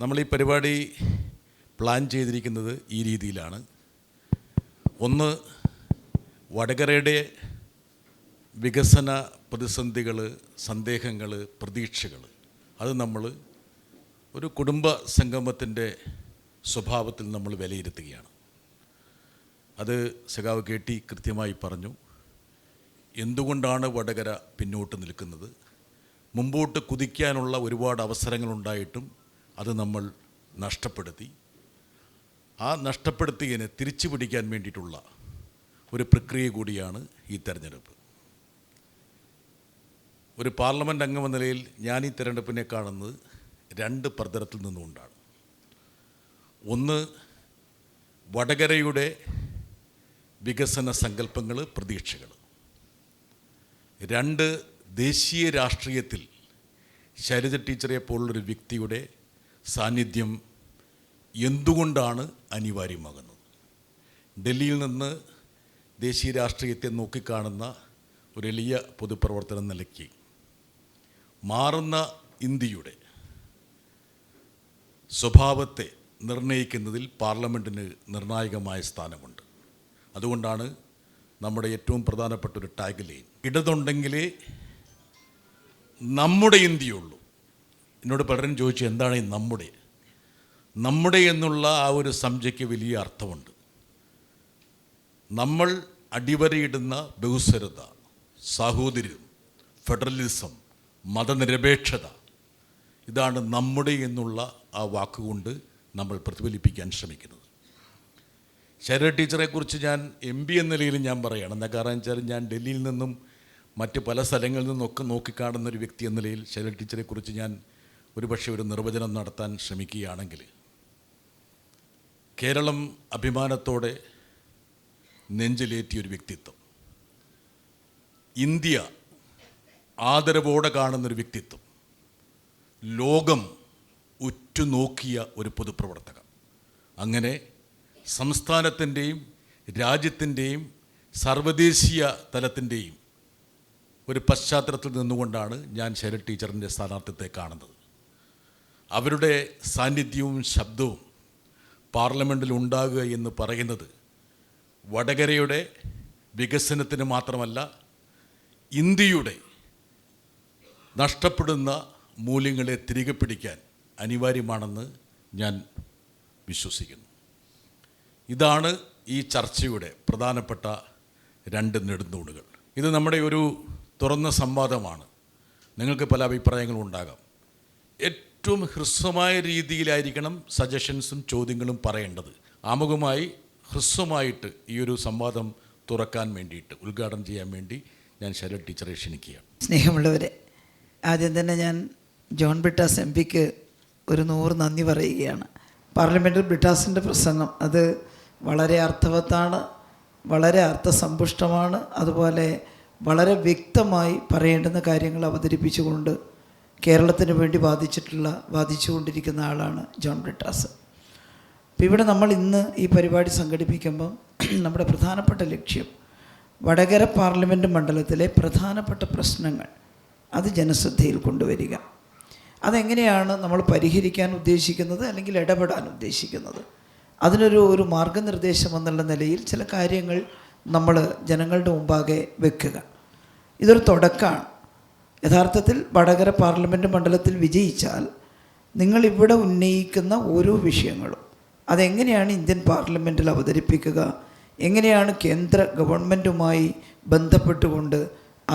നമ്മൾ ഈ പരിപാടി പ്ലാൻ ചെയ്തിരിക്കുന്നത് ഈ രീതിയിലാണ്. ഒന്ന്, വടകരയുടെ വികസന പ്രതിസന്ധികൾ, സന്ദേഹങ്ങൾ, പ്രതീക്ഷകൾ അത് നമ്മൾ ഒരു കുടുംബ സംഗമത്തിൻ്റെ സ്വഭാവത്തിൽ നമ്മൾ വിലയിരുത്തുകയാണ്. അത് സഖാവ് KT കൃത്യമായി പറഞ്ഞു. എന്തുകൊണ്ടാണ് വടകര പിന്നോട്ട് നിൽക്കുന്നത്? മുമ്പോട്ട് കുതിക്കാനുള്ള ഒരുപാട് അവസരങ്ങളുണ്ടായിട്ടും അത് നമ്മൾ നഷ്ടപ്പെടുത്തി. ആ നഷ്ടപ്പെടുത്തിയതിനെ തിരിച്ചു പിടിക്കാൻ വേണ്ടിയിട്ടുള്ള ഒരു പ്രക്രിയ കൂടിയാണ് ഈ തെരഞ്ഞെടുപ്പ്. ഒരു പാർലമെൻറ്റ് അംഗമെന്ന നിലയിൽ ഞാൻ ഈ തെരഞ്ഞെടുപ്പിനെ കാണുന്നത് രണ്ട് പ്രതലത്തിൽ നിന്നുകൊണ്ടാണ്. ഒന്ന്, വടകരയുടെ വികസന സങ്കല്പങ്ങൾ, പ്രതീക്ഷകൾ. രണ്ട്, ദേശീയ രാഷ്ട്രീയത്തിൽ ശൈലജ ടീച്ചറെ പോലുള്ളൊരു വ്യക്തിയുടെ സാന്നിധ്യം എന്തുകൊണ്ടാണ് അനിവാര്യമാകുന്നത്? ഡൽഹിയിൽ നിന്ന് ദേശീയ രാഷ്ട്രീയത്തെ നോക്കിക്കാണുന്ന ഒരു എളിയ പൊതുപ്രവർത്തന നിലയ്ക്ക് മാറുന്ന ഇന്ത്യയുടെ സ്വഭാവത്തെ നിർണ്ണയിക്കുന്നതിൽ പാർലമെൻറ്റിന് നിർണായകമായ സ്ഥാനമുണ്ട്. അതുകൊണ്ടാണ് നമ്മുടെ ഏറ്റവും പ്രധാനപ്പെട്ട ഒരു ടാഗ് ലൈൻ, ഇടതുണ്ടെങ്കിലേ നമ്മുടെ ഇന്ത്യയുള്ളൂ. എന്നോട് പലരും ചോദിച്ചു, എന്താണ് ഈ നമ്മുടെ എന്നുള്ള ആ ഒരു സംജ്ഞയ്ക്ക് വലിയ അർത്ഥമുണ്ട്. നമ്മൾ അടിവരയിടുന്ന ബഹുസ്വരത, സാഹോദര്യം, ഫെഡറലിസം, മതനിരപേക്ഷത, ഇതാണ് നമ്മുടെ എന്നുള്ള ആ വാക്കുകൊണ്ട് നമ്മൾ പ്രതിഫലിപ്പിക്കാൻ ശ്രമിക്കുന്നത്. ശൈലജ ടീച്ചറെക്കുറിച്ച് ഞാൻ MP എന്ന നിലയിൽ ഞാൻ പറയുകയാണ്. എന്താ കാരണം വെച്ചാൽ ഞാൻ ഡൽഹിയിൽ നിന്നും മറ്റ് പല സ്ഥലങ്ങളിൽ നിന്നൊക്കെ നോക്കിക്കാണുന്നൊരു വ്യക്തി എന്ന നിലയിൽ ശൈലജ ടീച്ചറെക്കുറിച്ച് ഞാൻ ഒരു നിർവചനം നടത്താൻ ശ്രമിക്കുകയാണെങ്കിൽ, കേരളം അഭിമാനത്തോടെ നെഞ്ചിലേറ്റിയൊരു വ്യക്തിത്വം, ഇന്ത്യ ആദരവോടെ കാണുന്നൊരു വ്യക്തിത്വം, ലോകം ഉറ്റുനോക്കിയ ഒരു പൊതുപ്രവർത്തകൻ. അങ്ങനെ സംസ്ഥാനത്തിൻ്റെയും രാജ്യത്തിൻ്റെയും സർവ്വദേശീയ തലത്തിൻ്റെയും ഒരു പശ്ചാത്തലത്തിൽ നിന്നുകൊണ്ടാണ് ഞാൻ ശൈലജ ടീച്ചറിൻ്റെ സ്ഥാനാർത്ഥിത്വത്തെ കാണുന്നത്. അവരുടെ സാന്നിധ്യവും ശബ്ദവും പാർലമെൻറ്റിൽ ഉണ്ടാകുക എന്ന് പറയുന്നത് വടകരയുടെ വികസനത്തിന് മാത്രമല്ല, ഇന്ത്യയുടെ നഷ്ടപ്പെടുന്ന മൂല്യങ്ങളെ തിരികെ പിടിക്കാൻ അനിവാര്യമാണെന്ന് ഞാൻ വിശ്വസിക്കുന്നു. ഇതാണ് ഈ ചർച്ചയുടെ പ്രധാനപ്പെട്ട രണ്ട് നെടുന്തൂണുകൾ. ഇത് നമ്മുടെ ഒരു തുറന്ന സംവാദമാണ്. നിങ്ങൾക്ക് പല അഭിപ്രായങ്ങളും ഉണ്ടാകാം. ഏറ്റവും ഹ്രസ്വമായ രീതിയിലായിരിക്കണം സജഷൻസും ചോദ്യങ്ങളും പറയേണ്ടത്. ആമുഖമായി ഹ്രസ്വമായിട്ട് ഈ ഒരു സംവാദം തുറക്കാൻ വേണ്ടിയിട്ട്, ഉദ്ഘാടനം ചെയ്യാൻ വേണ്ടി ഞാൻ ശൈലജ ടീച്ചറെ ക്ഷണിക്കുകയാണ്. സ്നേഹമുള്ളവരെ, ആദ്യം തന്നെ ഞാൻ ജോൺ ബ്രിട്ടാസ് MPക്ക് ഒരു 100 നന്ദി പറയുകയാണ്. പാർലമെൻറ്റിൽ ബ്രിട്ടാസിൻ്റെ പ്രസംഗം അത് വളരെ അർത്ഥവത്താണ്, വളരെ അർത്ഥസമ്പുഷ്ടമാണ്. അതുപോലെ വളരെ വ്യക്തമായി പറയേണ്ടുന്ന കാര്യങ്ങൾ അവതരിപ്പിച്ചുകൊണ്ട് കേരളത്തിന് വേണ്ടി വാദിച്ചുകൊണ്ടിരിക്കുന്ന ആളാണ് ജോൺ ബ്രിട്ടാസ്. അപ്പോൾ ഇവിടെ നമ്മൾ ഇന്ന് ഈ പരിപാടി സംഘടിപ്പിക്കുമ്പം നമ്മുടെ പ്രധാനപ്പെട്ട ലക്ഷ്യം വടകര പാർലമെൻറ്റ് മണ്ഡലത്തിലെ പ്രധാനപ്പെട്ട പ്രശ്നങ്ങൾ അത് ജനശ്രദ്ധയിൽ കൊണ്ടുവരിക. അതെങ്ങനെയാണ് നമ്മൾ പരിഹരിക്കാൻ ഉദ്ദേശിക്കുന്നത്, അല്ലെങ്കിൽ ഇടപെടാൻ ഉദ്ദേശിക്കുന്നത്, അതിനൊരു മാർഗനിർദ്ദേശം എന്നുള്ള നിലയിൽ ചില കാര്യങ്ങൾ നമ്മൾ ജനങ്ങളുടെ മുമ്പാകെ വെക്കുക. ഇതൊരു തുടക്കമാണ്. യഥാർത്ഥത്തിൽ വടകര പാർലമെൻറ്റ് മണ്ഡലത്തിൽ വിജയിച്ചാൽ നിങ്ങളിവിടെ ഉന്നയിക്കുന്ന ഓരോ വിഷയങ്ങളും അതെങ്ങനെയാണ് ഇന്ത്യൻ പാർലമെൻറ്റിൽ അവതരിപ്പിക്കുക, എങ്ങനെയാണ് കേന്ദ്ര ഗവൺമെൻറ്റുമായി ബന്ധപ്പെട്ടുകൊണ്ട്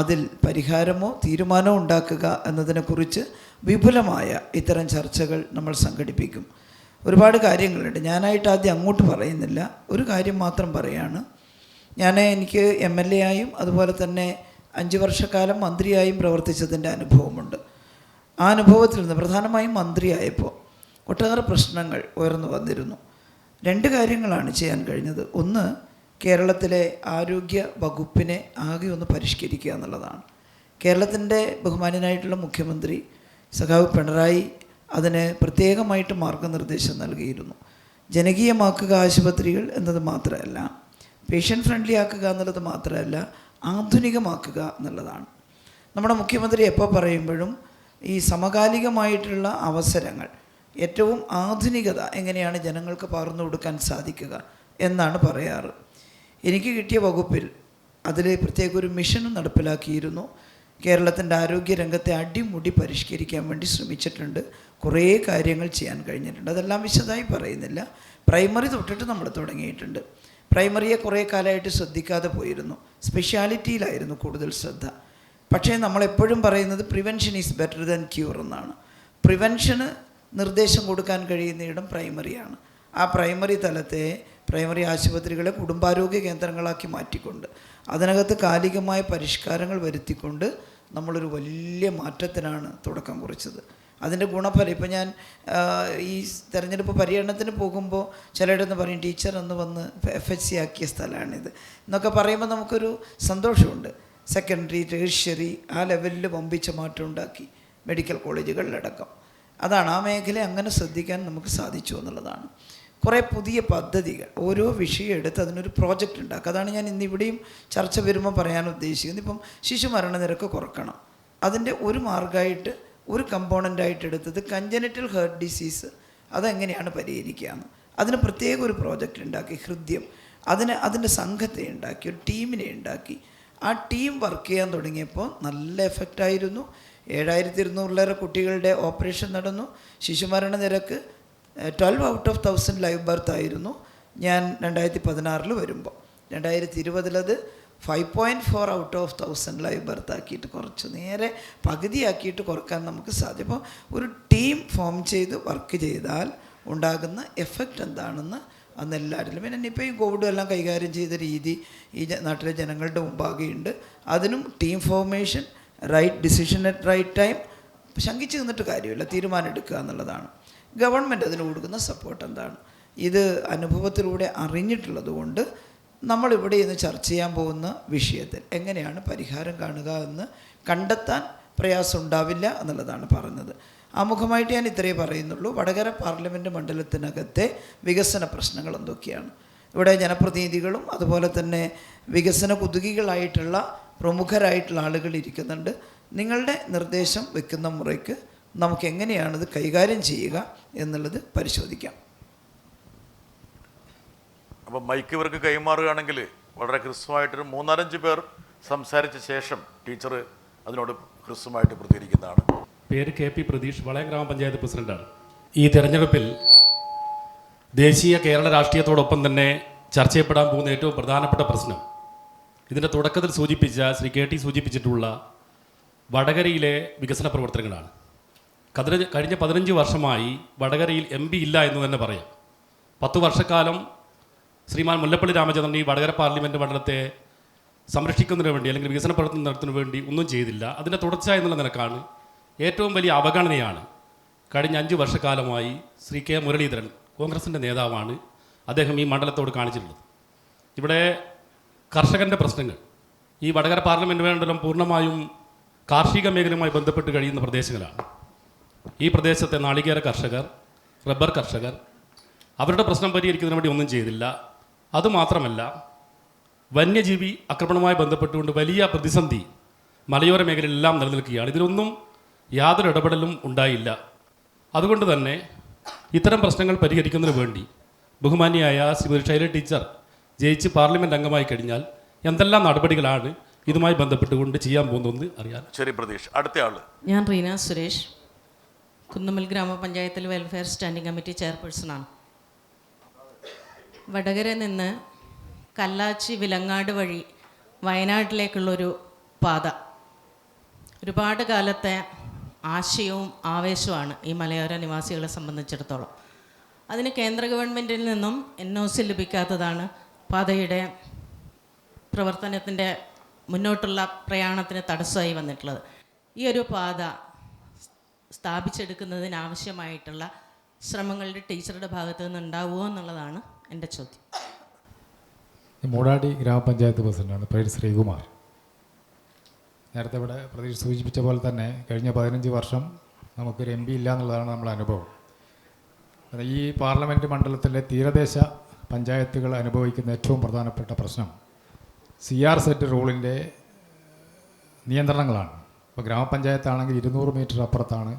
അതിൽ പരിഹാരമോ തീരുമാനമോ ഉണ്ടാക്കുക എന്നതിനെക്കുറിച്ച് വിപുലമായ ഇത്തരം ചർച്ചകൾ നമ്മൾ സംഘടിപ്പിക്കും. ഒരുപാട് കാര്യങ്ങളുണ്ട്. ഞാനായിട്ട് ആദ്യം അങ്ങോട്ട് പറയുന്നില്ല, ഒരു കാര്യം മാത്രം പറയാണ്. എനിക്ക് MLA ആയും അതുപോലെ തന്നെ 5 വർഷക്കാലം മന്ത്രിയായും പ്രവർത്തിച്ചതിൻ്റെ അനുഭവമുണ്ട്. ആ അനുഭവത്തിൽ നിന്ന് പ്രധാനമായും മന്ത്രിയായപ്പോൾ ഒട്ടേറെ പ്രശ്നങ്ങൾ ഉയർന്നു വന്നിരുന്നു. 2 കാര്യങ്ങളാണ് ചെയ്യാൻ കഴിഞ്ഞത്. ഒന്ന്, കേരളത്തിലെ ആരോഗ്യ വകുപ്പിനെ ആകെ ഒന്ന് പരിഷ്കരിക്കുക എന്നുള്ളതാണ്. കേരളത്തിൻ്റെ ബഹുമാന്യനായിട്ടുള്ള മുഖ്യമന്ത്രി സഖാവ് പിണറായി അതിന് പ്രത്യേകമായിട്ട് മാർഗനിർദ്ദേശം നൽകിയിരുന്നു. ജനകീയമാക്കുക ആശുപത്രികൾ എന്നത് മാത്രമല്ല, പേഷ്യൻ്റ് ഫ്രണ്ട്ലി ആക്കുക എന്നുള്ളത് മാത്രമല്ല, ആധുനികമാക്കുക എന്നുള്ളതാണ്. നമ്മുടെ മുഖ്യമന്ത്രി എപ്പോൾ പറയുമ്പോഴും ഈ സമകാലികമായിട്ടുള്ള അവസരങ്ങൾ, ഏറ്റവും ആധുനികത എങ്ങനെയാണ് ജനങ്ങൾക്ക് പകർന്നു കൊടുക്കാൻ സാധിക്കുക എന്നാണ് പറയാറ്. എനിക്ക് കിട്ടിയ വകുപ്പിൽ അതിൽ പ്രത്യേക ഒരു മിഷനും നടപ്പിലാക്കിയിരുന്നു. കേരളത്തിൻ്റെ ആരോഗ്യരംഗത്തെ അടിമുടി പരിഷ്കരിക്കാൻ വേണ്ടി ശ്രമിച്ചിട്ടുണ്ട്. കുറേ കാര്യങ്ങൾ ചെയ്യാൻ കഴിഞ്ഞിട്ടുണ്ട്. അതെല്ലാം വിശദമായി പറയുന്നില്ല. പ്രൈമറി തൊട്ടിട്ട് നമ്മൾ തുടങ്ങിയിട്ടുണ്ട്. പ്രൈമറിയെ കുറേ കാലമായിട്ട് ശ്രദ്ധിക്കാതെ പോയിരുന്നു. സ്പെഷ്യാലിറ്റിയിലായിരുന്നു കൂടുതൽ ശ്രദ്ധ. പക്ഷേ നമ്മളെപ്പോഴും പറയുന്നത് prevention is better than cure എന്നാണ്. പ്രിവെൻഷന് നിർദ്ദേശം കൊടുക്കാൻ കഴിയുന്നയിടം പ്രൈമറിയാണ്. ആ പ്രൈമറി തലത്തെ പ്രൈമറി ആശുപത്രികളെ കുടുംബാരോഗ്യ കേന്ദ്രങ്ങളാക്കി മാറ്റിക്കൊണ്ട് അതിനകത്ത് കാലികമായ പരിഷ്കാരങ്ങൾ വരുത്തിക്കൊണ്ട് നമ്മളൊരു വലിയ മാറ്റത്തിനാണ് തുടക്കം കുറിച്ചത്. അതിൻ്റെ ഗുണഫലം ഇപ്പം ഞാൻ ഈ തെരഞ്ഞെടുപ്പ് പര്യടനത്തിന് പോകുമ്പോൾ ചിലയിടത്ത് പറയും ടീച്ചർ എന്ന് വന്ന് FHC ആക്കിയ സ്ഥലമാണിത് എന്നൊക്കെ പറയുമ്പോൾ നമുക്കൊരു സന്തോഷമുണ്ട്. സെക്കൻഡറി ടേഴ്ഷ്യറി ആ ലെവലിൽ വമ്പിച്ച മാറ്റം ഉണ്ടാക്കി മെഡിക്കൽ കോളേജുകളിലടക്കം. അതാണ് ആ മേഖല അങ്ങനെ ശ്രദ്ധിക്കാൻ നമുക്ക് സാധിച്ചു എന്നുള്ളതാണ്. കുറേ പുതിയ പദ്ധതികൾ ഓരോ വിഷയം എടുത്ത് അതിനൊരു പ്രോജക്റ്റ് ഉണ്ടാക്കുക. അതാണ് ഞാൻ ഇന്നിവിടെയും ചർച്ച വരുമ്പോൾ പറയാൻ ഉദ്ദേശിക്കുന്നത്. ഇപ്പം ശിശു മരണനിരക്ക് കുറക്കണം. അതിൻ്റെ ഒരു മാർഗ്ഗമായിട്ട് ഒരു കമ്പോണൻ്റായിട്ട് എടുത്തത് കഞ്ചനിറ്റൽ ഹേർട്ട് ഡിസീസ് അതെങ്ങനെയാണ് പരിഹരിക്കുകയെന്ന്. അതിന് പ്രത്യേക ഒരു പ്രോജക്റ്റ് ഉണ്ടാക്കി. ഹൃദ്യം അതിൻ്റെ സംഘത്തെ ഉണ്ടാക്കി, ഒരു ടീമിനെ ഉണ്ടാക്കി. ആ ടീം വർക്ക് ചെയ്യാൻ തുടങ്ങിയപ്പോൾ നല്ല എഫക്റ്റായിരുന്നു. 7200 കുട്ടികളുടെ ഓപ്പറേഷൻ നടന്നു. ശിശുമരണ നിരക്ക് 12 ഔട്ട് ഓഫ് 1000 ലൈവ് ബർത്ത് ആയിരുന്നു ഞാൻ 2016 വരുമ്പോൾ. 2020 അത് 5.4 ഔട്ട് ഓഫ് 1000 ലൈവ് ബർത്ത് ആക്കിയിട്ട് കുറച്ച് നേരെ പകുതിയാക്കിയിട്ട് കുറക്കാൻ നമുക്ക് സാധിക്കും. അപ്പോൾ ഒരു ടീം ഫോം ചെയ്ത് വർക്ക് ചെയ്താൽ ഉണ്ടാകുന്ന എഫക്റ്റ് എന്താണെന്ന് അന്ന് എല്ലാവരിലും പിന്നെ ഇപ്പോൾ ഈ കോവിഡും എല്ലാം കൈകാര്യം ചെയ്ത രീതി ഈ നാട്ടിലെ ജനങ്ങളുടെ മുമ്പാകെയുണ്ട്. അതിനും team formation, right decision at right time, ശങ്കിച്ച് നിന്നിട്ട് കാര്യമില്ല, തീരുമാനം എടുക്കുക എന്നുള്ളതാണ്. ഗവൺമെൻറ് അതിന് കൊടുക്കുന്ന സപ്പോർട്ട് എന്താണ്, ഇത് അനുഭവത്തിലൂടെ അറിഞ്ഞിട്ടുള്ളത് കൊണ്ട് നമ്മളിവിടെ ഇന്ന് ചർച്ച ചെയ്യാൻ പോകുന്ന വിഷയത്തിൽ എങ്ങനെയാണ് പരിഹാരം കാണുക എന്ന് കണ്ടെത്താൻ പ്രയാസം ഉണ്ടാവില്ല എന്നുള്ളതാണ് പറഞ്ഞത്. ആമുഖമായിട്ട് ഞാൻ ഇത്രയേ പറയുന്നുള്ളൂ. വടകര പാർലമെൻറ്റ് മണ്ഡലത്തിനകത്തെ വികസന പ്രശ്നങ്ങൾ എന്തൊക്കെയാണ്? ഇവിടെ ജനപ്രതിനിധികളും അതുപോലെ തന്നെ വികസന കുതുകികളായിട്ടുള്ള പ്രമുഖരായിട്ടുള്ള ആളുകൾ ഇരിക്കുന്നുണ്ട്. നിങ്ങളുടെ നിർദ്ദേശം വെക്കുന്ന മുറയ്ക്ക് നമുക്ക് എങ്ങനെയാണിത് കൈകാര്യം ചെയ്യുക എന്നുള്ളത് പരിശോധിക്കാം. അപ്പം മൈക്ക് ഇവർക്ക് കൈമാറുകയാണെങ്കിൽ വളരെ ഹ്രസ്വമായിട്ടൊരു 3-4 പേർ സംസാരിച്ച ശേഷം ടീച്ചർ അതിനോട് ഹ്രസ്വമായിട്ട് പ്രതികരിക്കുന്നതാണ്. പേര് KP പ്രതീഷ്, വളയം ഗ്രാമപഞ്ചായത്ത് പ്രസിഡന്റാണ്. ഈ തെരഞ്ഞെടുപ്പിൽ ദേശീയ കേരള രാഷ്ട്രീയത്തോടൊപ്പം തന്നെ ചർച്ച ചെയ്യപ്പെടാൻ പോകുന്ന ഏറ്റവും പ്രധാനപ്പെട്ട പ്രശ്നം ഇതിൻ്റെ തുടക്കത്തിൽ സൂചിപ്പിച്ച ശ്രീ KT സൂചിപ്പിച്ചിട്ടുള്ള വടകരയിലെ വികസന പ്രവർത്തനങ്ങളാണ്. കഴിഞ്ഞ 15 വർഷമായി വടകരയിൽ MP ഇല്ല എന്ന് തന്നെ പറയാം. 10 വർഷക്കാലം ശ്രീമാൻ മുല്ലപ്പള്ളി രാമചന്ദ്രൻ ഈ വടകര പാർലമെൻറ്റ് മണ്ഡലത്തെ സംരക്ഷിക്കുന്നതിന് വേണ്ടി അല്ലെങ്കിൽ വികസന പ്രവർത്തനം നടത്തുന്നതിന് വേണ്ടി ഒന്നും ചെയ്തില്ല. അതിൻ്റെ തുടർച്ച എന്നുള്ള നിലക്കാണ് ഏറ്റവും വലിയ അവഗണനയാണ് കഴിഞ്ഞ 5 വർഷക്കാലമായി ശ്രീ K മുരളീധരൻ, കോൺഗ്രസിൻ്റെ നേതാവാണ്, അദ്ദേഹം ഈ മണ്ഡലത്തോട് കാണിച്ചിട്ടുള്ളത്. ഇവിടെ കർഷകൻ്റെ പ്രശ്നങ്ങൾ, ഈ വടകര പാർലമെൻറ്റ് മണ്ഡലം പൂർണ്ണമായും കാർഷിക മേഖലയുമായി ബന്ധപ്പെട്ട് കഴിയുന്ന പ്രദേശങ്ങളാണ്. ഈ പ്രദേശത്തെ നാളികേര കർഷകർ, റബ്ബർ കർഷകർ, അവരുടെ പ്രശ്നം പരിഹരിക്കുന്നതിന് വേണ്ടി ഒന്നും ചെയ്തില്ല. അതുമാത്രമല്ല, വന്യജീവി ആക്രമണവുമായി ബന്ധപ്പെട്ടുകൊണ്ട് വലിയ പ്രതിസന്ധി മലയോര മേഖലയിലെല്ലാം നിലനിൽക്കുകയാണ്. ഇതിലൊന്നും യാതൊരു ഇടപെടലും ഉണ്ടായില്ല. അതുകൊണ്ട് തന്നെ ഇത്തരം പ്രശ്നങ്ങൾ പരിഹരിക്കുന്നതിന് വേണ്ടി ബഹുമാന്യയായ ശ്രീമതി ഷൈല ടീച്ചർ ജയിച്ച് പാർലമെൻറ്റ് അംഗമായി കഴിഞ്ഞാൽ എന്തെല്ലാം നടപടികളാണ് ഇതുമായി ബന്ധപ്പെട്ടുകൊണ്ട് ചെയ്യാൻ പോകുന്നതെന്ന് അറിയാൻ. ശരി പ്രതീഷ്, അടുത്ത ആൾ. ഞാൻ റീന സുരേഷ്, കുന്നമ്മൽ ഗ്രാമപഞ്ചായത്തിൽ വെൽഫെയർ സ്റ്റാൻഡിംഗ് കമ്മിറ്റി ചെയർപേഴ്സണാണ്. വടകരയിൽ നിന്ന് കല്ലാച്ചി വിലങ്ങാട് വഴി വയനാട്ടിലേക്കുള്ളൊരു പാത ഒരുപാട് കാലത്തെ ആശയവും ആവേശവുമാണ് ഈ മലയോര നിവാസികളെ സംബന്ധിച്ചിടത്തോളം. അതിന് കേന്ദ്ര ഗവൺമെൻറ്റിൽ നിന്നും NOC ലഭിക്കാത്തതാണ് പാതയുടെ പ്രവർത്തനത്തിൻ്റെ മുന്നോട്ടുള്ള പ്രയാണത്തിന് തടസ്സമായി വന്നിട്ടുള്ളത്. ഈ ഒരു പാത സ്ഥാപിച്ചെടുക്കുന്നതിനാവശ്യമായിട്ടുള്ള ശ്രമങ്ങളുടെ ടീച്ചറുടെ ഭാഗത്തു നിന്ന് ഉണ്ടാവുമോ എന്നുള്ളതാണ് എൻ്റെ ചോദ്യം. മൂടാടി ഗ്രാമപഞ്ചായത്ത് പ്രസിഡന്റാണ്, പേര് ശ്രീകുമാർ. നേരത്തെ ഇവിടെ പ്രതീക്ഷ സൂചിപ്പിച്ച പോലെ തന്നെ കഴിഞ്ഞ 15 വർഷം നമുക്കൊരു MP ഇല്ല എന്നുള്ളതാണ് നമ്മുടെ അനുഭവം. ഈ പാർലമെൻറ്റ് മണ്ഡലത്തിലെ തീരദേശ പഞ്ചായത്തുകൾ അനുഭവിക്കുന്ന ഏറ്റവും പ്രധാനപ്പെട്ട പ്രശ്നം CR-Z റൂളിൻ്റെ നിയന്ത്രണങ്ങളാണ്. ഇപ്പോൾ ഗ്രാമപഞ്ചായത്താണെങ്കിൽ 200 മീറ്റർ അപ്പുറത്താണ്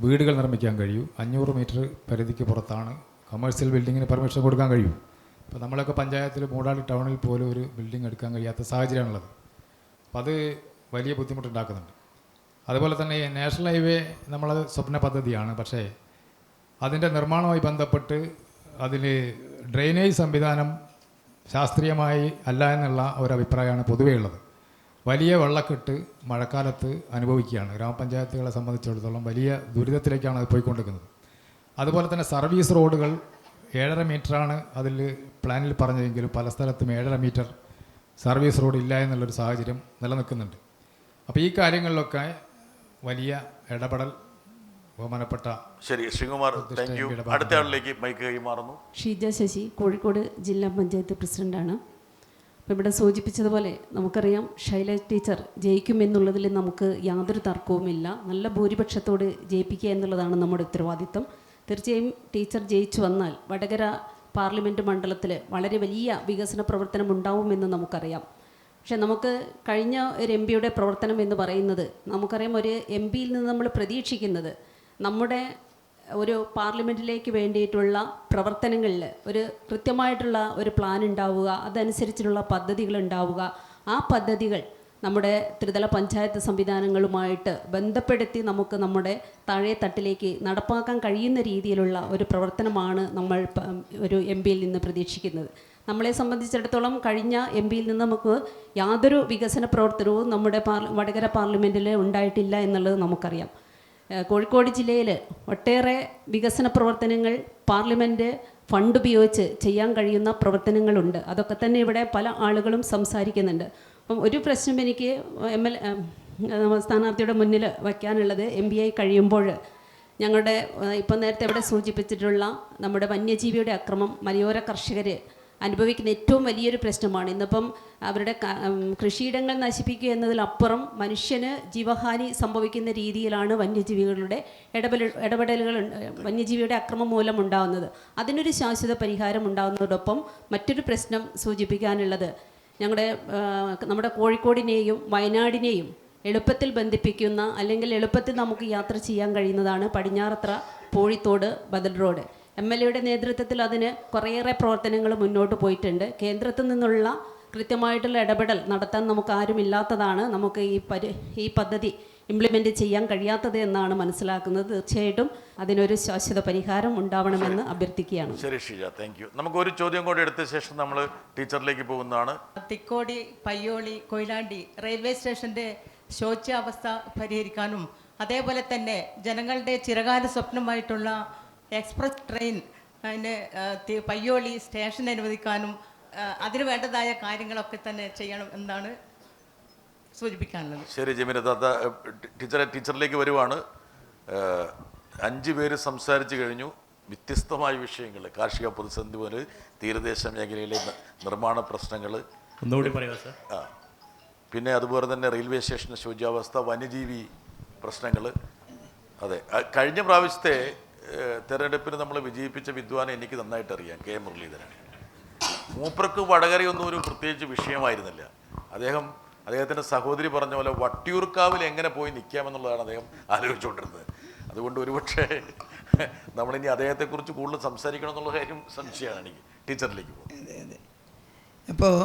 വീടുകൾ നിർമ്മിക്കാൻ കഴിയൂ. 500 മീറ്റർ പരിധിക്ക് പുറത്താണ് കമേഴ്സ്യൽ ബിൽഡിങ്ങിന് പെർമിഷൻ കൊടുക്കാൻ കഴിയൂ. ഇപ്പോൾ നമ്മളൊക്കെ പഞ്ചായത്തിൽ മൂടാടി ടൗണിൽ പോലും ഒരു ബിൽഡിംഗ് എടുക്കാൻ കഴിയാത്ത സാഹചര്യമാണുള്ളത്. അപ്പോൾ അത് വലിയ ബുദ്ധിമുട്ടുണ്ടാക്കുന്നുണ്ട്. അതുപോലെ തന്നെ ഈ നാഷണൽ ഹൈവേ നമ്മളത് സ്വപ്ന പദ്ധതിയാണ്. പക്ഷേ അതിൻ്റെ നിർമ്മാണവുമായി ബന്ധപ്പെട്ട് അതിൽ ഡ്രെയിനേജ് സംവിധാനം ശാസ്ത്രീയമായി അല്ല എന്നുള്ള ഒരഭിപ്രായമാണ് പൊതുവേ ഉള്ളത്. വലിയ വെള്ളക്കെട്ട് മഴക്കാലത്ത് അനുഭവിക്കുകയാണ്. ഗ്രാമപഞ്ചായത്തുകളെ സംബന്ധിച്ചിടത്തോളം വലിയ ദുരിതത്തിലേക്കാണ് അത് പോയിക്കൊണ്ടിരിക്കുന്നത്. അതുപോലെ തന്നെ സർവീസ് റോഡുകൾ 7.5 മീറ്ററാണ് അതിൽ പ്ലാനിൽ പറഞ്ഞതെങ്കിലും പല സ്ഥലത്തും 7.5 മീറ്റർ സർവീസ് റോഡ് ഇല്ല എന്നുള്ളൊരു സാഹചര്യം നിലനിൽക്കുന്നുണ്ട്. അപ്പോൾ ഈ കാര്യങ്ങളിലൊക്കെ വലിയ ഇടപെടൽ ബഹുമാനപ്പെട്ട ശരി ശ്രീകുമാർ, താങ്ക് യു. അടുത്ത ആളിലേക്ക് മൈക്ക് കൈമാറുന്നു. ഷീജ ശശി, കോഴിക്കോട് ജില്ലാ പഞ്ചായത്ത് പ്രസിഡൻ്റാണ്. അപ്പോൾ ഇവിടെ സൂചിപ്പിച്ചതുപോലെ നമുക്കറിയാം ശൈല ടീച്ചർ ജയിക്കുമെന്നുള്ളതിൽ നമുക്ക് യാതൊരു തർക്കവുമില്ല. നല്ല ഭൂരിപക്ഷത്തോട് ജയിപ്പിക്കുക എന്നുള്ളതാണ് നമ്മുടെ ഉത്തരവാദിത്വം. തീർച്ചയായും ടീച്ചർ ജയിച്ചു വന്നാൽ വടകര പാർലമെൻറ്റ് മണ്ഡലത്തിൽ വളരെ വലിയ വികസന പ്രവർത്തനം ഉണ്ടാവുമെന്ന് നമുക്കറിയാം. പക്ഷേ നമുക്ക് കഴിഞ്ഞ ഒരു എം പിയുടെ പ്രവർത്തനം എന്ന് പറയുന്നത് നമുക്കറിയാം, ഒരു എം പിയിൽ നിന്ന് നമ്മൾ പ്രതീക്ഷിക്കുന്നത് നമ്മുടെ ഒരു പാർലമെൻറ്റിലേക്ക് വേണ്ടിയിട്ടുള്ള പ്രവർത്തനങ്ങളിൽ ഒരു കൃത്യമായിട്ടുള്ള ഒരു പ്ലാൻ ഉണ്ടാവുക, അതനുസരിച്ചുള്ള പദ്ധതികൾ ഉണ്ടാവുക. ആ പദ്ധതികൾ നമ്മുടെ ത്രിതല പഞ്ചായത്ത് സംവിധാനങ്ങളുമായിട്ട് ബന്ധപ്പെടുത്തി നമുക്ക് നമ്മുടെ താഴെ തട്ടിലേക്ക് നടപ്പാക്കാൻ കഴിയുന്ന രീതിയിലുള്ള ഒരു പ്രവർത്തനമാണ് നമ്മൾ ഒരു എം പിയിൽ നിന്ന് പ്രതീക്ഷിക്കുന്നത്. നമ്മളെ സംബന്ധിച്ചിടത്തോളം കഴിഞ്ഞ എം പിയിൽ നിന്ന് നമുക്ക് യാതൊരു വികസന പ്രവർത്തനവും നമ്മുടെ വടകര പാർലമെൻറ്റിൽ ഉണ്ടായിട്ടില്ല എന്നുള്ളത് നമുക്കറിയാം. കോഴിക്കോട് ജില്ലയിൽ ഒട്ടേറെ വികസന പ്രവർത്തനങ്ങൾ പാർലമെൻറ്റ് ഫണ്ട് ഉപയോഗിച്ച് ചെയ്യാൻ കഴിയുന്ന പ്രവർത്തനങ്ങളുണ്ട്. അതൊക്കെ തന്നെ ഇവിടെ പല ആളുകളും സംസാരിക്കുന്നുണ്ട്. അപ്പം ഒരു പ്രശ്നം എനിക്ക് സ്ഥാനാർത്ഥിയുടെ മുന്നിൽ വയ്ക്കാനുള്ളത്, എം പി ആയി കഴിയുമ്പോൾ ഞങ്ങളുടെ ഇപ്പം നേരത്തെ ഇവിടെ സൂചിപ്പിച്ചിട്ടുള്ള നമ്മുടെ വന്യജീവിയുടെ അക്രമം മലയോര കർഷകർ അനുഭവിക്കുന്ന ഏറ്റവും വലിയൊരു പ്രശ്നമാണ്. ഇന്നിപ്പം അവരുടെ കൃഷിയിടങ്ങൾ നശിപ്പിക്കുക എന്നതിലപ്പുറം മനുഷ്യന് ജീവഹാനി സംഭവിക്കുന്ന രീതിയിലാണ് വന്യജീവികളുടെ ഇടപെടലുകൾ വന്യജീവിയുടെ അക്രമം മൂലം ഉണ്ടാകുന്നത്. അതിനൊരു ശാശ്വത പരിഹാരം ഉണ്ടാകുന്നതോടൊപ്പം മറ്റൊരു പ്രശ്നം സൂചിപ്പിക്കാനുള്ളത്, നമ്മുടെ കോഴിക്കോടിനെയും വയനാടിനെയും എളുപ്പത്തിൽ ബന്ധിപ്പിക്കുന്ന അല്ലെങ്കിൽ എളുപ്പത്തിൽ നമുക്ക് യാത്ര ചെയ്യാൻ കഴിയുന്നതാണ് പടിഞ്ഞാറത്ര പൂഴിത്തോട് ബദൽ റോഡ്. MLAയുടെ നേതൃത്വത്തിൽ അതിന് കുറേയേറെ പ്രവർത്തനങ്ങൾ മുന്നോട്ട് പോയിട്ടുണ്ട്. കേന്ദ്രത്തിൽ നിന്നുള്ള കൃത്യമായിട്ടുള്ള ഇടപെടൽ നടത്താൻ നമുക്ക് ആരുമില്ലാത്തതാണ് നമുക്ക് ഈ പദ്ധതി ഇംപ്ലിമെൻ്റ് ചെയ്യാൻ കഴിയാത്തത് എന്നാണ് മനസ്സിലാക്കുന്നത്. തീർച്ചയായിട്ടും അതിനൊരു ശാശ്വത പരിഹാരം ഉണ്ടാവണമെന്ന് അഭ്യർത്ഥിക്കുകയാണ്. ശരി ഷീജ, താങ്ക് യു. നമുക്ക് ഒരു ചോദ്യം കൂടി എടുത്ത ശേഷം നമ്മൾ ടീച്ചറിലേക്ക് പോകുന്നതാണ്. തിക്കോടി, പയ്യോളി, കൊയിലാണ്ടി റെയിൽവേ സ്റ്റേഷൻ്റെ ശോച്യാവസ്ഥ പരിഹരിക്കാനും അതേപോലെ തന്നെ ജനങ്ങളുടെ ചിരകാല സ്വപ്നമായിട്ടുള്ള എക്സ്പ്രസ് ട്രെയിൻ പയ്യോളി സ്റ്റേഷൻ അനുവദിക്കാനും അതിന് വേണ്ടതായ കാര്യങ്ങളൊക്കെ തന്നെ ചെയ്യണം എന്നാണ് സൂചിപ്പിക്കാനുള്ളത്. ശരി ജമീന താത്ത, ടീച്ചറിലേക്ക് വരുവാണ്. 5 പേര് സംസാരിച്ചു കഴിഞ്ഞു. വ്യത്യസ്തമായ വിഷയങ്ങൾ, കാർഷിക പ്രതിസന്ധി മുതൽ തീരദേശ മേഖലയിലെ നിർമ്മാണ പ്രശ്നങ്ങൾ, ഒന്നുകൂടി പറയാം സാർ. പിന്നെ അതുപോലെ തന്നെ റെയിൽവേ സ്റ്റേഷൻ്റെ ശോച്യാവസ്ഥ, വന്യജീവി പ്രശ്നങ്ങൾ. അതെ, കഴിഞ്ഞ പ്രാവശ്യത്തെ തെരഞ്ഞെടുപ്പിന് നമ്മൾ വിജയിപ്പിച്ച വിദ്വാനെ എനിക്ക് നന്നായിട്ട് അറിയാം, കെ മുരളീധരൻ. മൂപ്പർക്ക് വടകരയൊന്നും ഒരു പ്രത്യേകിച്ച് വിഷയമായിരുന്നില്ല. അദ്ദേഹത്തിൻ്റെ സഹോദരി പറഞ്ഞ പോലെ വട്ടിയൂർക്കാവിൽ എങ്ങനെ പോയി നിൽക്കാമെന്നുള്ളതാണ് അദ്ദേഹം ആലോചിച്ചുകൊണ്ടിരുന്നത്. അതുകൊണ്ട് ഒരുപക്ഷെ നമ്മളിനി അദ്ദേഹത്തെക്കുറിച്ച് കൂടുതൽ സംസാരിക്കണം എന്നുള്ള കാര്യം സംശയമാണ് എനിക്ക്. ടീച്ചറിലേക്ക് പോകും. അതെ അതെ. അപ്പോൾ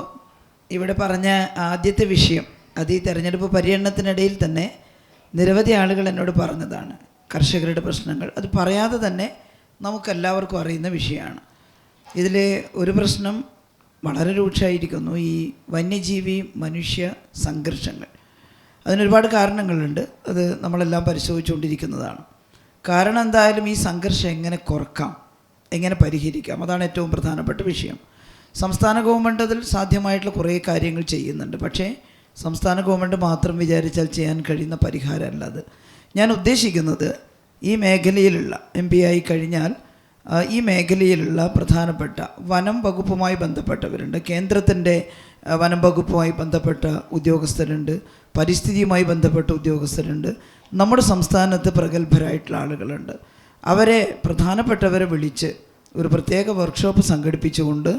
ഇവിടെ പറഞ്ഞ ആദ്യത്തെ വിഷയം, അത് ഈ തെരഞ്ഞെടുപ്പ് പര്യടനത്തിനിടയിൽ തന്നെ നിരവധി ആളുകൾ എന്നോട് പറഞ്ഞതാണ്, കർഷകരുടെ പ്രശ്നങ്ങൾ. അത് പറയാതെ തന്നെ നമുക്കെല്ലാവർക്കും അറിയുന്ന വിഷയമാണ്. ഇതിൽ ഒരു പ്രശ്നം വളരെ രൂക്ഷമായിരിക്കുന്നു, ഈ വന്യജീവി മനുഷ്യ സംഘർഷങ്ങൾ. അതിനൊരുപാട് കാരണങ്ങളുണ്ട്, അത് നമ്മളെല്ലാം പരിശോധിച്ചുകൊണ്ടിരിക്കുന്നതാണ്. കാരണം എന്തായാലും ഈ സംഘർഷം എങ്ങനെ കുറക്കാം, എങ്ങനെ പരിഹരിക്കാം, അതാണ് ഏറ്റവും പ്രധാനപ്പെട്ട വിഷയം. സംസ്ഥാന ഗവൺമെൻറ് അതിൽ സാധ്യമായിട്ടുള്ള കുറേ കാര്യങ്ങൾ ചെയ്യുന്നുണ്ട്. പക്ഷേ സംസ്ഥാന ഗവൺമെൻറ് മാത്രം വിചാരിച്ചാൽ ചെയ്യാൻ കഴിയുന്ന പരിഹാരമല്ല അത്. ഞാൻ ഉദ്ദേശിക്കുന്നത് ഈ മേഖലയിലുള്ള MP ആയി കഴിഞ്ഞാൽ ഈ മേഖലയിലുള്ള പ്രധാനപ്പെട്ട വനം വകുപ്പുമായി ബന്ധപ്പെട്ടവരുണ്ട്, കേന്ദ്രത്തിൻ്റെ വനം വകുപ്പുമായി ബന്ധപ്പെട്ട ഉദ്യോഗസ്ഥരുണ്ട്, പരിസ്ഥിതിയുമായി ബന്ധപ്പെട്ട ഉദ്യോഗസ്ഥരുണ്ട്, നമ്മുടെ സംസ്ഥാനത്ത് പ്രഗത്ഭരായിട്ടുള്ള ആളുകളുണ്ട്. അവരെ പ്രധാനപ്പെട്ടവരെ വിളിച്ച് ഒരു പ്രത്യേക വർക്ക്ഷോപ്പ് സംഘടിപ്പിച്ചുകൊണ്ട്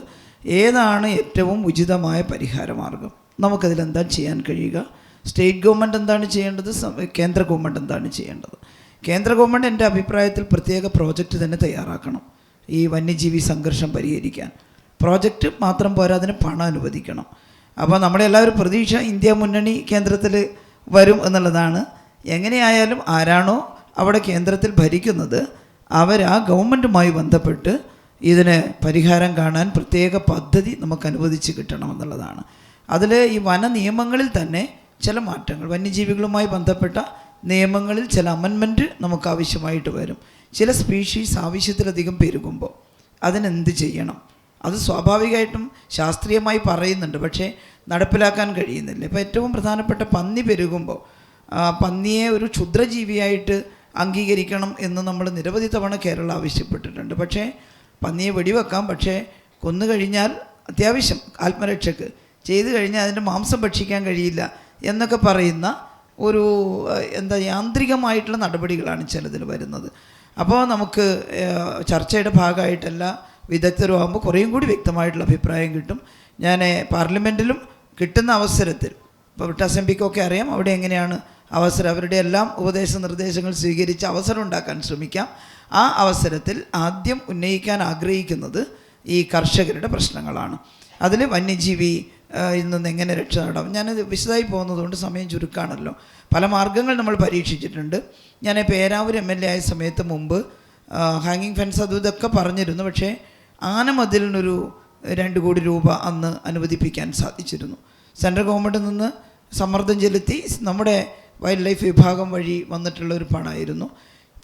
ഏതാണ് ഏറ്റവും ഉചിതമായ പരിഹാരമാർഗം, നമുക്കതിലെന്താ ചെയ്യാൻ കഴിയുക, സ്റ്റേറ്റ് ഗവൺമെൻറ് എന്താണ് ചെയ്യേണ്ടത്, കേന്ദ്ര ഗവൺമെൻറ് എന്താണ് ചെയ്യേണ്ടത്, കേന്ദ്ര ഗവൺമെൻറ് എൻ്റെ അഭിപ്രായത്തിൽ പ്രത്യേക പ്രോജക്റ്റ് തന്നെ തയ്യാറാക്കണം ഈ വന്യജീവി സംഘർഷം പരിഹരിക്കാൻ. പ്രോജക്റ്റ് മാത്രം പോരാ, അതിന് പണം അനുവദിക്കണം. അപ്പോൾ നമ്മളെല്ലാവരും പ്രതീക്ഷ ഇന്ത്യ മുന്നണി കേന്ദ്രത്തിൽ വരും എന്നുള്ളതാണ്. എങ്ങനെയായാലും ആരാണോ അവിടെ കേന്ദ്രത്തിൽ ഭരിക്കുന്നത് അവർ ആ ഗവൺമെൻറ്റുമായി ബന്ധപ്പെട്ട് ഇതിന് പരിഹാരം കാണാൻ പ്രത്യേക പദ്ധതി നമുക്ക് അനുവദിച്ച് കിട്ടണമെന്നുള്ളതാണ്. അതിൽ ഈ വന നിയമങ്ങളിൽ തന്നെ ചില മാറ്റങ്ങൾ, വന്യജീവികളുമായി ബന്ധപ്പെട്ട നിയമങ്ങളിൽ ചില അമെൻമെൻറ്റ് നമുക്ക് ആവശ്യമായിട്ട് വരും. ചില സ്പീഷീസ് ആവശ്യത്തിലധികം പെരുകുമ്പോൾ അതിനെന്ത് ചെയ്യണം, അത് സ്വാഭാവികമായിട്ടും ശാസ്ത്രീയമായി പറയുന്നുണ്ട്, പക്ഷേ നടപ്പിലാക്കാൻ കഴിയുന്നില്ല. ഇപ്പോൾ ഏറ്റവും പ്രധാനപ്പെട്ട പന്നി പെരുകുമ്പോൾ പന്നിയെ ഒരു ക്ഷുദ്രജീവിയായിട്ട് അംഗീകരിക്കണം എന്ന് നമ്മൾ നിരവധി തവണ കേരളം ആവശ്യപ്പെട്ടിട്ടുണ്ട്. പക്ഷേ പന്നിയെ വെടിവെക്കാം, പക്ഷേ കൊന്നു കഴിഞ്ഞാൽ അത്യാവശ്യം ആത്മരക്ഷയ്ക്ക് ചെയ്തു കഴിഞ്ഞാൽ അതിൻ്റെ മാംസം ഭക്ഷിക്കാൻ കഴിയില്ല എന്നൊക്കെ പറയുന്ന ഒരു യാന്ത്രികമായിട്ടുള്ള നടപടികളാണ് ചിലതിൽ വരുന്നത്. അപ്പോൾ നമുക്ക് ചർച്ചയുടെ ഭാഗമായിട്ടല്ല വിദഗ്ധരും ആകുമ്പോൾ കുറേയും കൂടി വ്യക്തമായിട്ടുള്ള അഭിപ്രായം കിട്ടും. ഞാൻ പാർലമെൻറ്റിലും കിട്ടുന്ന അവസരത്തിൽ, ഇപ്പോൾ വിട്ട് അസംബ്ലിക്കൊക്കെ അറിയാം അവിടെ എങ്ങനെയാണ് അവസരം, അവരുടെ എല്ലാം ഉപദേശ നിർദ്ദേശങ്ങൾ സ്വീകരിച്ച് അവസരം ഉണ്ടാക്കാൻ ശ്രമിക്കാം. ആ അവസരത്തിൽ ആദ്യം ഉന്നയിക്കാൻ ആഗ്രഹിക്കുന്നത് ഈ കർഷകരുടെ പ്രശ്നങ്ങളാണ്. അതിൽ വന്യജീവി നിന്ന് എങ്ങനെ രക്ഷ നേടാം. ഞാനത് വിശദമായി പോകുന്നതുകൊണ്ട് സമയം ചുരുക്കാണല്ലോ. പല മാർഗ്ഗങ്ങൾ നമ്മൾ പരീക്ഷിച്ചിട്ടുണ്ട്. ഞാൻ പേരാവൂർ MLA ആയ സമയത്ത് മുമ്പ് ഹാങ്ങിങ് ഫെൻസ് അതും ഇതൊക്കെ പറഞ്ഞിരുന്നു. പക്ഷേ ആനമതിലിനൊരു 2 കോടി രൂപ അന്ന് അനുവദിപ്പിക്കാൻ സാധിച്ചിരുന്നു. സെൻട്രൽ ഗവൺമെൻറ്റിൽ നിന്ന് സമ്മർദ്ദം ചെലുത്തി നമ്മുടെ വൈൽഡ് ലൈഫ് വിഭാഗം വഴി വന്നിട്ടുള്ള ഒരു പണമായിരുന്നു.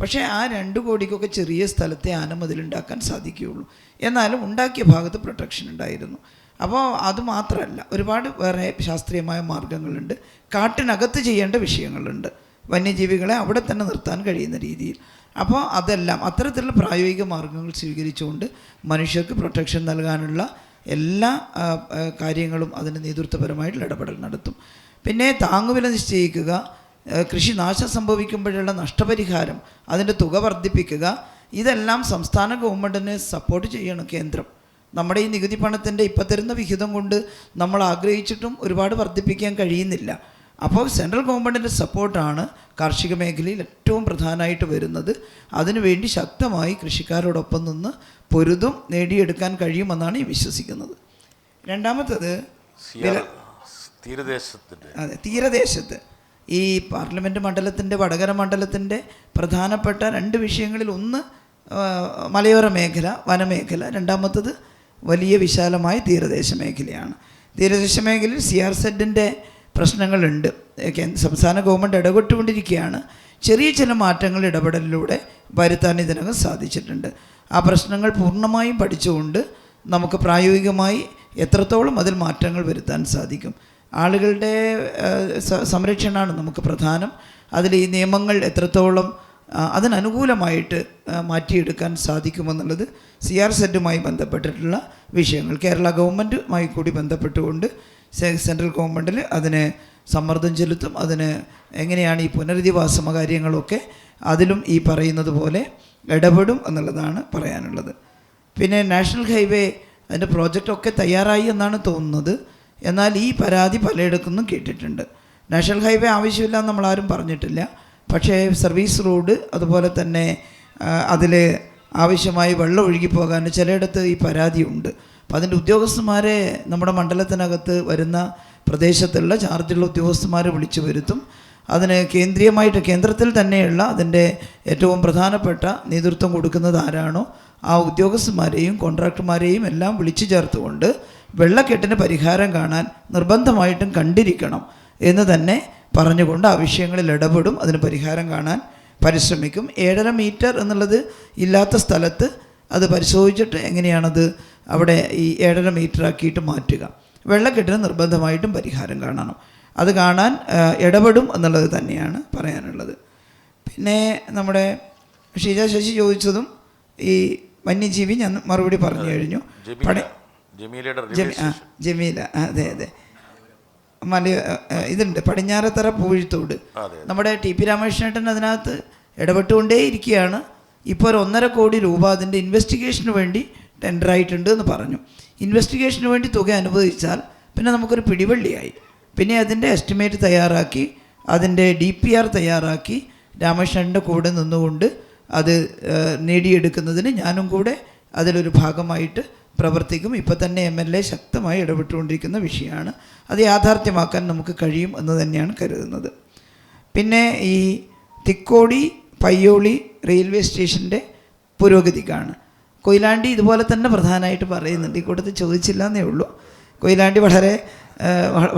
പക്ഷേ ആ 2 കോടിക്കൊക്കെ ചെറിയ സ്ഥലത്തെ ആനമതിലുണ്ടാക്കാൻ സാധിക്കുകയുള്ളൂ. എന്നാലും ഉണ്ടാക്കിയ ഭാഗത്ത് പ്രൊട്ടക്ഷൻ ഉണ്ടായിരുന്നു. അപ്പോൾ അതുമാത്രമല്ല, ഒരുപാട് വേറെ ശാസ്ത്രീയമായ മാർഗ്ഗങ്ങളുണ്ട്. കാട്ടിനകത്ത് ചെയ്യേണ്ട വിഷയങ്ങളുണ്ട്, വന്യജീവികളെ അവിടെ തന്നെ നിർത്താൻ കഴിയുന്ന രീതിയിൽ. അപ്പോൾ അതെല്ലാം അത്തരത്തിലുള്ള പ്രായോഗിക മാർഗ്ഗങ്ങൾ സ്വീകരിച്ചുകൊണ്ട് മനുഷ്യർക്ക് പ്രൊട്ടക്ഷൻ നൽകാനുള്ള എല്ലാ കാര്യങ്ങളും അതിന് നേതൃത്വപരമായിട്ടുള്ള ഇടപെടൽ നടത്തും. പിന്നെ താങ്ങുവില നിശ്ചയിക്കുക, കൃഷി നാശം സംഭവിക്കുമ്പോഴുള്ള നഷ്ടപരിഹാരം അതിൻ്റെ തുക വർദ്ധിപ്പിക്കുക, ഇതെല്ലാം സംസ്ഥാന ഗവൺമെൻറ്റിനെ സപ്പോർട്ട് ചെയ്യണം കേന്ദ്രം. നമ്മുടെ ഈ നികുതി പണത്തിൻ്റെ ഇപ്പം തരുന്ന വിഹിതം കൊണ്ട് നമ്മൾ ആഗ്രഹിച്ചിട്ടും ഒരുപാട് വർദ്ധിപ്പിക്കാൻ കഴിയുന്നില്ല. അപ്പോൾ സെൻട്രൽ ഗവൺമെൻറ്റിൻ്റെ സപ്പോർട്ടാണ് കാർഷിക മേഖലയിൽ ഏറ്റവും പ്രധാനമായിട്ട് വരുന്നത്. അതിനുവേണ്ടി ശക്തമായി കൃഷിക്കാരോടൊപ്പം നിന്ന് പൊരുതും നേടിയെടുക്കാൻ കഴിയുമെന്നാണ് ഈ വിശ്വസിക്കുന്നത്. രണ്ടാമത്തത് തീരദേശത്ത് ഈ പാർലമെൻറ്റ് മണ്ഡലത്തിൻ്റെ വടകര മണ്ഡലത്തിൻ്റെ പ്രധാനപ്പെട്ട 2 വിഷയങ്ങളിൽ ഒന്ന് മലയോര മേഖല, വനമേഖല, രണ്ടാമത്തത് വലിയ വിശാലമായ തീരദേശ മേഖലയാണ്. തീരദേശ മേഖലയിൽ CRZ പ്രശ്നങ്ങളുണ്ട്. സംസ്ഥാന ഗവൺമെൻറ് ഇടപെട്ടുകൊണ്ടിരിക്കുകയാണ്. ചെറിയ ചില മാറ്റങ്ങൾ ഇടപെടലിലൂടെ വരുത്താൻ ഇതിനകം സാധിച്ചിട്ടുണ്ട്. ആ പ്രശ്നങ്ങൾ പൂർണ്ണമായും പഠിച്ചുകൊണ്ട് നമുക്ക് പ്രായോഗികമായി എത്രത്തോളം അതിൽ മാറ്റങ്ങൾ വരുത്താൻ സാധിക്കും. ആളുകളുടെ സംരക്ഷണമാണ് നമുക്ക് പ്രധാനം. അതിൽ ഈ നിയമങ്ങൾ എത്രത്തോളം അതിനനുകൂലമായിട്ട് മാറ്റിയെടുക്കാൻ സാധിക്കുമെന്നുള്ളത് CRZ ബന്ധപ്പെട്ടിട്ടുള്ള വിഷയങ്ങൾ. കേരള ഗവൺമെൻറ്റുമായി കൂടി ബന്ധപ്പെട്ടുകൊണ്ട് സെൻട്രൽ ഗവൺമെൻറ്റിൽ അതിന് സമ്മർദ്ദം ചെലുത്തും. അതിന് എങ്ങനെയാണ് ഈ പുനരധിവാസ കാര്യങ്ങളൊക്കെ അതിലും ഈ പറയുന്നത് പോലെ ഇടപെടും എന്നുള്ളതാണ് പറയാനുള്ളത്. പിന്നെ നാഷണൽ ഹൈവേ അതിൻ്റെ പ്രോജക്റ്റൊക്കെ തയ്യാറായി എന്നാണ് തോന്നുന്നത്. എന്നാൽ ഈ പരാതി പലയിടത്തുനിന്നും കേട്ടിട്ടുണ്ട്. നാഷണൽ ഹൈവേ ആവശ്യമില്ല എന്ന് നമ്മളാരും പറഞ്ഞിട്ടില്ല. പക്ഷേ സർവീസ് റോഡ് അതുപോലെ തന്നെ അതിൽ ആവശ്യമായി വെള്ളം ഒഴുകിപ്പോകാൻ ചിലയിടത്ത് ഈ പരാതിയുണ്ട്. അപ്പോൾ അതിൻ്റെ ഉദ്യോഗസ്ഥന്മാരെ നമ്മുടെ മണ്ഡലത്തിനകത്ത് വരുന്ന പ്രദേശത്തുള്ള ചാർജുള്ള ഉദ്യോഗസ്ഥന്മാരെ വിളിച്ചു വരുത്തും. അതിന് കേന്ദ്രത്തിൽ തന്നെയുള്ള അതിൻ്റെ ഏറ്റവും പ്രധാനപ്പെട്ട നേതൃത്വം കൊടുക്കുന്നത് ആരാണോ ആ ഉദ്യോഗസ്ഥന്മാരെയും കോൺട്രാക്ടർമാരെയും എല്ലാം വിളിച്ചു ചേർത്തുകൊണ്ട് വെള്ളക്കെട്ടിന് പരിഹാരം കാണാൻ നിർബന്ധമായിട്ടും കണ്ടിരിക്കണം എന്ന് തന്നെ പറഞ്ഞുകൊണ്ട് ആ വിഷയങ്ങളിൽ ഇടപെടും. അതിന് പരിഹാരം കാണാൻ പരിശ്രമിക്കും. 7.5 മീറ്റർ എന്നുള്ളത് ഇല്ലാത്ത സ്ഥലത്ത് അത് പരിശോധിച്ചിട്ട് എങ്ങനെയാണത് അവിടെ ഈ 7.5 മീറ്റർ ആക്കിയിട്ട് മാറ്റുക. വെള്ളക്കെട്ടിന് നിർബന്ധമായിട്ടും പരിഹാരം കാണണം. അത് കാണാൻ ഇടപെടും എന്നുള്ളത് തന്നെയാണ് പറയാനുള്ളത്. പിന്നെ നമ്മുടെ ഷീജ ശശി ചോദിച്ചതും ഈ വന്യജീവി ഞാൻ മറുപടി പറഞ്ഞു കഴിഞ്ഞു. ജമീല, അതെ, ഇതുണ്ട് പടിഞ്ഞാറത്തറ പൂഴിത്തോട്. നമ്മുടെ TP രാമകൃഷ്ണേട്ടൻ അതിനകത്ത് ഇടപെട്ടുകൊണ്ടേയിരിക്കുകയാണ്. ഇപ്പോൾ ഒരു 1.5 കോടി രൂപ അതിൻ്റെ ഇൻവെസ്റ്റിഗേഷന് വേണ്ടി ടെൻഡറായിട്ടുണ്ട് എന്ന് പറഞ്ഞു. ഇൻവെസ്റ്റിഗേഷന് വേണ്ടി തുക അനുവദിച്ചാൽ പിന്നെ നമുക്കൊരു പിടിവള്ളിയായി. പിന്നെ അതിൻ്റെ എസ്റ്റിമേറ്റ് തയ്യാറാക്കി അതിൻ്റെ DPR തയ്യാറാക്കി രാമകൃഷ്ണൻ്റെ കൂടെ നിന്നുകൊണ്ട് അത് നേടിയെടുക്കുന്നതിന് ഞാനും കൂടെ അതിലൊരു ഭാഗമായിട്ട് പ്രവർത്തിക്കും. ഇപ്പോൾ തന്നെ MLA ശക്തമായി ഇടപെട്ടുകൊണ്ടിരിക്കുന്ന വിഷയമാണ്. അത് യാഥാർത്ഥ്യമാക്കാൻ നമുക്ക് കഴിയും എന്ന് തന്നെയാണ് കരുതുന്നത്. പിന്നെ ഈ തിക്കോടി പയ്യോളി റെയിൽവേ സ്റ്റേഷൻ്റെ പുരോഗതിക്കാണ്. കൊയിലാണ്ടി ഇതുപോലെ തന്നെ പ്രധാനമായിട്ട് പറയുന്നുണ്ട്. ഈ കൂട്ടത്തിൽ ചോദിച്ചില്ല എന്നേ ഉള്ളൂ. കൊയിലാണ്ടി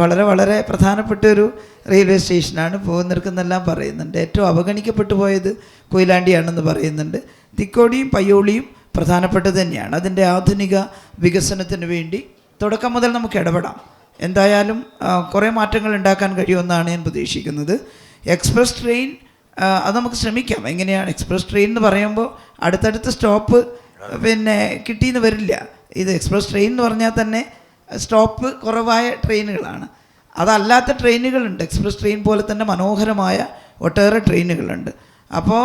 വളരെ പ്രധാനപ്പെട്ട ഒരു റെയിൽവേ സ്റ്റേഷനാണ്. പോകുന്നിടക്കുന്നെല്ലാം പറയുന്നുണ്ട്. ഏറ്റവും അവഗണിക്കപ്പെട്ടു പോയത് കൊയിലാണ്ടിയാണെന്ന് പറയുന്നുണ്ട്. തിക്കോടിയും പയ്യോളിയും പ്രധാനപ്പെട്ടത് തന്നെയാണ്. അതിൻ്റെ ആധുനിക വികസനത്തിന് വേണ്ടി തുടക്കം മുതൽ നമുക്ക് ഇടപെടാം. എന്തായാലും കുറേ മാറ്റങ്ങൾ ഉണ്ടാക്കാൻ കഴിയുമെന്നാണ് ഞാൻ പ്രതീക്ഷിക്കുന്നത്. എക്സ്പ്രസ് ട്രെയിൻ അത് നമുക്ക് ശ്രമിക്കാം. എങ്ങനെയാണ് എക്സ്പ്രസ് ട്രെയിൻ എന്ന് പറയുമ്പോൾ അടുത്തടുത്ത സ്റ്റോപ്പ് കിട്ടിയെന്ന് വരില്ല. ഇത് എക്സ്പ്രസ് ട്രെയിൻ എന്ന് പറഞ്ഞാൽ തന്നെ സ്റ്റോപ്പ് കുറവായ ട്രെയിനുകളാണ്. അതല്ലാത്ത ട്രെയിനുകളുണ്ട്. എക്സ്പ്രസ് ട്രെയിൻ പോലെ തന്നെ മനോഹരമായ ഒട്ടേറെ ട്രെയിനുകളുണ്ട്. അപ്പോൾ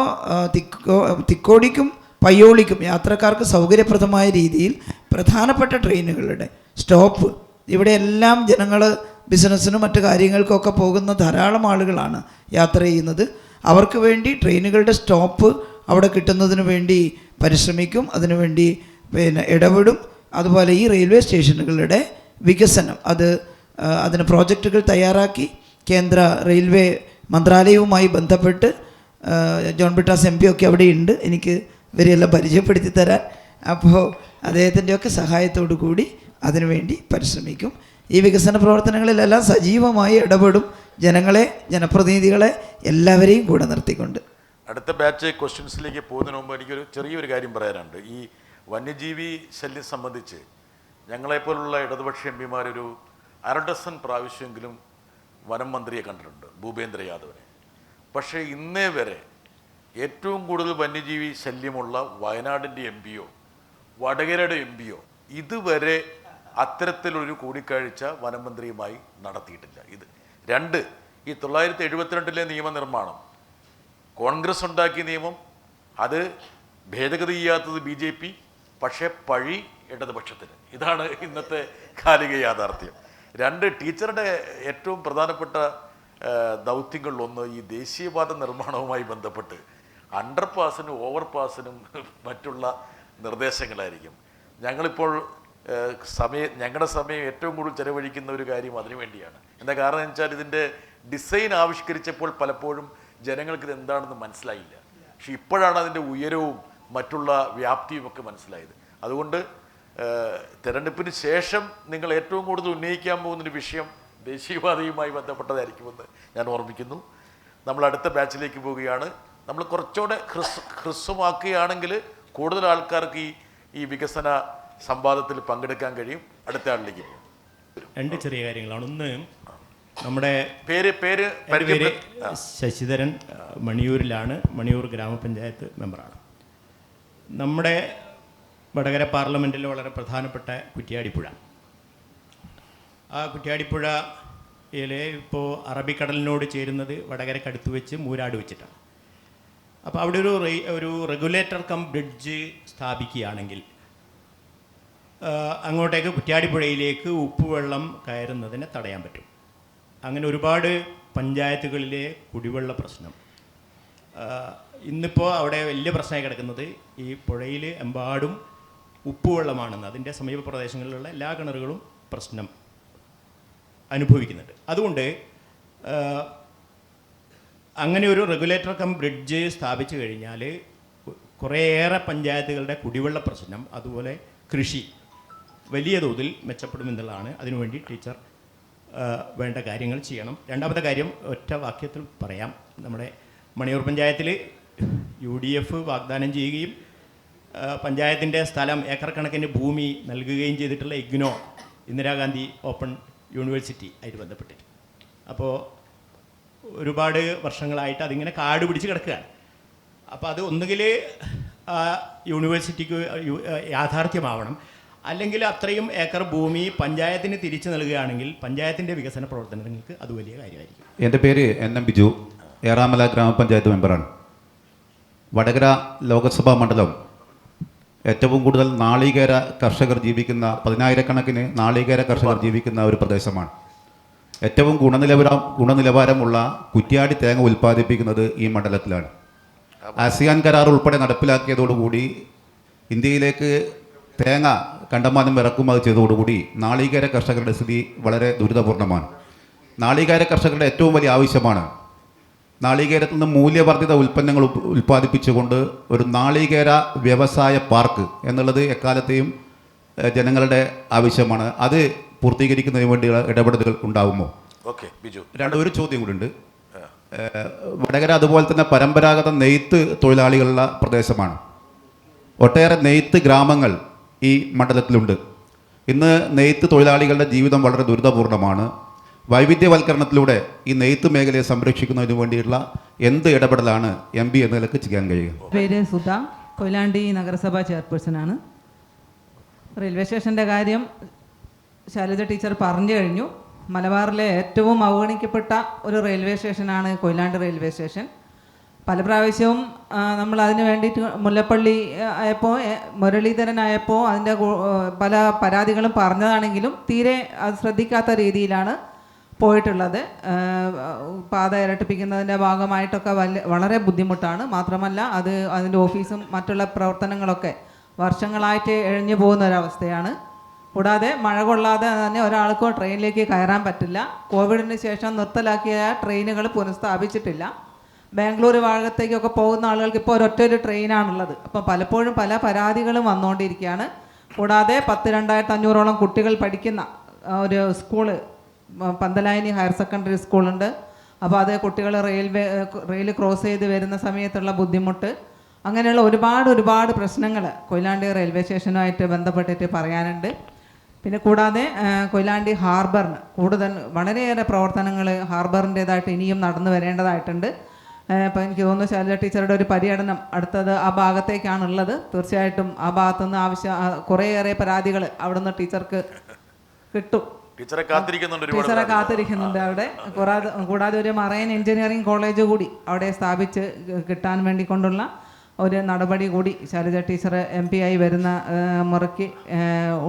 തിക്കോടിക്കും പയ്യോളിക്കും യാത്രക്കാർക്ക് സൗകര്യപ്രദമായ രീതിയിൽ പ്രധാനപ്പെട്ട ട്രെയിനുകളുടെ സ്റ്റോപ്പ്, ഇവിടെയെല്ലാം ജനങ്ങൾ ബിസിനസ്സിനും മറ്റു കാര്യങ്ങൾക്കൊക്കെ പോകുന്ന ധാരാളം ആളുകളാണ് യാത്ര ചെയ്യുന്നത്. അവർക്ക് വേണ്ടി ട്രെയിനുകളുടെ സ്റ്റോപ്പ് അവിടെ കിട്ടുന്നതിന് വേണ്ടി പരിശ്രമിക്കും, അതിനുവേണ്ടി ഇടപെടും. അതുപോലെ ഈ റെയിൽവേ സ്റ്റേഷനുകളുടെ വികസനം അതിന് പ്രോജക്റ്റുകൾ തയ്യാറാക്കി കേന്ദ്ര റെയിൽവേ മന്ത്രാലയവുമായി ബന്ധപ്പെട്ട് ജോൺ ബ്രിട്ടാസ് MP ഒക്കെ അവിടെയുണ്ട്, എനിക്ക് ഇവരെല്ലാം പരിചയപ്പെടുത്തി തരാൻ. അപ്പോൾ അദ്ദേഹത്തിൻ്റെയൊക്കെ സഹായത്തോടു കൂടി അതിനുവേണ്ടി പരിശ്രമിക്കും. ഈ വികസന പ്രവർത്തനങ്ങളിലെല്ലാം സജീവമായി ഇടപെടും. ജനപ്രതിനിധികളെ എല്ലാവരെയും കൂടെ നിർത്തിക്കൊണ്ട്. അടുത്ത ബാച്ച് ക്വസ്റ്റ്യൻസിലേക്ക് പോകുന്നതിന് മുമ്പ് എനിക്കൊരു ചെറിയൊരു കാര്യം പറയാനുണ്ട്. ഈ വന്യജീവി ശല്യം സംബന്ധിച്ച് ഞങ്ങളെപ്പോലുള്ള ഇടതുപക്ഷ MP-മാർ ഒരു 1/2 ഡസൻ പ്രാവശ്യമെങ്കിലും വനം മന്ത്രിയെ കണ്ടിട്ടുണ്ട്, ഭൂപേന്ദ്ര യാദവിനെ. പക്ഷേ ഇന്നേ വരെ ഏറ്റവും കൂടുതൽ വന്യജീവി ശല്യമുള്ള വയനാടിൻ്റെ MP-യോ വടകരയുടെ MP-യോ ഇതുവരെ അത്തരത്തിലൊരു കൂടിക്കാഴ്ച വനം മന്ത്രിയുമായി നടത്തിയിട്ടില്ല. ഇത് 2, ഈ 1972 നിയമനിർമ്മാണം, കോൺഗ്രസ് ഉണ്ടാക്കിയ നിയമം, അത് ഭേദഗതി ചെയ്യാത്തത് BJP, പക്ഷേ പഴി ഇടതുപക്ഷത്തിന്. ഇതാണ് ഇന്നത്തെ കാലിക യാഥാർത്ഥ്യം. 2, ടീച്ചറുടെ ഏറ്റവും പ്രധാനപ്പെട്ട ദൗത്യങ്ങളിലൊന്ന് ഈ ദേശീയപാത നിർമ്മാണവുമായി ബന്ധപ്പെട്ട് അണ്ടർപാസിനും ഓവർപാസിനും മറ്റുള്ള നിർദ്ദേശങ്ങളായിരിക്കും. ഞങ്ങളിപ്പോൾ ഞങ്ങളുടെ സമയം ഏറ്റവും കൂടുതൽ ചെലവഴിക്കുന്ന ഒരു കാര്യം അതിനു വേണ്ടിയാണ്. എന്താ കാരണം എന്ന് വെച്ചാൽ ഇതിൻ്റെ ഡിസൈൻ ആവിഷ്കരിച്ചപ്പോൾ പലപ്പോഴും ജനങ്ങൾക്ക് ഇത് എന്താണെന്ന് മനസ്സിലായില്ല. പക്ഷെ ഇപ്പോഴാണ് അതിൻ്റെ ഉയരവും മറ്റുള്ള വ്യാപ്തിയും ഒക്കെ മനസ്സിലായത്. അതുകൊണ്ട് തെരഞ്ഞെടുപ്പിന് ശേഷം നിങ്ങൾ ഏറ്റവും കൂടുതൽ ഉന്നയിക്കാൻ പോകുന്നൊരു വിഷയം ദേശീയപാതയുമായി ബന്ധപ്പെട്ടതായിരിക്കുമെന്ന് ഞാൻ ഓർമ്മിക്കുന്നു. നമ്മൾ അടുത്ത ബാച്ചിലേക്ക് പോവുകയാണ്. നമ്മൾ കുറച്ചുകൂടെ ഹ്രസ്വമാക്കുകയാണെങ്കിൽ കൂടുതൽ ആൾക്കാർക്ക് ഈ വികസന സംവാദത്തിൽ പങ്കെടുക്കാൻ കഴിയും. അടുത്ത ആളിലേക്ക് പോകും. 2 ചെറിയ കാര്യങ്ങളാണ്. ഒന്ന്, നമ്മുടെ പേര് ശശിധരൻ, മണിയൂരിലാണ്, മണിയൂർ ഗ്രാമപഞ്ചായത്ത് മെമ്പറാണ്. നമ്മുടെ വടകര പാർലമെൻറ്റിൽ വളരെ പ്രധാനപ്പെട്ട കുറ്റ്യാടിപ്പുഴ. ആ കുറ്റ്യാടിപ്പുഴയിലെ ഇപ്പോൾ അറബിക്കടലിനോട് ചേരുന്നത് വടകരക്കടുത്ത് വെച്ച് മൂരാട് വെച്ചിട്ടാണ്. അപ്പോൾ അവിടെ ഒരു റെഗുലേറ്റർ കം ബ്രിഡ്ജ് സ്ഥാപിക്കുകയാണെങ്കിൽ അങ്ങോട്ടേക്ക് കുറ്റ്യാടിപ്പുഴയിലേക്ക് ഉപ്പുവെള്ളം കയറുന്നതിനെ തടയാൻ പറ്റും. അങ്ങനെ ഒരുപാട് പഞ്ചായത്തുകളിലെ കുടിവെള്ള പ്രശ്നം ഇന്നിപ്പോൾ അവിടെ വലിയ പ്രശ്നമായി കിടക്കുന്നത് ഈ പുഴയിൽ എമ്പാടും ഉപ്പുവെള്ളമാണെന്ന് അതിൻ്റെ സമീപ പ്രദേശങ്ങളിലുള്ള എല്ലാ കിണറുകളും പ്രശ്നം അനുഭവിക്കുന്നുണ്ട്. അതുകൊണ്ട് അങ്ങനെ ഒരു റെഗുലേറ്റർ കം ബ്രിഡ്ജ് സ്ഥാപിച്ചു കഴിഞ്ഞാൽ കുറേയേറെ പഞ്ചായത്തുകളുടെ കുടിവെള്ള പ്രശ്നം, അതുപോലെ കൃഷി വലിയ തോതിൽ മെച്ചപ്പെടുമെന്നുള്ളതാണ്. അതിനുവേണ്ടി ടീച്ചർ വേണ്ട കാര്യങ്ങൾ ചെയ്യണം. രണ്ടാമത്തെ കാര്യം ഒറ്റ വാക്യത്തിൽ പറയാം. നമ്മുടെ മണിയൂർ പഞ്ചായത്തിൽ UDF വാഗ്ദാനം ചെയ്യുകയും പഞ്ചായത്തിൻ്റെ സ്ഥലം ഏക്കർ കണക്കിന് ഭൂമി നൽകുകയും ചെയ്തിട്ടുള്ള ഇഗ്നോ, ഇന്ദിരാഗാന്ധി ഓപ്പൺ യൂണിവേഴ്സിറ്റി ആയിട്ട് ബന്ധപ്പെട്ടിട്ട്. അപ്പോൾ ഒരുപാട് വർഷങ്ങളായിട്ട് അതിങ്ങനെ കാട് പിടിച്ച് കിടക്കുകയാണ്. അപ്പോൾ അത് ഒന്നുകിൽ യൂണിവേഴ്സിറ്റിക്ക് യാഥാർത്ഥ്യമാവണം, അല്ലെങ്കിൽ അത്രയും ഏക്കർ ഭൂമി പഞ്ചായത്തിന് തിരിച്ചു നൽകുകയാണെങ്കിൽ പഞ്ചായത്തിൻ്റെ വികസന പ്രവർത്തനങ്ങൾക്ക് അത് വലിയ കാര്യമായിരിക്കും. എൻ്റെ പേര് NM ബിജു, ഏറാമല ഗ്രാമപഞ്ചായത്ത് മെമ്പറാണ്. വടകര ലോകസഭാ മണ്ഡലം ഏറ്റവും കൂടുതൽ നാളികേര കർഷകർ ജീവിക്കുന്ന 10,000 കണക്കിന് നാളികേര കർഷകർ ജീവിക്കുന്ന ഒരു പ്രദേശമാണ്. ഏറ്റവും ഗുണനിലവാരമുള്ള കുറ്റ്യാടി തേങ്ങ ഉൽപ്പാദിപ്പിക്കുന്നത് ഈ മണ്ഡലത്തിലാണ്. ആസിയാൻ കരാർ ഉൾപ്പെടെ നടപ്പിലാക്കിയതോടുകൂടി ഇന്ത്യയിലേക്ക് തേങ്ങ കണ്ടമാനം ഇറക്കുമതി ചെയ്തതോടുകൂടി നാളികേര കർഷകരുടെ സ്ഥിതി വളരെ ദുരിതപൂർണ്ണമാണ്. നാളികേര കർഷകരുടെ ഏറ്റവും വലിയ ആവശ്യമാണ് നാളികേരത്തിൽ നിന്ന് മൂല്യവർദ്ധിത ഉൽപ്പന്നങ്ങൾ ഉൽപ്പാദിപ്പിച്ചുകൊണ്ട് ഒരു നാളികേര വ്യവസായ പാർക്ക് എന്നുള്ളത് എക്കാലത്തെയും ജനങ്ങളുടെ ആവശ്യമാണ്. അത് പൂർത്തീകരിക്കുന്നതിന് വേണ്ടിയുള്ള ഇടപെടലുകൾ ഉണ്ടാകുമോ? ഓക്കെ ബിജു. ഒരു ചോദ്യം കൂടി ഉണ്ട്. വടകര അതുപോലെ തന്നെ പരമ്പരാഗത നെയ്ത്ത് തൊഴിലാളികളുള്ള പ്രദേശമാണ്. ഒട്ടേറെ നെയ്ത്ത് ഗ്രാമങ്ങൾ ഈ മണ്ഡലത്തിലുണ്ട്. ഇന്ന് നെയ്ത്ത് തൊഴിലാളികളുടെ ജീവിതം വളരെ ദുരിതപൂർണ്ണമാണ്. വൈവിധ്യവൽക്കരണത്തിലൂടെ ഈ നെയ്ത്ത് മേഖലയെ സംരക്ഷിക്കുന്നതിന് വേണ്ടിയുള്ള എന്ത് ഇടപെടലാണ് MP എന്ന നിലക്ക് ചെയ്യാൻ കഴിയുക? പേര് സുധ, കൊയിലാണ്ടി നഗരസഭ ചെയർപേഴ്സണാണ്. റെയിൽവേ സ്റ്റേഷൻ്റെ കാര്യം ശൈലജ ടീച്ചർ പറഞ്ഞു കഴിഞ്ഞു. മലബാറിലെ ഏറ്റവും അവഗണിക്കപ്പെട്ട ഒരു റെയിൽവേ സ്റ്റേഷനാണ് കൊയിലാണ്ടി റെയിൽവേ സ്റ്റേഷൻ. പല പ്രാവശ്യവും നമ്മൾ അതിന് വേണ്ടിയിട്ട് മുല്ലപ്പള്ളി ആയപ്പോൾ, മുരളീധരനായപ്പോൾ അതിൻ്റെ പല പരാതികളും പറഞ്ഞതാണെങ്കിലും തീരെ അത് ശ്രദ്ധിക്കാത്ത രീതിയിലാണ് പോയിട്ടുള്ളത്. പാത ഇരട്ടിപ്പിക്കുന്നതിൻ്റെ ഭാഗമായിട്ടൊക്കെ വളരെ ബുദ്ധിമുട്ടാണ്. മാത്രമല്ല അതിൻ്റെ ഓഫീസും മറ്റുള്ള പ്രവർത്തനങ്ങളൊക്കെ വർഷങ്ങളായിട്ട് എഴിഞ്ഞു പോകുന്ന ഒരവസ്ഥയാണ്. കൂടാതെ മഴ കൊള്ളാതെ തന്നെ ഒരാൾക്കോ ട്രെയിനിലേക്ക് കയറാൻ പറ്റില്ല. കോവിഡിന് ശേഷം നിർത്തലാക്കിയ ട്രെയിനുകൾ പുനഃസ്ഥാപിച്ചിട്ടില്ല. ബാംഗ്ലൂർ ഭാഗത്തേക്കൊക്കെ പോകുന്ന ആളുകൾക്ക് ഇപ്പോൾ ഒരൊറ്റൊരു ട്രെയിനാണുള്ളത്. അപ്പോൾ പലപ്പോഴും പല പരാതികളും വന്നുകൊണ്ടിരിക്കുകയാണ്. കൂടാതെ 22,500ഓളം കുട്ടികൾ പഠിക്കുന്ന ഒരു സ്കൂള്, പന്തലായനി ഹയർ സെക്കൻഡറി സ്കൂളുണ്ട്. അപ്പോൾ അത് കുട്ടികൾ റെയിൽ ക്രോസ് ചെയ്ത് വരുന്ന സമയത്തുള്ള ബുദ്ധിമുട്ട്, അങ്ങനെയുള്ള ഒരുപാട് പ്രശ്നങ്ങൾ കൊയിലാണ്ടി റെയിൽവേ സ്റ്റേഷനുമായിട്ട് ബന്ധപ്പെട്ടിട്ട് പറയാനുണ്ട്. പിന്നെ കൂടാതെ കൊയിലാണ്ടി ഹാർബറിന് വളരെയേറെ പ്രവർത്തനങ്ങൾ ഹാർബറിൻ്റേതായിട്ട് ഇനിയും നടന്നു വരേണ്ടതായിട്ടുണ്ട്. അപ്പോൾ എനിക്ക് തോന്നുന്നു ശൈലജ ടീച്ചറുടെ ഒരു പര്യടനം അടുത്തത് ആ ഭാഗത്തേക്കാണുള്ളത്. തീർച്ചയായിട്ടും ആ ഭാഗത്തുനിന്ന് കുറേയേറെ പരാതികൾ അവിടുന്ന് ടീച്ചർക്ക് കിട്ടും. ടീച്ചറെ കാത്തിരിക്കുന്നുണ്ട് അവിടെ. കൂടാതെ ഒരു മറൈൻ എഞ്ചിനീയറിംഗ് കോളേജ് കൂടി അവിടെ സ്ഥാപിച്ച് കിട്ടാൻ വേണ്ടിക്കൊണ്ടുള്ള ഒരു നടപടി കൂടി ശൈലജ ടീച്ചർ MP ആയി വരുന്ന മുറയ്ക്ക്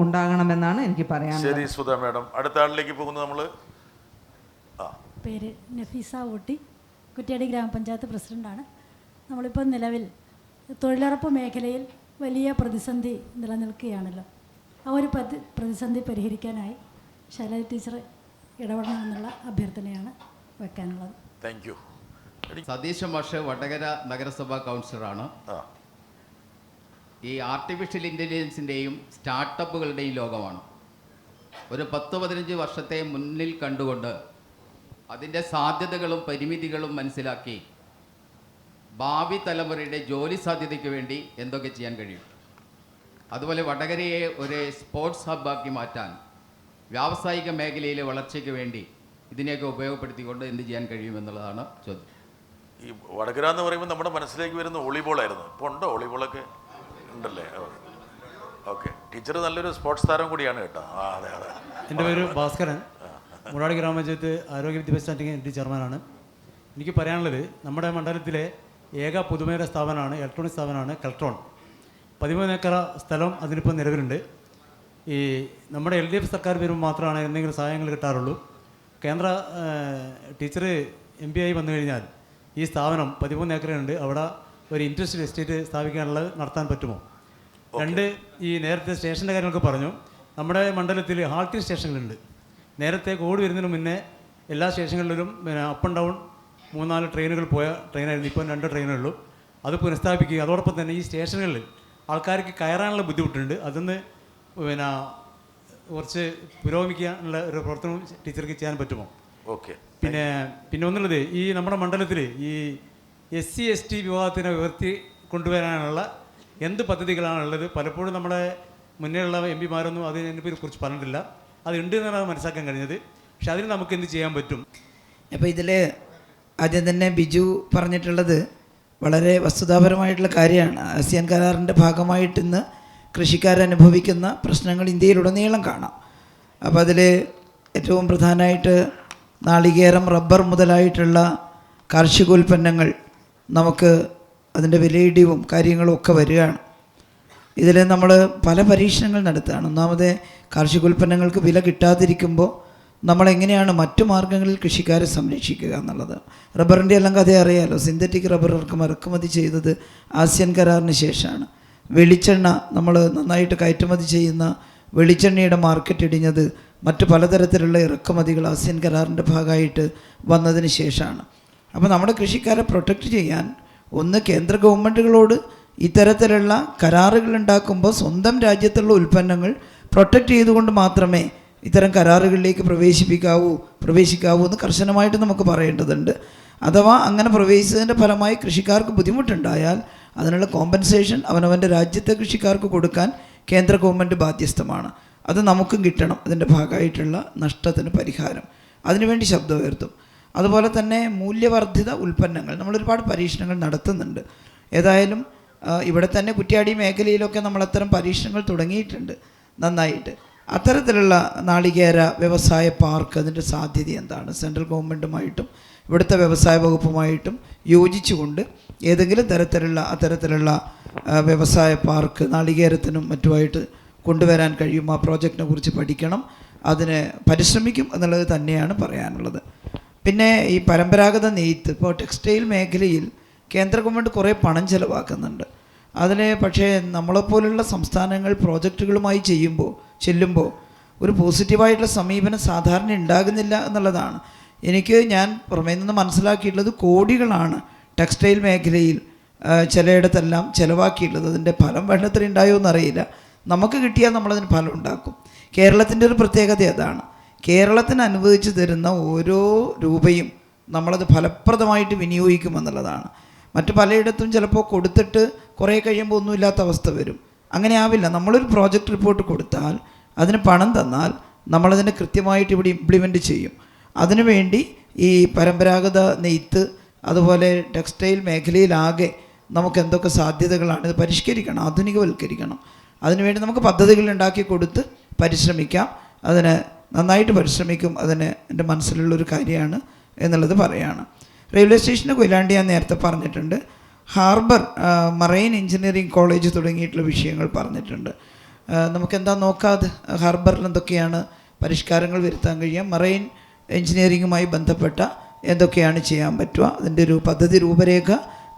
ഉണ്ടാകണമെന്നാണ് എനിക്ക് പറയാനുള്ളത്. ശരി സുധ മാഡം. അടുത്ത ആളിലേക്ക് പോകുന്നത് നമ്മൾ. പേര് നഫീസ ഊട്ടി, കുറ്റ്യാടി ഗ്രാമപഞ്ചായത്ത് പ്രസിഡൻ്റാണ്. നമ്മളിപ്പോൾ നിലവിൽ തൊഴിലുറപ്പ് മേഖലയിൽ വലിയ പ്രതിസന്ധി നിലനിൽക്കുകയാണല്ലോ. ആ ഒരു പ്രതിസന്ധി പരിഹരിക്കാനായി ശൈലജ ടീച്ചർ ഇടപെടണമെന്നുള്ള അഭ്യർത്ഥനയാണ് വെക്കാനുള്ളത്. Thank you. സതീശ് മാഷ് വടകര നഗരസഭാ കൗൺസിലറാണ്. ഈ ആർട്ടിഫിഷ്യൽ ഇൻ്റലിജൻസിൻ്റെയും സ്റ്റാർട്ടപ്പുകളുടെയും ലോകമാണ്. ഒരു 10-15 വർഷത്തെ മുന്നിൽ കണ്ടുകൊണ്ട് അതിൻ്റെ സാധ്യതകളും പരിമിതികളും മനസ്സിലാക്കി ഭാവി തലമുറയുടെ ജോലി സാധ്യതയ്ക്ക് വേണ്ടി എന്തൊക്കെ ചെയ്യാൻ കഴിയും, അതുപോലെ വടകരയെ ഒരു സ്പോർട്സ് ഹബ്ബാക്കി മാറ്റാൻ വ്യാവസായിക മേഖലയിലെ വളർച്ചയ്ക്ക് വേണ്ടി ഇതിനെയൊക്കെ ഉപയോഗപ്പെടുത്തിക്കൊണ്ട് എന്ത് ചെയ്യാൻ കഴിയുമെന്നുള്ളതാണ് ചോദ്യം. ഈ വടകര എന്ന് പറയുമ്പോൾ നമ്മുടെ മനസ്സിലേക്ക് വരുന്ന വോളിബോളായിരുന്നു. ഇപ്പോൾ ഉണ്ടോ വോളിബോളൊക്കെ? ഉണ്ടല്ലേ? ഓക്കെ. ടീച്ചർ നല്ലൊരു സ്പോർട്സ് താരം കൂടിയാണ് കേട്ടോ. അതെ. എൻ്റെ പേര് ഭാസ്കരൻ, മുടാടി ഗ്രാമപഞ്ചായത്ത് ആരോഗ്യ വിദ്യാഭ്യാസ സ്റ്റാൻഡിംഗ് കമ്മിറ്റി ചെയർമാനാണ്. എനിക്ക് പറയാനുള്ളത്, നമ്മുടെ മണ്ഡലത്തിലെ ഏക പൊതുമേഖലാ സ്ഥാപനമാണ്, ഇലക്ട്രോണിക് സ്ഥാപനമാണ് കെൽട്രോൺ. 13 ഏക്കർ സ്ഥലം അതിനിപ്പോൾ നിലവിലുണ്ട്. ഈ നമ്മുടെ LDF സർക്കാർ വരുമ്പോൾ മാത്രമാണ് എന്തെങ്കിലും സഹായങ്ങൾ കിട്ടാറുള്ളൂ. കേന്ദ്ര ടീച്ചർ MP ആയി വന്നു കഴിഞ്ഞാൽ ഈ സ്ഥാപനം 13 ഏക്കറുണ്ട്, അവിടെ ഒരു ഇൻഡസ്ട്രിയൽ എസ്റ്റേറ്റ് സ്ഥാപിക്കാനുള്ളത് നടത്താൻ പറ്റുമോ? ഈ നേരത്തെ സ്റ്റേഷൻ്റെ കാര്യങ്ങളൊക്കെ പറഞ്ഞു. നമ്മുടെ മണ്ഡലത്തിൽ ഹാൾട്ടിംഗ് സ്റ്റേഷനുകളുണ്ട്. നേരത്തെ കോവിഡ് വരുന്നതിന് മുന്നേ എല്ലാ സ്റ്റേഷനുകളിലും അപ്പ് ആൻഡ് ഡൗൺ 3-4 ട്രെയിനുകൾ പോയ ട്രെയിനായിരുന്നു. ഇപ്പം 2 ട്രെയിനുള്ളൂ. അത് പുനഃസ്ഥാപിക്കുക. അതോടൊപ്പം തന്നെ ഈ സ്റ്റേഷനുകളിൽ ആൾക്കാർക്ക് കയറാനുള്ള ബുദ്ധിമുട്ടുണ്ട്. അതൊന്ന് കുറച്ച് പുരോഗമിക്കാനുള്ള ഒരു പ്രവർത്തനം ടീച്ചർക്ക് ചെയ്യാൻ പറ്റുമോ? ഓക്കെ. പിന്നെ ഒന്നുള്ളത്, ഈ നമ്മുടെ മണ്ഡലത്തിൽ ഈ SC ST വിഭാഗത്തിനെ ഉയർത്തി കൊണ്ടുവരാനുള്ള എന്ത് പദ്ധതികളാണുള്ളത്? പലപ്പോഴും നമ്മുടെ മുന്നേയുള്ള MP മാരൊന്നും അതിനെക്കുറിച്ച് പറഞ്ഞിട്ടില്ല. അതുണ്ട് എന്നാണ് മനസ്സിലാക്കാൻ കഴിഞ്ഞത്. പക്ഷെ അതിന് നമുക്ക് എന്ത് ചെയ്യാൻ പറ്റും? അപ്പോൾ ഇതിൽ ആദ്യം തന്നെ ബിജു പറഞ്ഞിട്ടുള്ളത് വളരെ വസ്തുതാപരമായിട്ടുള്ള കാര്യമാണ്. ASEAN കരാറിൻ്റെ ഭാഗമായിട്ട് ഇന്ന് കൃഷിക്കാരനുഭവിക്കുന്ന പ്രശ്നങ്ങൾ ഇന്ത്യയിലുടനീളം കാണാം. അപ്പോൾ അതിൽ ഏറ്റവും പ്രധാനമായിട്ട് നാളികേരം, റബ്ബർ മുതലായിട്ടുള്ള കാർഷികോൽപ്പന്നങ്ങൾ നമുക്ക് അതിൻ്റെ വിലയിടിവും കാര്യങ്ങളും ഒക്കെ വരികയാണ്. ഇതിൽ നമ്മൾ പല പരീക്ഷണങ്ങൾ നടത്തുകയാണ്. ഒന്നാമത് കാർഷികോൽപ്പന്നങ്ങൾക്ക് വില കിട്ടാതിരിക്കുമ്പോൾ നമ്മളെങ്ങനെയാണ് മറ്റു മാർഗ്ഗങ്ങളിൽ കൃഷിക്കാരെ സംരക്ഷിക്കുക എന്നുള്ളത്. റബ്ബറിൻ്റെ എല്ലാം കഥ അറിയാലോ. സിന്തറ്റിക് റബ്ബർ ഇറക്കുമതി ചെയ്തത് ആസിയൻ കരാറിന് ശേഷമാണ്. വെളിച്ചെണ്ണ നമ്മൾ നന്നായിട്ട് കയറ്റുമതി ചെയ്യുന്ന വെളിച്ചെണ്ണയുടെ മാർക്കറ്റ് ഇടിഞ്ഞത് മറ്റു പലതരത്തിലുള്ള ഇറക്കുമതികൾ ആസിയൻ കരാറിൻ്റെ ഭാഗമായിട്ട് വന്നതിന് ശേഷമാണ്. അപ്പോൾ നമ്മുടെ കൃഷിക്കാരെ പ്രൊട്ടക്റ്റ് ചെയ്യാൻ ഒന്ന് കേന്ദ്ര ഗവൺമെൻറ്റുകളോട് ഇത്തരത്തിലുള്ള കരാറുകൾ ഉണ്ടാക്കുമ്പോൾ സ്വന്തം രാജ്യത്തുള്ള ഉൽപ്പന്നങ്ങൾ പ്രൊട്ടക്റ്റ് ചെയ്തുകൊണ്ട് മാത്രമേ ഇത്തരം കരാറുകളിലേക്ക് പ്രവേശിക്കാവൂ എന്ന് കർശനമായിട്ട് നമുക്ക് പറയേണ്ടതുണ്ട്. അഥവാ അങ്ങനെ പ്രവേശിച്ചതിൻ്റെ ഫലമായി കൃഷിക്കാർക്ക് ബുദ്ധിമുട്ടുണ്ടായാൽ അതിനുള്ള കോമ്പൻസേഷൻ അവനവൻ്റെ രാജ്യത്തെ കൃഷിക്കാർക്ക് കൊടുക്കാൻ കേന്ദ്ര ഗവൺമെൻറ് ബാധ്യസ്ഥമാണ്. അത് നമുക്കും കിട്ടണം. അതിൻ്റെ ഭാഗമായിട്ടുള്ള നഷ്ടത്തിന് പരിഹാരം, അതിനുവേണ്ടി ശബ്ദം ഉയർത്തും. അതുപോലെ തന്നെ മൂല്യവർദ്ധിത ഉൽപ്പന്നങ്ങൾ നമ്മളൊരുപാട് പരീക്ഷണങ്ങൾ നടത്തുന്നുണ്ട്. ഏതായാലും ഇവിടെ തന്നെ കുറ്റ്യാടി മേഖലയിലൊക്കെ നമ്മൾ അത്തരം പരീക്ഷണങ്ങൾ തുടങ്ങിയിട്ടുണ്ട് നന്നായിട്ട്. അത്തരത്തിലുള്ള നാളികേര വ്യവസായ പാർക്ക് അതിൻ്റെ സാധ്യത എന്താണ്? സെൻട്രൽ ഗവൺമെൻറ്റുമായിട്ടും ഇവിടുത്തെ വ്യവസായ വകുപ്പുമായിട്ടും യോജിച്ചുകൊണ്ട് ഏതെങ്കിലും അത്തരത്തിലുള്ള വ്യവസായ പാർക്ക് നാളികേരത്തിനും മറ്റുമായിട്ട് കൊണ്ടുവരാൻ കഴിയും. ആ പ്രോജക്റ്റിനെ കുറിച്ച് പഠിക്കണം, അതിന് പരിശ്രമിക്കും എന്നുള്ളത് തന്നെയാണ് പറയാനുള്ളത്. പിന്നെ ഈ പരമ്പരാഗത നെയ്ത്ത്, ഇപ്പോൾ ടെക്സ്റ്റൈൽ മേഖലയിൽ കേന്ദ്ര ഗവൺമെൻറ് കുറേ പണം ചിലവാക്കുന്നുണ്ട്. അതിൽ പക്ഷേ നമ്മളെപ്പോലുള്ള സംസ്ഥാനങ്ങൾ പ്രോജക്റ്റുകളുമായി ചെല്ലുമ്പോൾ ഒരു പോസിറ്റീവായിട്ടുള്ള സമീപനം സാധാരണ ഉണ്ടാകുന്നില്ല എന്നുള്ളതാണ്. ഞാൻ പുറമേ നിന്ന് മനസ്സിലാക്കിയിട്ടുള്ളത് കോടികളാണ് ടെക്സ്റ്റൈൽ മേഖലയിൽ ചിലയിടത്തെല്ലാം ചിലവാക്കിയിട്ടുള്ളത്. അതിൻ്റെ ഫലം വേണ്ടത്ര ഉണ്ടായോ എന്നറിയില്ല. നമുക്ക് കിട്ടിയാൽ നമ്മളതിന് ഫലം ഉണ്ടാക്കും. കേരളത്തിൻ്റെ ഒരു പ്രത്യേകത അതാണ്. കേരളത്തിന് അനുവദിച്ചു തരുന്ന ഓരോ രൂപയും നമ്മളത് ഫലപ്രദമായിട്ട് വിനിയോഗിക്കുമെന്നുള്ളതാണ്. മറ്റു പലയിടത്തും ചിലപ്പോൾ കൊടുത്തിട്ട് കുറേ കഴിയുമ്പോൾ ഒന്നുമില്ലാത്ത അവസ്ഥ വരും. അങ്ങനെ ആവില്ല. നമ്മളൊരു പ്രോജക്റ്റ് റിപ്പോർട്ട് കൊടുത്താൽ അതിന് പണം തന്നാൽ നമ്മളതിനെ കൃത്യമായിട്ട് ഇവിടെ ഇംപ്ലിമെൻറ്റ് ചെയ്യും. അതിനുവേണ്ടി ഈ പരമ്പരാഗത നെയ്ത്ത് അതുപോലെ ടെക്സ്റ്റൈൽ മേഖലയിലാകെ നമുക്ക് എന്തൊക്കെ സാധ്യതകളാണ്, ഇത് പരിഷ്കരിക്കണം, ആധുനികവൽക്കരിക്കണം. അതിനുവേണ്ടി നമുക്ക് പദ്ധതികൾ ഉണ്ടാക്കി കൊടുത്ത് പരിശ്രമിക്കാം. അതിന് നന്നായിട്ട് പരിശ്രമിക്കും. അതിന് എൻ്റെ മനസ്സിലുള്ളൊരു കാര്യമാണ് എന്നുള്ളത് പറയാണ്. റെയിൽവേ സ്റ്റേഷന് കൊയിലാണ്ടി ഞാൻ നേരത്തെ പറഞ്ഞിട്ടുണ്ട്. ഹാർബർ, മറൈൻ എഞ്ചിനീയറിംഗ് കോളേജ് തുടങ്ങിയിട്ടുള്ള വിഷയങ്ങൾ പറഞ്ഞിട്ടുണ്ട്. നമുക്കെന്താ നോക്കാതെ ഹാർബറിൽ എന്തൊക്കെയാണ് പരിഷ്കാരങ്ങൾ വരുത്താൻ കഴിയുക, മറൈൻ എഞ്ചിനീയറിങ്ങുമായി ബന്ധപ്പെട്ട എന്തൊക്കെയാണ് ചെയ്യാൻ പറ്റുക, അതിൻ്റെ ഒരു പദ്ധതി രൂപരേഖ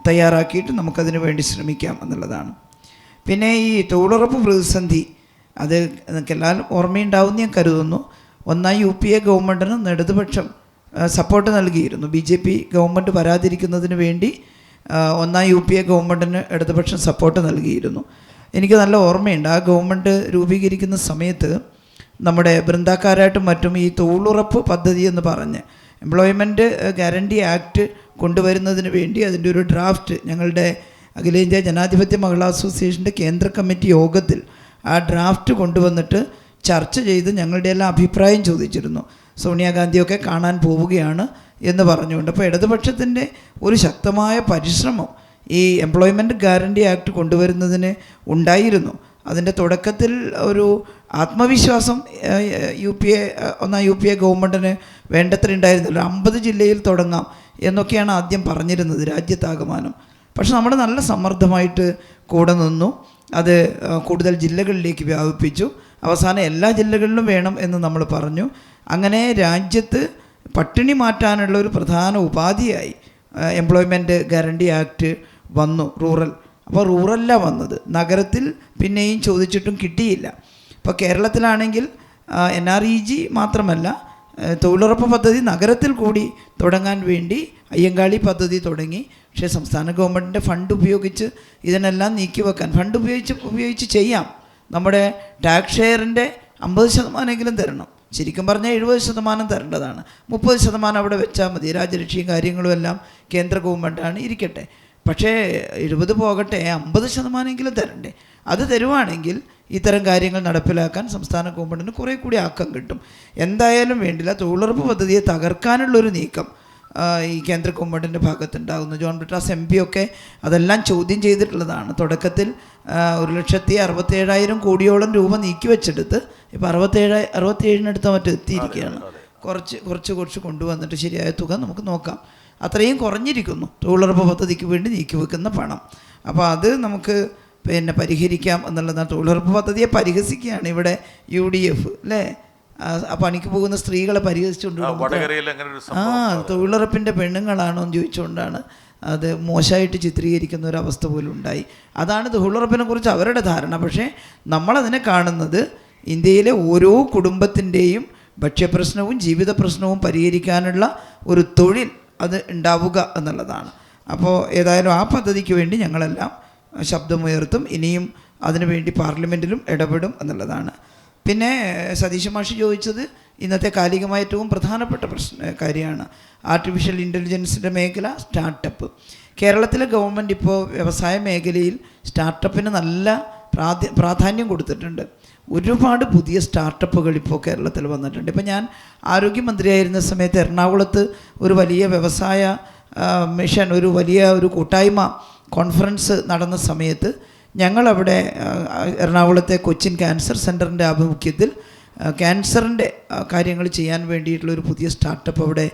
തയ്യാറാക്കിയിട്ട് നമുക്കതിന് വേണ്ടി ശ്രമിക്കാം എന്നുള്ളതാണ്. പിന്നെ ഈ തൊഴിലുറപ്പ് പ്രതിസന്ധി അത് നിങ്ങൾക്ക് എല്ലാവരും ഓർമ്മയുണ്ടാവുമെന്ന് ഞാൻ കരുതുന്നു. ഒന്നായി UPA ഗവൺമെൻറ്റിന് ഇടതുപക്ഷം സപ്പോർട്ട് നൽകിയിരുന്നു. BJP ഗവൺമെൻറ് വരാതിരിക്കുന്നതിന് വേണ്ടി ഒന്നായി UPA ഗവൺമെൻറ്റിന് ഇടതുപക്ഷം സപ്പോർട്ട് നൽകിയിരുന്നു. എനിക്ക് നല്ല ഓർമ്മയുണ്ട്. ആ ഗവൺമെൻറ് രൂപീകരിക്കുന്ന സമയത്ത് നമ്മുടെ ബൃന്ദാക്കാരായിട്ടും മറ്റും ഈ തൊഴിലുറപ്പ് പദ്ധതി എന്ന് പറഞ്ഞ് എംപ്ലോയ്മെൻറ്റ് ഗ്യാരണ്ടി ആക്ട് കൊണ്ടുവരുന്നതിന് വേണ്ടി അതിൻ്റെ ഒരു ഡ്രാഫ്റ്റ് ഞങ്ങളുടെ അഖിലേന്ത്യാ ജനാധിപത്യ മഹിളാ അസോസിയേഷൻ്റെ കേന്ദ്ര കമ്മിറ്റി യോഗത്തിൽ ആ ഡ്രാഫ്റ്റ് കൊണ്ടുവന്നിട്ട് ചർച്ച ചെയ്ത് ഞങ്ങളുടെ എല്ലാം അഭിപ്രായം ചോദിച്ചിരുന്നു. സോണിയാഗാന്ധിയൊക്കെ കാണാൻ പോവുകയാണ് എന്ന് പറഞ്ഞുകൊണ്ട്. അപ്പോൾ ഇടതുപക്ഷത്തിൻ്റെ ഒരു ശക്തമായ പരിശ്രമം ഈ എംപ്ലോയ്മെൻറ്റ് ഗ്യാരണ്ടി ആക്ട് കൊണ്ടുവരുന്നതിന് ഉണ്ടായിരുന്നു. അതിൻ്റെ തുടക്കത്തിൽ ഒരു ആത്മവിശ്വാസം UPA ഗവൺമെൻറ്റിന് വേണ്ടത്ര ഉണ്ടായിരുന്നില്ല. 50 ജില്ലയിൽ തുടങ്ങാം എന്നൊക്കെയാണ് ആദ്യം പറഞ്ഞിരുന്നത് രാജ്യത്താകമാനം. പക്ഷെ നമ്മൾ നല്ല സമ്മർദ്ദമായിട്ട് കൂടെ നിന്നു. അത് കൂടുതൽ ജില്ലകളിലേക്ക് വ്യാപിപ്പിച്ചു. അവസാനം എല്ലാ ജില്ലകളിലും വേണം എന്ന് നമ്മൾ പറഞ്ഞു. അങ്ങനെ രാജ്യത്ത് പട്ടിണി മാറ്റാനുള്ള ഒരു പ്രധാന ഉപാധിയായി എംപ്ലോയ്മെൻറ്റ് ഗ്യാരണ്ടി ആക്ട് വന്നു. റൂറൽ, അപ്പോൾ റൂറലിലാണ് വന്നത്. നഗരത്തിൽ പിന്നെയും ചോദിച്ചിട്ടും കിട്ടിയില്ല. ഇപ്പോൾ കേരളത്തിലാണെങ്കിൽ NREG മാത്രമല്ല, തൊഴിലുറപ്പ് പദ്ധതി നഗരത്തിൽ കൂടി തുടങ്ങാൻ വേണ്ടി അയ്യങ്കാളി പദ്ധതി തുടങ്ങി. പക്ഷേ സംസ്ഥാന ഗവൺമെൻറ്റിൻ്റെ ഫണ്ട് ഉപയോഗിച്ച് ഇതിനെല്ലാം നീക്കിവെക്കാൻ ഉപയോഗിച്ച് ചെയ്യാം. നമ്മുടെ ടാക്സ് ഷെയറിൻ്റെ 50% തരണം. ശരിക്കും പറഞ്ഞാൽ 70% തരേണ്ടതാണ്. 30% അവിടെ വെച്ചാൽ മതി. രാജ്യരക്ഷയും കാര്യങ്ങളും എല്ലാം കേന്ദ്ര ഗവൺമെൻറ്റാണ്, ഇരിക്കട്ടെ. പക്ഷേ 70 പോകട്ടെ, 50% തരണ്ടേ? അത് തരുവാണെങ്കിൽ ഇത്തരം കാര്യങ്ങൾ നടപ്പിലാക്കാൻ സംസ്ഥാന ഗവൺമെൻറ്റിന് കുറേ കൂടി ആക്കം കിട്ടും. എന്തായാലും വേണ്ടില്ല, തൊഴിലുറപ്പ് പദ്ധതിയെ തകർക്കാനുള്ളൊരു നീക്കം ഈ കേന്ദ്ര ഗവൺമെൻറ്റിൻ്റെ ഭാഗത്തുണ്ടാകുന്നു. ജോൺ ബ്രിട്ടാസ് MP ഒക്കെ അതെല്ലാം ചോദ്യം ചെയ്തിട്ടുള്ളതാണ്. തുടക്കത്തിൽ 1,67,000 കോടിയോളം രൂപ നീക്കി വെച്ചെടുത്ത് ഇപ്പോൾ 67 മറ്റും എത്തിയിരിക്കുകയാണ്. കുറച്ച് കൊണ്ടുവന്നിട്ട് ശരിയായ തുക നമുക്ക് നോക്കാം. അത്രയും കുറഞ്ഞിരിക്കുന്നു തൊഴിലുറപ്പ് പദ്ധതിക്ക് വേണ്ടി നീക്കി വെക്കുന്ന പണം. അപ്പോൾ അത് നമുക്ക് പരിഹരിക്കാം എന്നുള്ളതാണ്. തൊഴിലുറപ്പ് പദ്ധതിയെ പരിഹസിക്കുകയാണ് ഇവിടെ UDF, അല്ലേ? ആ പണിക്ക് പോകുന്ന സ്ത്രീകളെ പരിഹസിച്ചുകൊണ്ട് തൊഴിലുറപ്പിൻ്റെ പെണ്ണുങ്ങളാണോ എന്ന് ചോദിച്ചുകൊണ്ടാണ് അത് മോശമായിട്ട് ചിത്രീകരിക്കുന്ന ഒരവസ്ഥ പോലും ഉണ്ടായി. അതാണ് തൊഴിലുറപ്പിനെ കുറിച്ച് അവരുടെ ധാരണ. പക്ഷേ നമ്മളതിനെ കാണുന്നത് ഇന്ത്യയിലെ ഓരോ കുടുംബത്തിൻ്റെയും ഭക്ഷ്യപ്രശ്നവും ജീവിത പ്രശ്നവും പരിഹരിക്കാനുള്ള ഒരു തൊഴിൽ അത് ഉണ്ടാവുക എന്നുള്ളതാണ്. അപ്പോൾ ഏതായാലും ആ പദ്ധതിക്ക് വേണ്ടി ഞങ്ങളെല്ലാം ശബ്ദമുയർത്തും. ഇനിയും അതിനുവേണ്ടി പാർലമെൻറ്റിലും ഇടപെടും എന്നുള്ളതാണ്. പിന്നെ സതീശ് മാഷി ചോദിച്ചത് ഇന്നത്തെ കാലികമായ ഏറ്റവും പ്രധാനപ്പെട്ട കാര്യമാണ് ആർട്ടിഫിഷ്യൽ ഇൻ്റലിജൻസിൻ്റെ മേഖല, സ്റ്റാർട്ടപ്പ്. കേരളത്തിലെ ഗവൺമെൻറ് ഇപ്പോൾ വ്യവസായ മേഖലയിൽ സ്റ്റാർട്ടപ്പിന് നല്ല പ്രാധാന്യം കൊടുത്തിട്ടുണ്ട്. ഒരുപാട് പുതിയ സ്റ്റാർട്ടപ്പുകൾ ഇപ്പോൾ കേരളത്തിൽ വന്നിട്ടുണ്ട്. ഇപ്പോൾ ഞാൻ ആരോഗ്യമന്ത്രിയായിരുന്ന സമയത്ത് എറണാകുളത്ത് ഒരു വലിയ വ്യവസായ മിഷൻ, ഒരു വലിയ കൂട്ടായ്മ കോൺഫറൻസ് നടന്ന സമയത്ത് ഞങ്ങളവിടെ എറണാകുളത്തെ കൊച്ചിൻ ക്യാൻസർ സെൻറ്ററിൻ്റെ ആഭിമുഖ്യത്തിൽ ക്യാൻസറിൻ്റെ കാര്യങ്ങൾ ചെയ്യാൻ വേണ്ടിയിട്ടുള്ളൊരു പുതിയ സ്റ്റാർട്ടപ്പ് അവിടെ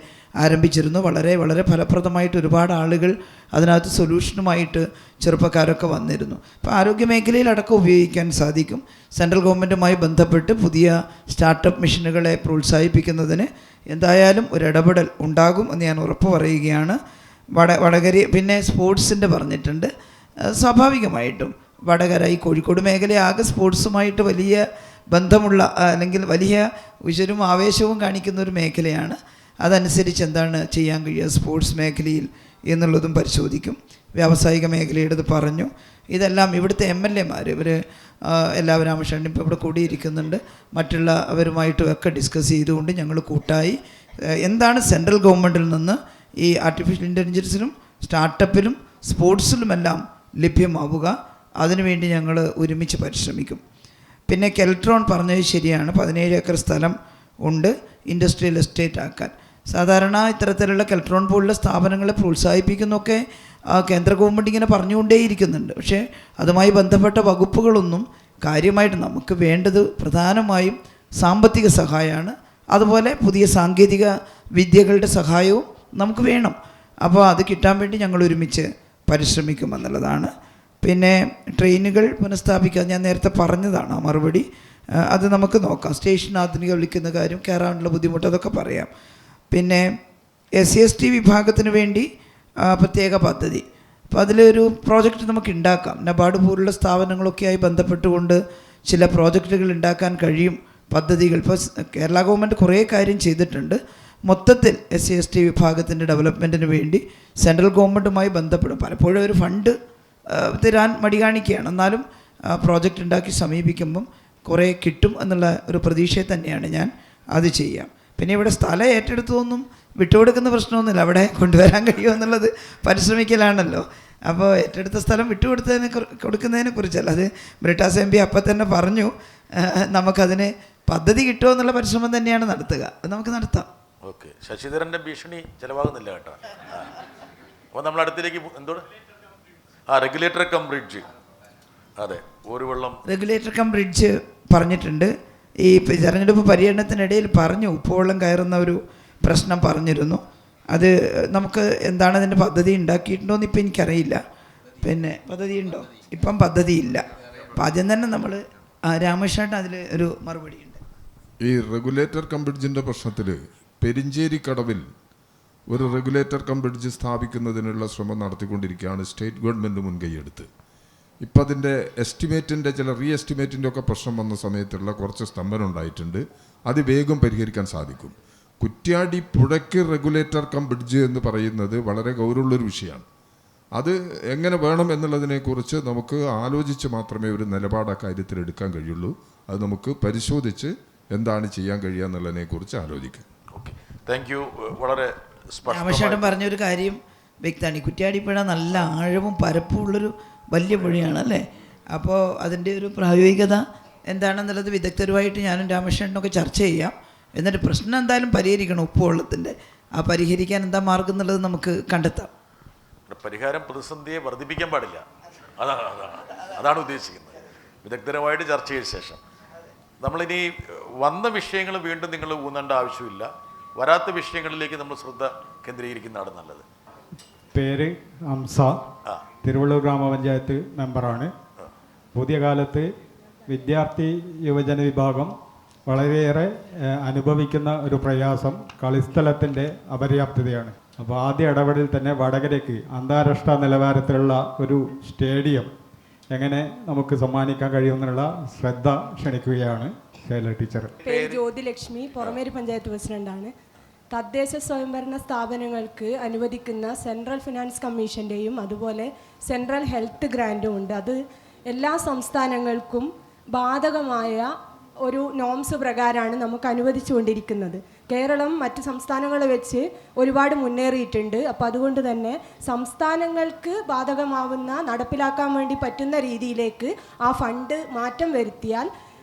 ആരംഭിച്ചിരുന്നു. വളരെ വളരെ ഫലപ്രദമായിട്ട് ഒരുപാട് ആളുകൾ അതിനകത്ത് സൊല്യൂഷനുമായിട്ട് ചെറുപ്പക്കാരൊക്കെ വന്നിരുന്നു. അപ്പോൾ ആരോഗ്യ മേഖലയിലടക്കം ഉപയോഗിക്കാൻ സാധിക്കും. സെൻട്രൽ ഗവൺമെൻറ്റുമായി ബന്ധപ്പെട്ട് പുതിയ സ്റ്റാർട്ടപ്പ് മിഷനുകളെ പ്രോത്സാഹിപ്പിക്കുന്നതിന് എന്തായാലും ഒരു ഇടപെടൽ ഉണ്ടാകും എന്ന് ഞാൻ ഉറപ്പ് പറയുകയാണ്. വടകര പിന്നെ സ്പോർട്സിൻ്റെ പറഞ്ഞിട്ടുണ്ട്. സ്വാഭാവികമായിട്ടും വടകര ഈ കോഴിക്കോട് മേഖല ആകെ സ്പോർട്സുമായിട്ട് വലിയ ബന്ധമുള്ള അല്ലെങ്കിൽ വലിയ ഉയരും ആവേശവും കാണിക്കുന്ന ഒരു മേഖലയാണ്. അതനുസരിച്ച് എന്താണ് ചെയ്യാൻ കഴിയുക സ്പോർട്സ് മേഖലയിൽ എന്നുള്ളതും പരിശോധിക്കും. വ്യാവസായിക മേഖലയുടേത് പറഞ്ഞു. ഇതെല്ലാം ഇവിടുത്തെ MLA-മാർ ഇവർ എല്ലാവരും ആവശ്യമുണ്ട് ഇപ്പോൾ ഇവിടെ കൂടിയിരിക്കുന്നുണ്ട്. മറ്റുള്ളവരുമായിട്ടും ഒക്കെ ഡിസ്കസ് ചെയ്തുകൊണ്ട് ഞങ്ങൾ കൂട്ടായി എന്താണ് സെൻട്രൽ ഗവൺമെൻറ്റിൽ നിന്ന് ഈ ആർട്ടിഫിഷ്യൽ ഇൻ്റലിജൻസിലും സ്റ്റാർട്ടപ്പിലും സ്പോർട്സിലുമെല്ലാം ലഭ്യമാവുക, അതിനുവേണ്ടി ഞങ്ങൾ ഒരുമിച്ച് പരിശ്രമിക്കും. പിന്നെ കെൽട്രോൺ പറഞ്ഞത് ശരിയാണ്. 17 ഏക്കർ സ്ഥലം ഉണ്ട് ഇൻഡസ്ട്രിയൽ എസ്റ്റേറ്റ് ആക്കാൻ. സാധാരണ ഇത്തരത്തിലുള്ള കെൽട്രോൺ പോലുള്ള സ്ഥാപനങ്ങളെ പ്രോത്സാഹിപ്പിക്കുന്നൊക്കെ കേന്ദ്ര ഗവൺമെൻറ് ഇങ്ങനെ പറഞ്ഞുകൊണ്ടേയിരിക്കുന്നുണ്ട്. പക്ഷേ അതുമായി ബന്ധപ്പെട്ട വകുപ്പുകളൊന്നും കാര്യമായിട്ട് നമുക്ക് വേണ്ടത് പ്രധാനമായും സാമ്പത്തിക സഹായമാണ്. അതുപോലെ പുതിയ സാങ്കേതിക വിദ്യകളുടെ സഹായവും നമുക്ക് വേണം. അപ്പോൾ അത് കിട്ടാൻ വേണ്ടി ഞങ്ങൾ ഒരുമിച്ച് പരിശ്രമിക്കുമെന്നുള്ളതാണ്. പിന്നെ ട്രെയിനുകൾ പുനഃസ്ഥാപിക്കുക, ഞാൻ നേരത്തെ പറഞ്ഞതാണ് ആ മറുപടി. അത് നമുക്ക് നോക്കാം. സ്റ്റേഷൻ ആധുനിക വിളിക്കുന്ന കാര്യം, കയറാനുള്ള ബുദ്ധിമുട്ട്, അതൊക്കെ പറയാം. പിന്നെ SC/ST വിഭാഗത്തിന് വേണ്ടി പ്രത്യേക പദ്ധതി, അപ്പോൾ അതിലൊരു പ്രോജക്റ്റ് നമുക്ക് ഉണ്ടാക്കാം. നബാർഡ് പോലുള്ള സ്ഥാപനങ്ങളൊക്കെയായി ബന്ധപ്പെട്ടുകൊണ്ട് ചില പ്രോജക്റ്റുകൾ ഉണ്ടാക്കാൻ കഴിയും, പദ്ധതികൾ. ഇപ്പോൾ കേരള ഗവൺമെൻറ് കുറേ കാര്യം ചെയ്തിട്ടുണ്ട്. മൊത്തത്തിൽ SC/ST വിഭാഗത്തിൻ്റെ ഡെവലപ്മെൻറ്റിന് വേണ്ടി സെൻട്രൽ ഗവൺമെൻറ്റുമായി ബന്ധപ്പെടും. പലപ്പോഴും ഒരു ഫണ്ട് തരാൻ മടി കാണിക്കുകയാണ്. എന്നാലും പ്രോജക്റ്റ് ഉണ്ടാക്കി സമീപിക്കുമ്പം കുറേ കിട്ടും എന്നുള്ള ഒരു പ്രതീക്ഷയെ തന്നെയാണ് ഞാൻ അത് ചെയ്യാം. പിന്നെ ഇവിടെ സ്ഥലം ഏറ്റെടുത്തൊന്നും വിട്ടുകൊടുക്കുന്ന പ്രശ്നമൊന്നുമില്ല. അവിടെ കൊണ്ടുവരാൻ കഴിയുമോ എന്നുള്ളത് പരിശ്രമിക്കലാണല്ലോ. അപ്പോൾ ഏറ്റെടുത്ത സ്ഥലം കൊടുക്കുന്നതിനെ കുറിച്ചല്ല, അത് ബ്രിട്ടാസ് MP അപ്പം തന്നെ പറഞ്ഞു നമുക്കതിന് പദ്ധതി കിട്ടുമോ എന്നുള്ള പരിശ്രമം തന്നെയാണ് നടത്തുക. അത് നമുക്ക് നടത്താം. ഓക്കെ, ശശിധരൻ്റെ ഭീഷണി ചിലവാകുന്നില്ല കേട്ടോ. അപ്പോൾ നമ്മൾ അടുത്തേക്ക് എന്തോട് റെഗുലേറ്റർ കം ബ്രിഡ്ജ്. അതെ, ഒരു വെള്ളം റെഗുലേറ്റർ കം ബ്രിഡ്ജ് പറഞ്ഞിട്ടുണ്ട്. ഈ തെരഞ്ഞെടുപ്പ് പര്യടനത്തിനിടയിൽ പറഞ്ഞു ഉപ്പുവെള്ളം കയറുന്ന ഒരു പ്രശ്നം പറഞ്ഞിരുന്നു. അത് നമുക്ക് എന്താണ് അതിൻ്റെ പദ്ധതി ഉണ്ടാക്കിയിട്ടുണ്ടോയെന്ന് ഇപ്പം എനിക്കറിയില്ല. പിന്നെ പദ്ധതി ഉണ്ടോ? ഇപ്പം പദ്ധതിയില്ല. അപ്പം ആദ്യം തന്നെ നമ്മൾ രാമകൃഷ്ണൻ അതിൽ ഒരു മറുപടിയുണ്ട്. ഈ റെഗുലേറ്റർ കം ബ്രിഡ്ജിൻ്റെ പ്രശ്നത്തിൽ പെരിഞ്ചേരി കടവിൽ ഒരു റെഗുലേറ്റർ കം ബ്രിഡ്ജ് സ്ഥാപിക്കുന്നതിനുള്ള ശ്രമം നടത്തിക്കൊണ്ടിരിക്കുകയാണ് സ്റ്റേറ്റ് ഗവൺമെൻറ് മുൻകൈയെടുത്ത്. ഇപ്പം അതിൻ്റെ എസ്റ്റിമേറ്റിൻ്റെ ചില എസ്റ്റിമേറ്റിൻ്റെ ഒക്കെ പ്രശ്നം വന്ന സമയത്തുള്ള കുറച്ച് സ്തംഭനം ഉണ്ടായിട്ടുണ്ട്. അത് വേഗം പരിഹരിക്കാൻ സാധിക്കും. കുറ്റ്യാടി പുഴയ്ക്ക് റെഗുലേറ്റർ കം ബ്രിഡ്ജ് എന്ന് പറയുന്നത് വളരെ ഗൗരവമുള്ളൊരു വിഷയമാണ്. അത് എങ്ങനെ വേണം എന്നുള്ളതിനെക്കുറിച്ച് നമുക്ക് ആലോചിച്ച് മാത്രമേ ഒരു നിലപാട് ആ കാര്യത്തിൽ എടുക്കാൻ കഴിയുള്ളൂ. അത് നമുക്ക് പരിശോധിച്ച് എന്താണ് ചെയ്യാൻ കഴിയുക എന്നുള്ളതിനെക്കുറിച്ച് ആലോചിക്കാം. Okay, thank you. വളരെ രാമേശ്വരൻ പറഞ്ഞൊരു കാര്യം വ്യക്തമാണ്. ഈ കുറ്റ്യാടിപ്പുഴ നല്ല ആഴവും പരപ്പും ഉള്ളൊരു വലിയ പുഴയാണ് അല്ലേ. അപ്പോൾ അതിൻ്റെ ഒരു പ്രായോഗികത എന്താണെന്നുള്ളത് വിദഗ്ധരുമായിട്ട് ഞാനും രാമേശ്വരനൊക്കെ ചർച്ച ചെയ്യാം. എന്നിട്ട് പ്രശ്നം എന്തായാലും പരിഹരിക്കണം. ഉപ്പുവെള്ളത്തിൻ്റെ ആ പരിഹരിക്കാൻ എന്താ മാർഗം എന്നുള്ളത് നമുക്ക് കണ്ടെത്താം. പരിഹാരം പ്രതിസന്ധിയെ വർദ്ധിപ്പിക്കാൻ പാടില്ല. അതാണ് ഉദ്ദേശിക്കുന്നത്. വിദഗ്ധരുമായിട്ട് ചർച്ച ചെയ്ത ശേഷം നമ്മളിനി വന്ന വിഷയങ്ങൾ വീണ്ടും നിങ്ങൾ ഊന്നേണ്ട ആവശ്യമില്ല. വരാത്ത വിഷയങ്ങളിലേക്ക് നമ്മൾ ശ്രദ്ധ കേന്ദ്രീകരിക്കുന്നതാണ് നല്ലത്. പേര് ഹംസ, തിരുവള്ളൂർ ഗ്രാമപഞ്ചായത്ത് മെമ്പറാണ്. പുതിയ കാലത്ത് വിദ്യാർത്ഥി യുവജന വിഭാഗം വളരെയേറെ അനുഭവിക്കുന്ന ഒരു പ്രയാസം കളിസ്ഥലത്തിൻ്റെ അപര്യാപ്തതയാണ്. അപ്പോൾ ആദ്യ ഇടപെടലിൽ തന്നെ വടകരയ്ക്ക് അന്താരാഷ്ട്ര നിലവാരത്തിലുള്ള ഒരു സ്റ്റേഡിയം എങ്ങനെ നമുക്ക് സമ്മാനിക്കാൻ കഴിയുമെന്നുള്ള ശ്രദ്ധ ക്ഷണിക്കുകയാണ് ശൈല ടീച്ചർ. പേര് ജ്യോതിലക്ഷ്മി, പുറമേരി പഞ്ചായത്ത് പ്രസിഡന്റാണ്. തദ്ദേശ സ്വയംഭരണ സ്ഥാപനങ്ങൾക്ക് അനുവദിക്കുന്ന സെൻട്രൽ ഫിനാൻസ് കമ്മീഷൻ്റെയും അതുപോലെ സെൻട്രൽ ഹെൽത്ത് ഗ്രാൻറ്റും ഉണ്ട്. അത് എല്ലാ സംസ്ഥാനങ്ങൾക്കും ബാധകമായ ഒരു നോംസ് പ്രകാരമാണ് നമുക്ക് അനുവദിച്ചുകൊണ്ടിരിക്കുന്നത്. കേരളം മറ്റ് സംസ്ഥാനങ്ങളെ വെച്ച് ഒരുപാട് മുന്നേറിയിട്ടുണ്ട്. അപ്പോൾ അതുകൊണ്ട് തന്നെ സംസ്ഥാനങ്ങൾക്ക് ബാധകമാവുന്ന നടപ്പിലാക്കാൻ വേണ്ടി പറ്റുന്ന രീതിയിലേക്ക് ആ ഫണ്ട് മാറ്റം വരുത്തിയാൽ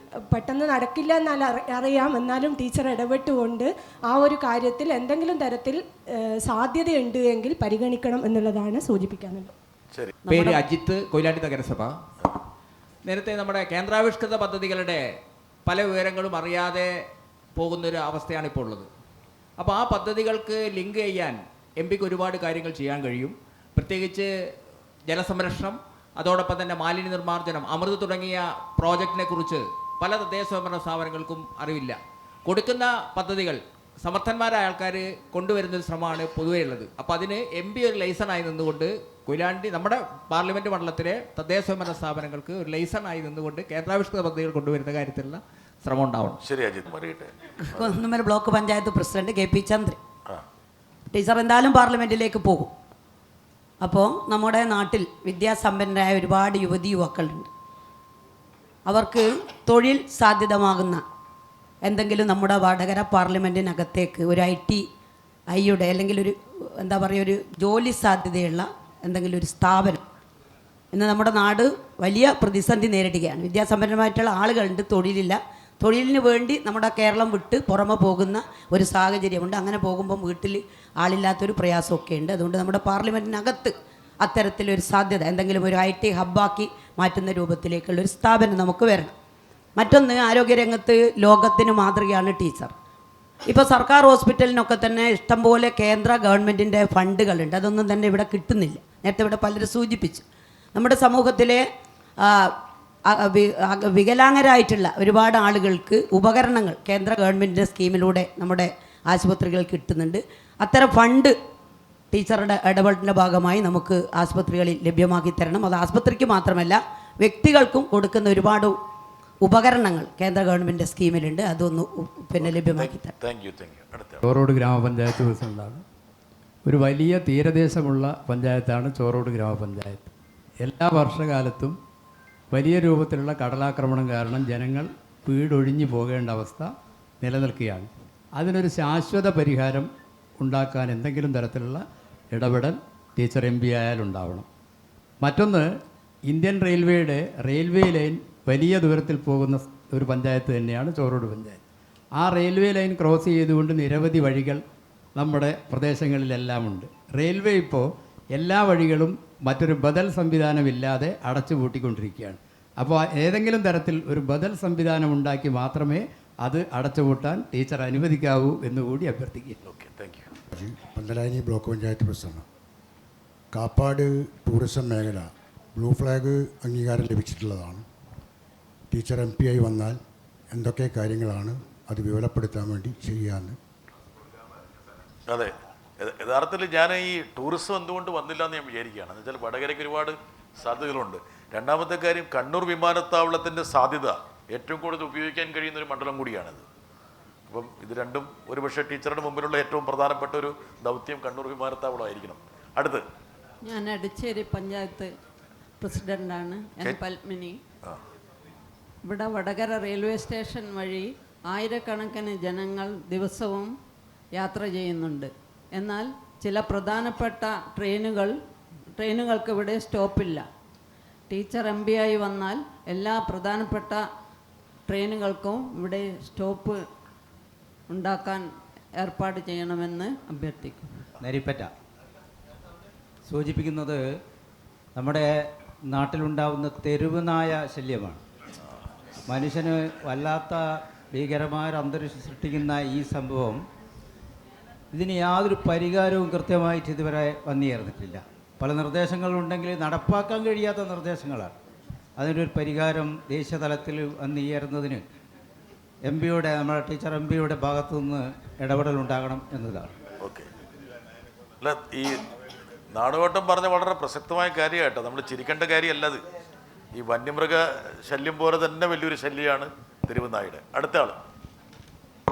പെട്ടെന്ന് നടക്കില്ല എന്നാൽ അറിയാം. എന്നാലും ടീച്ചർ ഇടപെട്ടുകൊണ്ട് ആ ഒരു കാര്യത്തിൽ എന്തെങ്കിലും തരത്തിൽ സാധ്യതയുണ്ട് എങ്കിൽ പരിഗണിക്കണം എന്നുള്ളതാണ് സൂചിപ്പിക്കാനുള്ളത്. പേര് അജിത്ത്, കൊയിലാണ്ടി നഗരസഭ. നേരത്തെ നമ്മുടെ കേന്ദ്രാവിഷ്കൃത പദ്ധതികളുടെ പല വിവരങ്ങളും അറിയാതെ പോകുന്നൊരു അവസ്ഥയാണ് ഇപ്പോൾ ഉള്ളത്. അപ്പോൾ ആ പദ്ധതികൾക്ക് ലിങ്ക് ചെയ്യാൻ എം പിക്ക് ഒരുപാട് കാര്യങ്ങൾ ചെയ്യാൻ കഴിയും. പ്രത്യേകിച്ച് ജലസംരക്ഷണം, അതോടൊപ്പം തന്നെ മാലിന്യ നിർമ്മാർജ്ജനം, അമൃത് തുടങ്ങിയ പ്രോജക്റ്റിനെ കുറിച്ച് പല തദ്ദേശ സ്വയംഭരണ സ്ഥാപനങ്ങൾക്കും അറിവില്ല. കൊടുക്കുന്ന പദ്ധതികൾ സമർത്ഥന്മാരായ ആൾക്കാർ കൊണ്ടുവരുന്നൊരു ശ്രമമാണ് പൊതുവേ ഉള്ളത്. അപ്പോൾ അതിന് എം പി ഒരു ലൈസണായി നിന്നുകൊണ്ട് കൊയിലാണ്ടി നമ്മുടെ പാർലമെൻറ്റ് മണ്ഡലത്തിലെ തദ്ദേശ സ്വയംഭരണ സ്ഥാപനങ്ങൾക്ക് ഒരു ലൈസണായി നിന്നുകൊണ്ട് കേന്ദ്രാവിഷ്കൃത പദ്ധതികൾ കൊണ്ടുവരുന്ന കാര്യത്തിലുള്ള ശ്രമം ഉണ്ടാവണം. ശരി അജിത്, പറയട്ടെ. Kunnummal block panchayat president KP ചന്ദ്രൻ. ടീച്ചർ എന്തായാലും പാർലമെൻറ്റിലേക്ക് പോകും. അപ്പോൾ നമ്മുടെ നാട്ടിൽ വിദ്യാസമ്പന്നരായ ഒരുപാട് യുവതി യുവാക്കളുണ്ട്. അവർക്ക് തൊഴിൽ സാധ്യതമാകുന്ന എന്തെങ്കിലും നമ്മുടെ വടകര പാർലമെൻറ്റിനകത്തേക്ക് ഒരു ITIയുടെ അല്ലെങ്കിൽ ഒരു എന്താ പറയുക ഒരു ജോലി സാധ്യതയുള്ള എന്തെങ്കിലും ഒരു സ്ഥാപനം. ഇന്ന് നമ്മുടെ നാട് വലിയ പ്രതിസന്ധി നേരിടുകയാണ്. വിദ്യാസമ്പന്നമായിട്ടുള്ള ആളുകളുണ്ട്, തൊഴിലില്ല. തൊഴിലിന് വേണ്ടി നമ്മുടെ കേരളം വിട്ട് പുറമെ പോകുന്ന ഒരു സാഹചര്യമുണ്ട്. അങ്ങനെ പോകുമ്പം വീട്ടിൽ ആളില്ലാത്തൊരു പ്രയാസമൊക്കെ ഉണ്ട്. അതുകൊണ്ട് നമ്മുടെ പാർലമെൻറ്റിനകത്ത് അത്തരത്തിലൊരു സാധ്യത എന്തെങ്കിലും ഒരു IT ഹബ്ബാക്കി മാറ്റുന്ന രൂപത്തിലേക്കുള്ളൊരു സ്ഥാപനം നമുക്ക് വരണം. മറ്റൊന്ന്, ആരോഗ്യരംഗത്ത് ലോകത്തിന് മാതൃകയാണ് ടീച്ചർ. ഇപ്പോൾ സർക്കാർ ഹോസ്പിറ്റലിനൊക്കെ തന്നെ ഇഷ്ടംപോലെ കേന്ദ്ര ഗവൺമെൻറ്റിൻ്റെ ഫണ്ടുകളുണ്ട്. അതൊന്നും തന്നെ ഇവിടെ കിട്ടുന്നില്ല. നേരത്തെ ഇവിടെ പലരും സൂചിപ്പിച്ചു. നമ്മുടെ സമൂഹത്തിലെ വികലാംഗരായിട്ടുള്ള ഒരുപാട് ആളുകൾക്ക് ഉപകരണങ്ങൾ കേന്ദ്ര ഗവൺമെൻറ്റിൻ്റെ സ്കീമിലൂടെ നമ്മുടെ ആശുപത്രികൾ കിട്ടുന്നുണ്ട്. അത്തരം ഫണ്ട് ടീച്ചറുടെ ഇടപെടലിൻ്റെ ഭാഗമായി നമുക്ക് ആശുപത്രികളിൽ ലഭ്യമാക്കി തരണം. അത് ആശുപത്രിക്ക് മാത്രമല്ല വ്യക്തികൾക്കും കൊടുക്കുന്ന ഒരുപാട് ഉപകരണങ്ങൾ കേന്ദ്ര ഗവൺമെൻറ് സ്കീമിലുണ്ട്. അതൊന്ന് പിന്നെ ലഭ്യമാക്കി തരണം. ചോറോട് ഗ്രാമപഞ്ചായത്ത് പ്രസിഡന്റാണ്. ഒരു വലിയ തീരദേശമുള്ള പഞ്ചായത്താണ് ചോറോട് ഗ്രാമപഞ്ചായത്ത്. എല്ലാ വർഷകാലത്തും വലിയ രൂപത്തിലുള്ള കടലാക്രമണം കാരണം ജനങ്ങൾ വീടൊഴിഞ്ഞു പോകേണ്ട അവസ്ഥ നിലനിൽക്കുകയാണ്. അതിനൊരു ശാശ്വത പരിഹാരം ഉണ്ടാക്കാൻ എന്തെങ്കിലും തരത്തിലുള്ള ഇടപെടൽ ടീച്ചർ MP ആയാലുണ്ടാവണം. മറ്റൊന്ന്, ഇന്ത്യൻ റെയിൽവേയുടെ റെയിൽവേ ലൈൻ വലിയ ദൂരത്തിൽ പോകുന്ന ഒരു പഞ്ചായത്ത് തന്നെയാണ് ചോറോട് പഞ്ചായത്ത്. ആ റെയിൽവേ ലൈൻ ക്രോസ് ചെയ്തുകൊണ്ട് നിരവധി വഴികൾ നമ്മുടെ പ്രദേശങ്ങളിലെല്ലാം ഉണ്ട്. റെയിൽവേ ഇപ്പോൾ എല്ലാ വഴികളും മറ്റൊരു ബദൽ സംവിധാനമില്ലാതെ അടച്ചുപൂട്ടിക്കൊണ്ടിരിക്കുകയാണ്. അപ്പോൾ ഏതെങ്കിലും തരത്തിൽ ഒരു ബദൽ സംവിധാനം ഉണ്ടാക്കി മാത്രമേ അത് അടച്ചുപൂട്ടാൻ ടീച്ചർ അനുവദിക്കാവൂ എന്നുകൂടി അഭ്യർത്ഥിക്കുന്നു. Pantalayani block panchayat president. Kappad tourism മേഖല ബ്ലൂ ഫ്ലാഗ് അംഗീകാരം ലഭിച്ചിട്ടുള്ളതാണ്. ടീച്ചർ MP ആയി വന്നാൽ എന്തൊക്കെ കാര്യങ്ങളാണ് അത് വിവരപ്പെടുത്താൻ വേണ്ടി ചെയ്യാമെന്ന്. അതെ, യഥാർത്ഥത്തിൽ ഞാൻ ഈ ടൂറിസം എന്തുകൊണ്ട് വന്നില്ല എന്ന് ഞാൻ വിചാരിക്കുകയാണ്. എന്ന് വെച്ചാൽ വടകരയ്ക്ക് ഒരുപാട് സാധ്യതകളുണ്ട്. രണ്ടാമത്തെ കാര്യം, കണ്ണൂർ വിമാനത്താവളത്തിൻ്റെ സാധ്യത ഏറ്റവും കൂടുതൽ ഉപയോഗിക്കാൻ കഴിയുന്ന ഒരു മണ്ഡലം കൂടിയാണിത്. അപ്പം ഇത് രണ്ടും ഒരുപക്ഷെ ടീച്ചറുടെ മുമ്പിലുള്ള ഏറ്റവും പ്രധാനപ്പെട്ട ഒരു ദൗത്യം കണ്ണൂർ വിമാനത്താവളമായിരിക്കണം. അടുത്ത് ഞാൻ അടിച്ചേരി പഞ്ചായത്ത് പ്രസിഡൻ്റാണ് പത്മിനി. ഇവിടെ വടകര റെയിൽവേ സ്റ്റേഷൻ വഴി ആയിരക്കണക്കിന് ജനങ്ങൾ ദിവസവും യാത്ര ചെയ്യുന്നുണ്ട്. എന്നാൽ ചില പ്രധാനപ്പെട്ട ട്രെയിനുകൾക്ക് ഇവിടെ സ്റ്റോപ്പില്ല. ടീച്ചർ MP ആയി വന്നാൽ എല്ലാ പ്രധാനപ്പെട്ട ട്രെയിനുകൾക്കും ഇവിടെ സ്റ്റോപ്പ് ഉണ്ടാക്കാൻ ഏർപ്പാട് ചെയ്യണമെന്ന് അഭ്യർത്ഥിക്കും. നരിപ്പറ്റ സൂചിപ്പിക്കുന്നത് നമ്മുടെ നാട്ടിലുണ്ടാവുന്ന തെരുവ് നായ ശല്യമാണ്. മനുഷ്യന് വല്ലാത്ത ഭീകരമായ അന്തരീക്ഷം സൃഷ്ടിക്കുന്ന ഈ സംഭവം, ഇതിന് യാതൊരു പരിഹാരവും കൃത്യമായിട്ട് ഇതുവരെ വന്നു ചേർന്നിട്ടില്ല. പല നിർദ്ദേശങ്ങളുണ്ടെങ്കിൽ നടപ്പാക്കാൻ കഴിയാത്ത നിർദ്ദേശങ്ങളാണ്. അതിനൊരു പരിഹാരം ദേശീയ തലത്തിൽ വന്നു ചേരുന്നതിന് നമ്മുടെ ടീച്ചർ എം പിയുടെ ഭാഗത്തു നിന്ന് ഇടപെടൽ ഉണ്ടാകണം എന്നതാണ്. ഓക്കെ. അല്ല, ഈ നാടുകോട്ടം പറഞ്ഞ വളരെ പ്രസക്തമായ കാര്യമായിട്ടോ, നമ്മൾ ചിരിക്കേണ്ട കാര്യമല്ല അത്. ഈ വന്യമൃഗ ശല്യം പോലെ തന്നെ വലിയൊരു ശല്യമാണ് തെരുവുനായുടെ. അടുത്ത ആൾ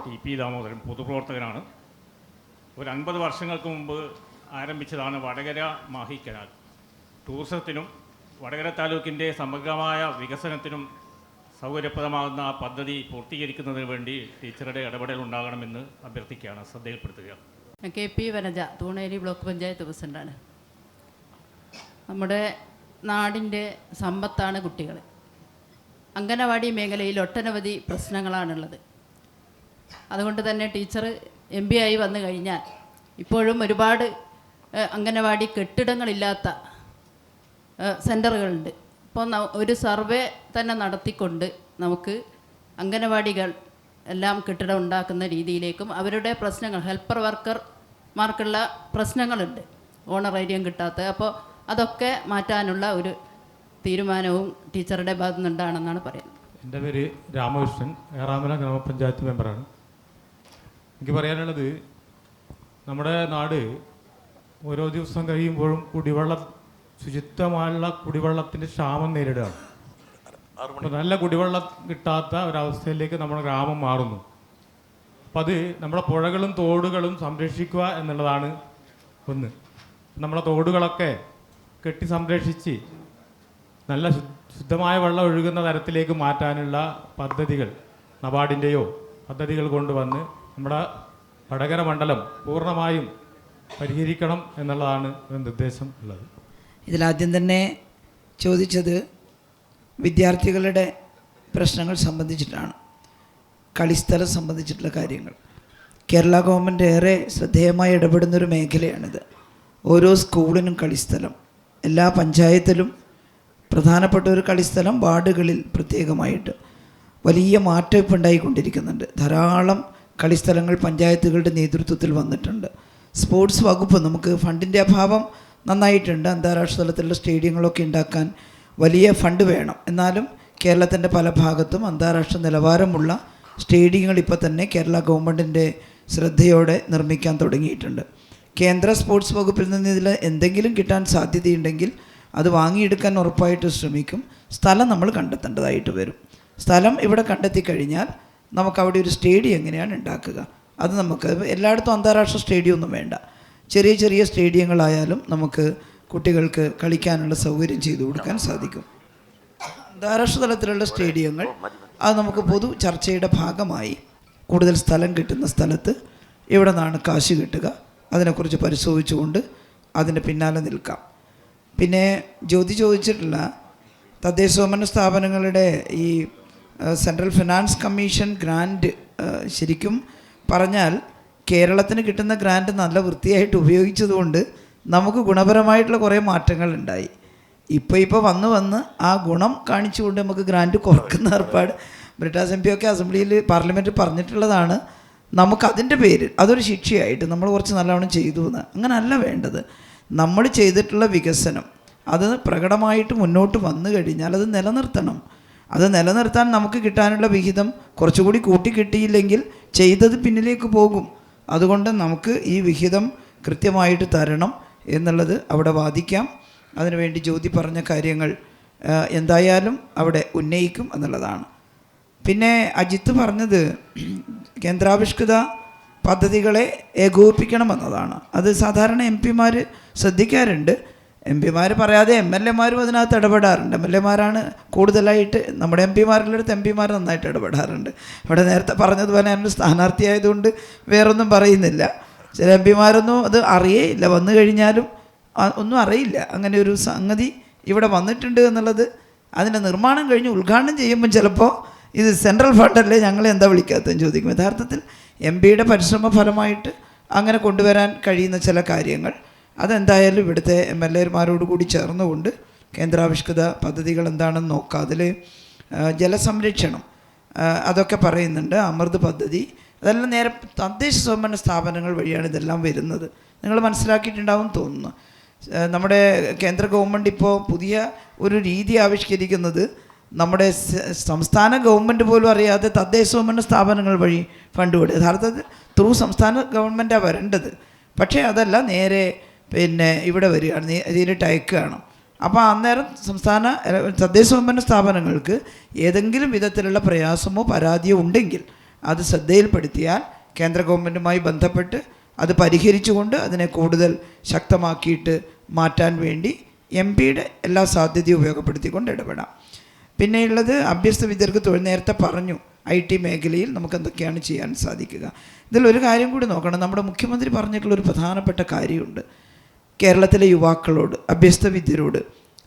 TP ദാമോദരൻ, പൊതുപ്രവർത്തകനാണ്. ഒരു 50 വർഷങ്ങൾക്ക് മുമ്പ് ആരംഭിച്ചതാണ് വടകര മാഹി കനാൽ. ടൂറിസത്തിനും വടകര താലൂക്കിൻ്റെ സമഗ്രമായ വികസനത്തിനും സൗകര്യപ്രദമാകുന്ന ആ പദ്ധതി പൂർത്തീകരിക്കുന്നതിന് വേണ്ടി ടീച്ചറുടെ ഇടപെടൽ ഉണ്ടാകണമെന്ന് അഭ്യർത്ഥിക്കുകയാണ്, ശ്രദ്ധയിൽപ്പെടുത്തുക. KP വനജ, തൂണേരി ബ്ലോക്ക് പഞ്ചായത്ത് പ്രസിഡൻ്റാണ്. നമ്മുടെ നാടിൻ്റെ സമ്പത്താണ് കുട്ടികൾ. അംഗനവാടി മേഖലയിൽ ഒട്ടനവധി പ്രശ്നങ്ങളാണുള്ളത്. അതുകൊണ്ട് തന്നെ ടീച്ചർ MP ആയി വന്നു കഴിഞ്ഞാൽ ഇപ്പോഴും ഒരുപാട് അംഗനവാടി കെട്ടിടങ്ങളില്ലാത്ത സെൻറ്ററുകളുണ്ട്. ഇപ്പോൾ ഒരു സർവേ തന്നെ നടത്തിക്കൊണ്ട് നമുക്ക് അംഗനവാടികൾ എല്ലാം കെട്ടിടം ഉണ്ടാക്കുന്ന രീതിയിലേക്കും അവരുടെ പ്രശ്നങ്ങൾ, ഹെൽപ്പർ വർക്കർമാർക്കുള്ള പ്രശ്നങ്ങളുണ്ട്, ഓണറേറിയം കിട്ടാത്ത, അപ്പോൾ അതൊക്കെ മാറ്റാനുള്ള ഒരു തീരുമാനവും ടീച്ചറുടെ ഭാഗത്തു നിന്നുണ്ടാണെന്നാണ് പറയുന്നത്. എൻ്റെ പേര് രാമകൃഷ്ണൻ, ഏറാമല ഗ്രാമപഞ്ചായത്ത് മെമ്പറാണ്. എനിക്ക് പറയാനുള്ളത്, നമ്മുടെ നാട് ഓരോ ദിവസം കഴിയുമ്പോഴും ശുചിത്വമായുള്ള കുടിവെള്ളത്തിൻ്റെ ക്ഷാമം നേരിടുകയാണ്. അപ്പോൾ നല്ല കുടിവെള്ളം കിട്ടാത്ത ഒരവസ്ഥയിലേക്ക് നമ്മുടെ ഗ്രാമം മാറുന്നു. അപ്പം അത് നമ്മുടെ പുഴകളും തോടുകളും സംരക്ഷിക്കുക എന്നുള്ളതാണ് ഒന്ന്. നമ്മുടെ തോടുകളൊക്കെ കെട്ടി സംരക്ഷിച്ച് നല്ല ശുദ്ധമായ വെള്ളം ഒഴുകുന്ന തരത്തിലേക്ക് മാറ്റാനുള്ള പദ്ധതികൾ നബാർഡിൻ്റെയോ പദ്ധതികൾ കൊണ്ടുവന്ന് നമ്മുടെ വടകര മണ്ഡലം പൂർണ്ണമായും പരിഹരിക്കണം എന്നുള്ളതാണ് ഒരു നിർദ്ദേശം ഉള്ളത്. ഇതിലാദ്യം തന്നെ ചോദിച്ചത് വിദ്യാർത്ഥികളുടെ പ്രശ്നങ്ങൾ സംബന്ധിച്ചിട്ടാണ്, കളിസ്ഥലം സംബന്ധിച്ചിട്ടുള്ള കാര്യങ്ങൾ. കേരള ഗവൺമെൻറ് ഏറെ ശ്രദ്ധേയമായി ഇടപെടുന്നൊരു മേഖലയാണിത്. ഓരോ സ്കൂളിനും കളിസ്ഥലം, എല്ലാ പഞ്ചായത്തിലും പ്രധാനപ്പെട്ട ഒരു കളിസ്ഥലം, വാർഡുകളിൽ പ്രത്യേകമായിട്ട് വലിയ മാറ്റം ഇപ്പോൾ ഉണ്ടായിക്കൊണ്ടിരിക്കുന്നുണ്ട്. ധാരാളം കളിസ്ഥലങ്ങൾ പഞ്ചായത്തുകളുടെ നേതൃത്വത്തിൽ വന്നിട്ടുണ്ട്. സ്പോർട്സ് വകുപ്പ്, നമുക്ക് ഫണ്ടിൻ്റെ അഭാവം നന്നായിട്ടുണ്ട്. അന്താരാഷ്ട്ര തലത്തിലുള്ള സ്റ്റേഡിയങ്ങളൊക്കെ ഉണ്ടാക്കാൻ വലിയ ഫണ്ട് വേണം. എന്നാലും കേരളത്തിൻ്റെ പല ഭാഗത്തും അന്താരാഷ്ട്ര നിലവാരമുള്ള സ്റ്റേഡിയങ്ങൾ ഇപ്പോൾ തന്നെ കേരള ഗവൺമെൻറ്റിൻ്റെ ശ്രദ്ധയോടെ നിർമ്മിക്കാൻ തുടങ്ങിയിട്ടുണ്ട്. കേന്ദ്ര സ്പോർട്സ് വകുപ്പിൽ നിന്ന് ഇതിൽ എന്തെങ്കിലും കിട്ടാൻ സാധ്യതയുണ്ടെങ്കിൽ അത് വാങ്ങിയെടുക്കാൻ ഉറപ്പായിട്ട് ശ്രമിക്കും. സ്ഥലം നമ്മൾ കണ്ടെത്തേണ്ടതായിട്ട് വരും. സ്ഥലം ഇവിടെ കണ്ടെത്തി കഴിഞ്ഞാൽ നമുക്കവിടെ ഒരു സ്റ്റേഡിയം എങ്ങനെയാണ് ഉണ്ടാക്കുക, അത് നമുക്ക് എല്ലായിടത്തും അന്താരാഷ്ട്ര സ്റ്റേഡിയം ഒന്നും വേണ്ട, ചെറിയ ചെറിയ സ്റ്റേഡിയങ്ങളായാലും നമുക്ക് കുട്ടികൾക്ക് കളിക്കാനുള്ള സൗകര്യം ചെയ്തു കൊടുക്കാൻ സാധിക്കും. അന്താരാഷ്ട്ര തലത്തിലുള്ള സ്റ്റേഡിയങ്ങൾ അത് നമുക്ക് പൊതു ചർച്ചയുടെ ഭാഗമായി കൂടുതൽ സ്ഥലം കിട്ടുന്ന സ്ഥലത്ത് എവിടെ നിന്നാണ് കാശ് കിട്ടുക, അതിനെക്കുറിച്ച് പരിശോധിച്ചുകൊണ്ട് അതിന് പിന്നാലെ നിൽക്കാം. പിന്നെ ജ്യോതി ചോദിച്ചിട്ടുള്ള തദ്ദേശ സ്വയംഭരണ സ്ഥാപനങ്ങളുടെ ഈ സെൻട്രൽ ഫിനാൻസ് കമ്മീഷൻ ഗ്രാൻറ്റ്, ശരിക്കും പറഞ്ഞാൽ കേരളത്തിന് കിട്ടുന്ന ഗ്രാൻറ്റ് നല്ല വൃത്തിയായിട്ട് ഉപയോഗിച്ചതുകൊണ്ട് നമുക്ക് ഗുണപരമായിട്ടുള്ള കുറേ മാറ്റങ്ങൾ ഉണ്ടായി. ഇപ്പോൾ വന്ന് ആ ഗുണം കാണിച്ചുകൊണ്ട് നമുക്ക് ഗ്രാൻറ്റ് കുറക്കുന്ന ഏർപ്പാട് ബ്രിട്ടാസ് MP ഒക്കെ അസംബ്ലിയിൽ പാർലമെൻറ്റിൽ പറഞ്ഞിട്ടുള്ളതാണ്. നമുക്കതിൻ്റെ പേരിൽ അതൊരു ശിക്ഷയായിട്ട് നമ്മൾ കുറച്ച് നല്ലവണ്ണം ചെയ്തു എന്ന്, അങ്ങനല്ല വേണ്ടത്. നമ്മൾ ചെയ്തിട്ടുള്ള വികസനം അത് പ്രകടമായിട്ട് മുന്നോട്ട് വന്നു കഴിഞ്ഞാൽ അത് നിലനിർത്തണം. അത് നിലനിർത്താൻ നമുക്ക് കിട്ടാനുള്ള വിഹിതം കുറച്ചുകൂടി കൂട്ടി കിട്ടിയില്ലെങ്കിൽ ചെയ്തത് പിന്നിലേക്ക് പോകും. അതുകൊണ്ട് നമുക്ക് ഈ വിഹിതം കൃത്യമായിട്ട് തരണം എന്നുള്ളത് അവിടെ വാദിക്കാം. അതിനുവേണ്ടി ജ്യോതി പറഞ്ഞ കാര്യങ്ങൾ എന്തായാലും അവിടെ ഉന്നയിക്കും എന്നുള്ളതാണ്. പിന്നെ അജിത്ത് പറഞ്ഞത് കേന്ദ്രാവിഷ്കൃത പദ്ധതികളെ ഏകോപിപ്പിക്കണമെന്നതാണ്. അത് സാധാരണ MP-മാർ ശ്രദ്ധിക്കാറുണ്ട്. MP-മാർ പറയാതെ MLA-മാരും അതിനകത്ത് ഇടപെടാറുണ്ട്. MLA-മാരാണ് കൂടുതലായിട്ട്, നമ്മുടെ MP-മാരിലടുത്ത് MP-മാർ നന്നായിട്ട് ഇടപെടാറുണ്ട്. ഇവിടെ നേരത്തെ പറഞ്ഞതുപോലെ ഞാനൊരു സ്ഥാനാർത്ഥിയായതുകൊണ്ട് വേറൊന്നും പറയുന്നില്ല. ചില MP-മാരൊന്നും അത് അറിയേയില്ല, വന്നു കഴിഞ്ഞാലും ഒന്നും അറിയില്ല അങ്ങനെ ഒരു സംഗതി ഇവിടെ വന്നിട്ടുണ്ട് എന്നുള്ളത്. അതിൻ്റെ നിർമ്മാണം കഴിഞ്ഞ് ഉദ്ഘാടനം ചെയ്യുമ്പം ചിലപ്പോൾ ഇത് സെൻട്രൽ ഫണ്ടല്ലേ, ഞങ്ങളെ എന്താ വിളിക്കാത്തതെന്ന് ചോദിക്കും. യഥാർത്ഥത്തിൽ MP-യുടെ പരിശ്രമ ഫലമായിട്ട് അങ്ങനെ കൊണ്ടുവരാൻ കഴിയുന്ന ചില കാര്യങ്ങൾ അതെന്തായാലും ഇവിടുത്തെ MLA-മാരോട് കൂടി ചേർന്നുകൊണ്ട് കേന്ദ്രാവിഷ്കൃത പദ്ധതികൾ എന്താണെന്ന് നോക്കാം. അതിൽ ജലസംരക്ഷണം അതൊക്കെ പറയുന്നുണ്ട്, അമൃത് പദ്ധതി, അതെല്ലാം നേരെ തദ്ദേശ സ്വയംഭരണ സ്ഥാപനങ്ങൾ വഴിയാണ് ഇതെല്ലാം വരുന്നത്. നിങ്ങൾ മനസ്സിലാക്കിയിട്ടുണ്ടാവും തോന്നുന്നു. നമ്മുടെ കേന്ദ്ര ഗവൺമെൻറ് ഇപ്പോൾ പുതിയ ഒരു രീതി ആവിഷ്കരിക്കുന്നത് നമ്മുടെ സംസ്ഥാന ഗവൺമെൻറ് പോലും അറിയാതെ തദ്ദേശ സ്വയംഭരണ സ്ഥാപനങ്ങൾ വഴി ഫണ്ട് വിടുക. യഥാർത്ഥത്തിൽ ത്രൂ സംസ്ഥാന ഗവൺമെൻറ്റാണ് വരേണ്ടത്. പക്ഷേ അതല്ല, നേരെ പിന്നെ ഇവിടെ വരികയാണ്, ഇതിലിട്ട് അയക്കുകയാണ്. അപ്പോൾ അന്നേരം തദ്ദേശ സ്വയംഭരണ സ്ഥാപനങ്ങൾക്ക് ഏതെങ്കിലും വിധത്തിലുള്ള പ്രയാസമോ പരാതിയോ ഉണ്ടെങ്കിൽ അത് ശ്രദ്ധയിൽപ്പെടുത്തിയാൽ കേന്ദ്ര ഗവൺമെൻറ്റുമായി ബന്ധപ്പെട്ട് അത് പരിഹരിച്ചുകൊണ്ട് അതിനെ കൂടുതൽ ശക്തമാക്കിയിട്ട് മാറ്റാൻ വേണ്ടി MP-യുടെ എല്ലാ സാധ്യതയും ഉപയോഗപ്പെടുത്തിക്കൊണ്ട് ഇടപെടാം. പിന്നെയുള്ളത് അഭ്യസ്ത വിദ്യർക്ക് തൊഴിൽ. നേരത്തെ പറഞ്ഞു IT മേഖലയിൽ നമുക്ക് എന്തൊക്കെയാണ് ചെയ്യാൻ സാധിക്കുക. ഇതിലൊരു കാര്യം കൂടി നോക്കണം. നമ്മുടെ മുഖ്യമന്ത്രി പറഞ്ഞിട്ടുള്ളൊരു പ്രധാനപ്പെട്ട കാര്യമുണ്ട് കേരളത്തിലെ യുവാക്കളോട്, അഭ്യസ്ത വിദ്യരോട്.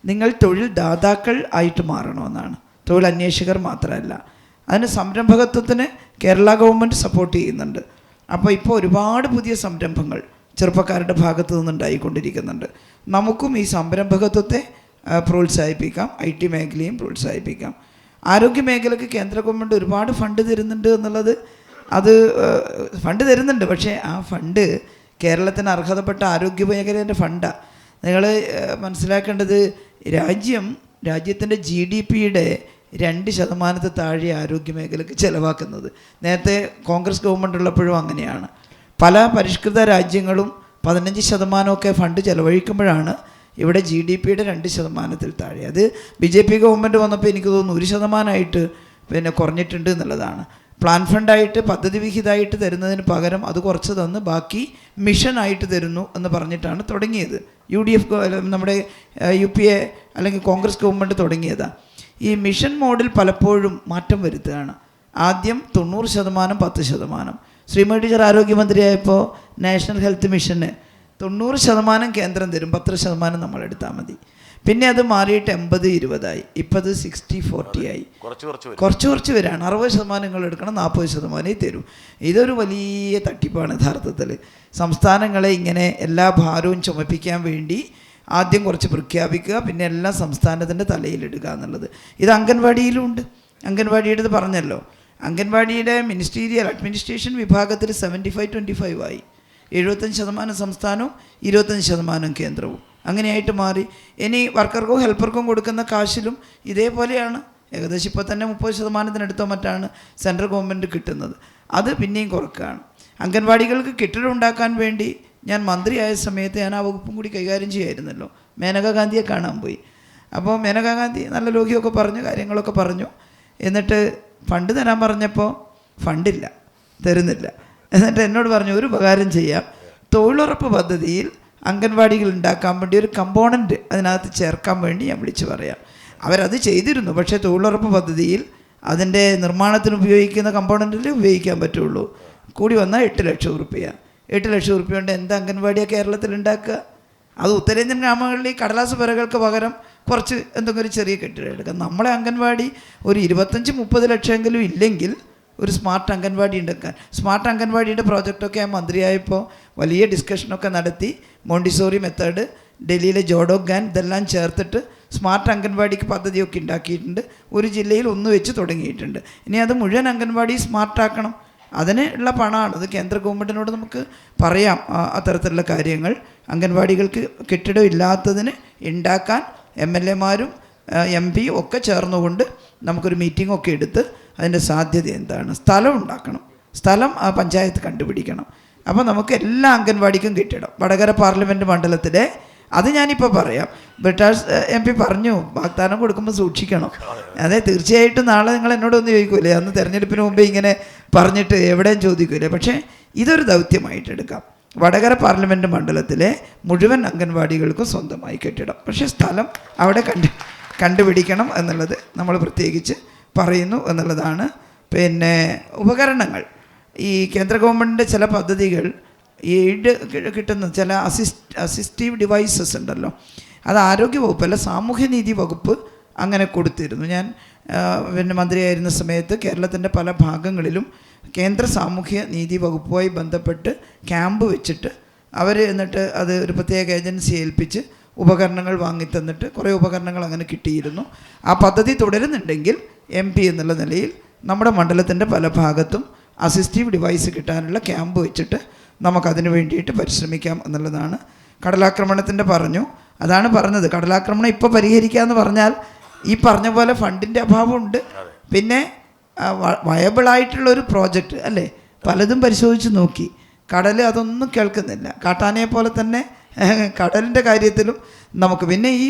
നിങ്ങൾ തൊഴിൽ ദാതാക്കൾ ആയിട്ട് മാറണമെന്നാണ്, തൊഴിൽ അന്വേഷകർ മാത്രമല്ല. അതിന് സംരംഭകത്വത്തിന് കേരള ഗവൺമെൻറ് സപ്പോർട്ട് ചെയ്യുന്നുണ്ട്. അപ്പോൾ ഇപ്പോൾ ഒരുപാട് പുതിയ സംരംഭങ്ങൾ ചെറുപ്പക്കാരുടെ ഭാഗത്തു നിന്നുണ്ടായിക്കൊണ്ടിരിക്കുന്നുണ്ട്. നമുക്കും ഈ സംരംഭകത്വത്തെ പ്രോത്സാഹിപ്പിക്കാം, IT മേഖലയും പ്രോത്സാഹിപ്പിക്കാം. ആരോഗ്യ മേഖലയ്ക്ക് കേന്ദ്ര ഗവൺമെൻറ് ഒരുപാട് ഫണ്ട് തരുന്നുണ്ട് എന്നുള്ളത്, അത് ഫണ്ട് തരുന്നുണ്ട്, പക്ഷേ ആ ഫണ്ട് കേരളത്തിന് അർഹതപ്പെട്ട ആരോഗ്യ മേഖലേൻ്റെ ഫണ്ടാണ്. നിങ്ങൾ മനസ്സിലാക്കേണ്ടത്, രാജ്യത്തിൻ്റെ GDP-യുടെ 2% താഴെ ആരോഗ്യ മേഖലയ്ക്ക് ചിലവാക്കുന്നത്. നേരത്തെ കോൺഗ്രസ് ഗവൺമെൻറ് ഉള്ളപ്പോഴും അങ്ങനെയാണ്. പല പരിഷ്കൃത രാജ്യങ്ങളും 15% ഫണ്ട് ചിലവഴിക്കുമ്പോഴാണ് ഇവിടെ GDP-യുടെ 2% താഴെ. അത് BJP ഗവൺമെൻറ് വന്നപ്പോൾ എനിക്ക് തോന്നുന്നു 1% പിന്നെ കുറഞ്ഞിട്ടുണ്ട് എന്നുള്ളതാണ്. പ്ലാൻ ഫണ്ടായിട്ട് പദ്ധതി വിഹിതമായിട്ട് തരുന്നതിന് പകരം അത് കുറച്ച് തന്ന് ബാക്കി മിഷനായിട്ട് തരുന്നു എന്ന് പറഞ്ഞിട്ടാണ് തുടങ്ങിയത്. UDF നമ്മുടെ UPA അല്ലെങ്കിൽ കോൺഗ്രസ് ഗവൺമെൻറ് തുടങ്ങിയതാണ്. ഈ മിഷൻ മോഡിൽ പലപ്പോഴും മാറ്റം വരുത്തുകയാണ്. ആദ്യം 90%, 10%. ശ്രീമതി ടീച്ചർ ആരോഗ്യമന്ത്രിയായപ്പോൾ നാഷണൽ ഹെൽത്ത് മിഷന് 90% കേന്ദ്രം തരും, 10% നമ്മൾ എടുത്താൽ മതി. പിന്നെ അത് മാറിയിട്ട് 80-20 ഇപ്പോൾ അത് 60-40 ആയി. കുറച്ച് വരികയാണ്. 60% നിങ്ങൾ എടുക്കണം, 40% തരും. ഇതൊരു വലിയ തട്ടിപ്പാണ് യഥാർത്ഥത്തിൽ. സംസ്ഥാനങ്ങളെ ഇങ്ങനെ എല്ലാ ഭാരവും ചുമപ്പിക്കാൻ വേണ്ടി ആദ്യം കുറച്ച് പ്രഖ്യാപിക്കുക, പിന്നെ എല്ലാം സംസ്ഥാനത്തിൻ്റെ തലയിലിടുക എന്നുള്ളത്. ഇത് അംഗൻവാടിയിലും ഉണ്ട്. അംഗൻവാടിയുടെ പറഞ്ഞല്ലോ, അംഗൻവാടിയുടെ മിനിസ്റ്റീരിയൽ അഡ്മിനിസ്ട്രേഷൻ വിഭാഗത്തിൽ 75-25 ആയി. 75% സംസ്ഥാനവും 25% കേന്ദ്രവും അങ്ങനെയായിട്ട് മാറി. ഇനി വർക്കർക്കും ഹെൽപ്പർക്കും കൊടുക്കുന്ന കാശിലും ഇതേപോലെയാണ്. ഏകദേശം ഇപ്പോൾ തന്നെ 30%-അടുത്തോ മറ്റാണ് സെൻട്രൽ ഗവൺമെൻറ് കിട്ടുന്നത്. അത് പിന്നെയും കുറക്കുകയാണ്. അംഗൻവാടികൾക്ക് കെട്ടിടം ഉണ്ടാക്കാൻ വേണ്ടി ഞാൻ മന്ത്രിയായ സമയത്ത് ഞാൻ ആ വകുപ്പും കൂടി കൈകാര്യം ചെയ്യായിരുന്നല്ലോ. മേനകാ ഗാന്ധിയെ കാണാൻ പോയി. അപ്പോൾ മേനകാ ഗാന്ധി നല്ല ലോകിയൊക്കെ പറഞ്ഞു, കാര്യങ്ങളൊക്കെ പറഞ്ഞു. എന്നിട്ട് ഫണ്ട് തരാൻ പറഞ്ഞപ്പോൾ ഫണ്ടില്ല, തരുന്നില്ല. എന്നിട്ട് എന്നോട് പറഞ്ഞു, ഒരു ഉപകാരം ചെയ്യാം, തൊഴിലുറപ്പ് പദ്ധതിയിൽ അംഗൻവാടികൾ ഉണ്ടാക്കാൻ വേണ്ടി ഒരു കമ്പോണൻറ്റ് അതിനകത്ത് ചേർക്കാൻ വേണ്ടി ഞാൻ വിളിച്ച് പറയാം. അവരത് ചെയ്തിരുന്നു. പക്ഷേ തൊഴിലുറപ്പ് പദ്ധതിയിൽ അതിൻ്റെ നിർമ്മാണത്തിന് ഉപയോഗിക്കുന്ന കമ്പോണൻറ്റിൽ ഉപയോഗിക്കാൻ പറ്റുള്ളൂ. കൂടി വന്നാൽ 8 ലക്ഷം റുപ്യ. 8 ലക്ഷം റുപ്യ കൊണ്ട് എന്താ അംഗൻവാടിയാണ് കേരളത്തിൽ ഉണ്ടാക്കുക? അത് ഉത്തരേന്ത്യൻ ഗ്രാമങ്ങളിൽ ഈ കടലാസ് പെരകൾക്ക് പകരം കുറച്ച് എന്തെങ്കിലും ഒരു ചെറിയ കെട്ടിടം എടുക്കാം. നമ്മളെ അംഗൻവാടി ഒരു 25-30 ലക്ഷമെങ്കിലും ഇല്ലെങ്കിൽ ഒരു സ്മാർട്ട് അംഗൻവാടി ഉണ്ടാക്കാൻ. സ്മാർട്ട് അംഗൻവാടിയുടെ പ്രോജക്റ്റൊക്കെ ഞാൻ മന്ത്രിയായപ്പോൾ വലിയ ഡിസ്കഷനൊക്കെ നടത്തി. മോണ്ടിസോറി മെത്തേഡ്, ഡൽഹിയിലെ ജോഡോഗാൻ ഇതെല്ലാം ചേർത്തിട്ട് സ്മാർട്ട് അംഗൻവാടിക്ക് പദ്ധതിയൊക്കെ ഉണ്ടാക്കിയിട്ടുണ്ട്. ഒരു ജില്ലയിൽ 1 വെച്ച് തുടങ്ങിയിട്ടുണ്ട്. ഇനി അത് മുഴുവൻ അംഗൻവാടി സ്മാർട്ടാക്കണം. അതിന് ഉള്ള പണമാണ്. അത് കേന്ദ്ര ഗവൺമെൻറ്റിനോട് നമുക്ക് പറയാം അത്തരത്തിലുള്ള കാര്യങ്ങൾ. അംഗൻവാടികൾക്ക് കെട്ടിടം ഇല്ലാത്തതിന് ഉണ്ടാക്കാൻ MLA-മാരും MP-യും ഒക്കെ ചേർന്നുകൊണ്ട് നമുക്കൊരു മീറ്റിംഗ് ഒക്കെ എടുത്ത് അതിൻ്റെ സാധ്യത എന്താണ്, സ്ഥലം ഉണ്ടാക്കണം, സ്ഥലം ആ പഞ്ചായത്ത് കണ്ടുപിടിക്കണം. അപ്പോൾ നമുക്ക് എല്ലാ അംഗൻവാടിക്കും കെട്ടിടം. വടകര പാർലമെൻറ്റ് മണ്ഡലത്തിലെ അത് ഞാനിപ്പോൾ പറയാം. ബ്രിട്ടാസ് MP പറഞ്ഞു വാഗ്ദാനം കൊടുക്കുമ്പോൾ സൂക്ഷിക്കണം. അതെ, തീർച്ചയായിട്ടും നാളെ നിങ്ങൾ എന്നോടൊന്ന് ചോദിക്കൂലേ, അന്ന് തെരഞ്ഞെടുപ്പിന് മുമ്പേ ഇങ്ങനെ പറഞ്ഞിട്ട് എവിടെയും ചോദിക്കൂലേ. പക്ഷേ ഇതൊരു ദൗത്യമായിട്ട് എടുക്കാം. വടകര പാർലമെൻറ്റ് മണ്ഡലത്തിലെ മുഴുവൻ അംഗൻവാടികൾക്കും സ്വന്തമായി കെട്ടിടം. പക്ഷേ സ്ഥലം അവിടെ കണ്ടുപിടിക്കണം എന്നുള്ളത് നമ്മൾ പ്രത്യേകിച്ച് പറയുന്നു എന്നുള്ളതാണ്. പിന്നെ ഉപകരണങ്ങൾ, ഈ കേന്ദ്ര ഗവൺമെൻറ്റിൻ്റെ ചില പദ്ധതികൾ എയ്ഡ് കിട്ടുന്ന ചില അസിസ്റ്റീവ് ഡിവൈസസ് ഉണ്ടല്ലോ, അത് ആരോഗ്യ വകുപ്പല്ല, സാമൂഹ്യനീതി വകുപ്പ് അങ്ങനെ കൊടുത്തിരുന്നു. ഞാൻ പിന്നെ മന്ത്രിയായിരുന്ന സമയത്ത് കേരളത്തിൻ്റെ പല ഭാഗങ്ങളിലും കേന്ദ്ര സാമൂഹ്യ നീതി വകുപ്പുമായി ബന്ധപ്പെട്ട് ക്യാമ്പ് വെച്ചിട്ട് അവർ എന്നിട്ട് അത് ഒരു പ്രത്യേക ഏജൻസിയെ ഏൽപ്പിച്ച് ഉപകരണങ്ങൾ വാങ്ങിത്തന്നിട്ട് കുറേ ഉപകരണങ്ങൾ അങ്ങനെ കിട്ടിയിരുന്നു. ആ പദ്ധതി തുടരുന്നുണ്ടെങ്കിൽ MP എന്നുള്ള നിലയിൽ നമ്മുടെ മണ്ഡലത്തിൻ്റെ പല ഭാഗത്തും അസിസ്റ്റീവ് ഡിവൈസ് കിട്ടാനുള്ള ക്യാമ്പ് വെച്ചിട്ട് നമുക്കതിന് വേണ്ടിയിട്ട് പരിശ്രമിക്കാം എന്നുള്ളതാണ്. കടലാക്രമണത്തിൻ്റെ പറഞ്ഞു, അതാണ് പറഞ്ഞത്. കടലാക്രമണം ഇപ്പോൾ പരിഹരിക്കുക എന്ന് പറഞ്ഞാൽ ഈ പറഞ്ഞ പോലെ ഫണ്ടിൻ്റെ അഭാവമുണ്ട്. പിന്നെ വയബിളായിട്ടുള്ളൊരു പ്രോജക്റ്റ് അല്ലേ, പലതും പരിശോധിച്ച് നോക്കി. കടൽ അതൊന്നും കേൾക്കുന്നില്ല. കാട്ടാനയെ പോലെ തന്നെ കടലിൻ്റെ കാര്യത്തിലും നമുക്ക് പിന്നെ ഈ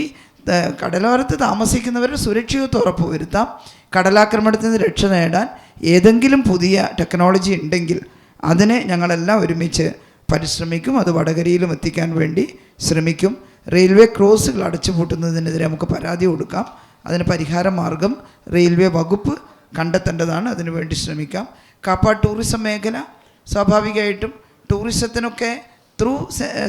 കടലോരത്ത് താമസിക്കുന്നവരുടെ സുരക്ഷിതത്വം ഉറപ്പുവരുത്താം. കടലാക്രമണത്തിൽ നിന്ന് രക്ഷ നേടാൻ ഏതെങ്കിലും പുതിയ ടെക്നോളജി ഉണ്ടെങ്കിൽ അതിനെ ഞങ്ങളെല്ലാം ഒരുമിച്ച് പരിശ്രമിക്കും. അത് വടകരയിലും എത്തിക്കാൻ വേണ്ടി ശ്രമിക്കും. റെയിൽവേ ക്രോസുകൾ അടച്ചുപൂട്ടുന്നതിനെതിരെ നമുക്ക് പരാതി കൊടുക്കാം. അതിന് പരിഹാര മാർഗം റെയിൽവേ വകുപ്പ് കണ്ടെത്തേണ്ടതാണ്. അതിനുവേണ്ടി ശ്രമിക്കാം. കാപ്പാട് ടൂറിസം മേഖല സ്വാഭാവികമായിട്ടും ടൂറിസത്തിനൊക്കെ ത്രൂ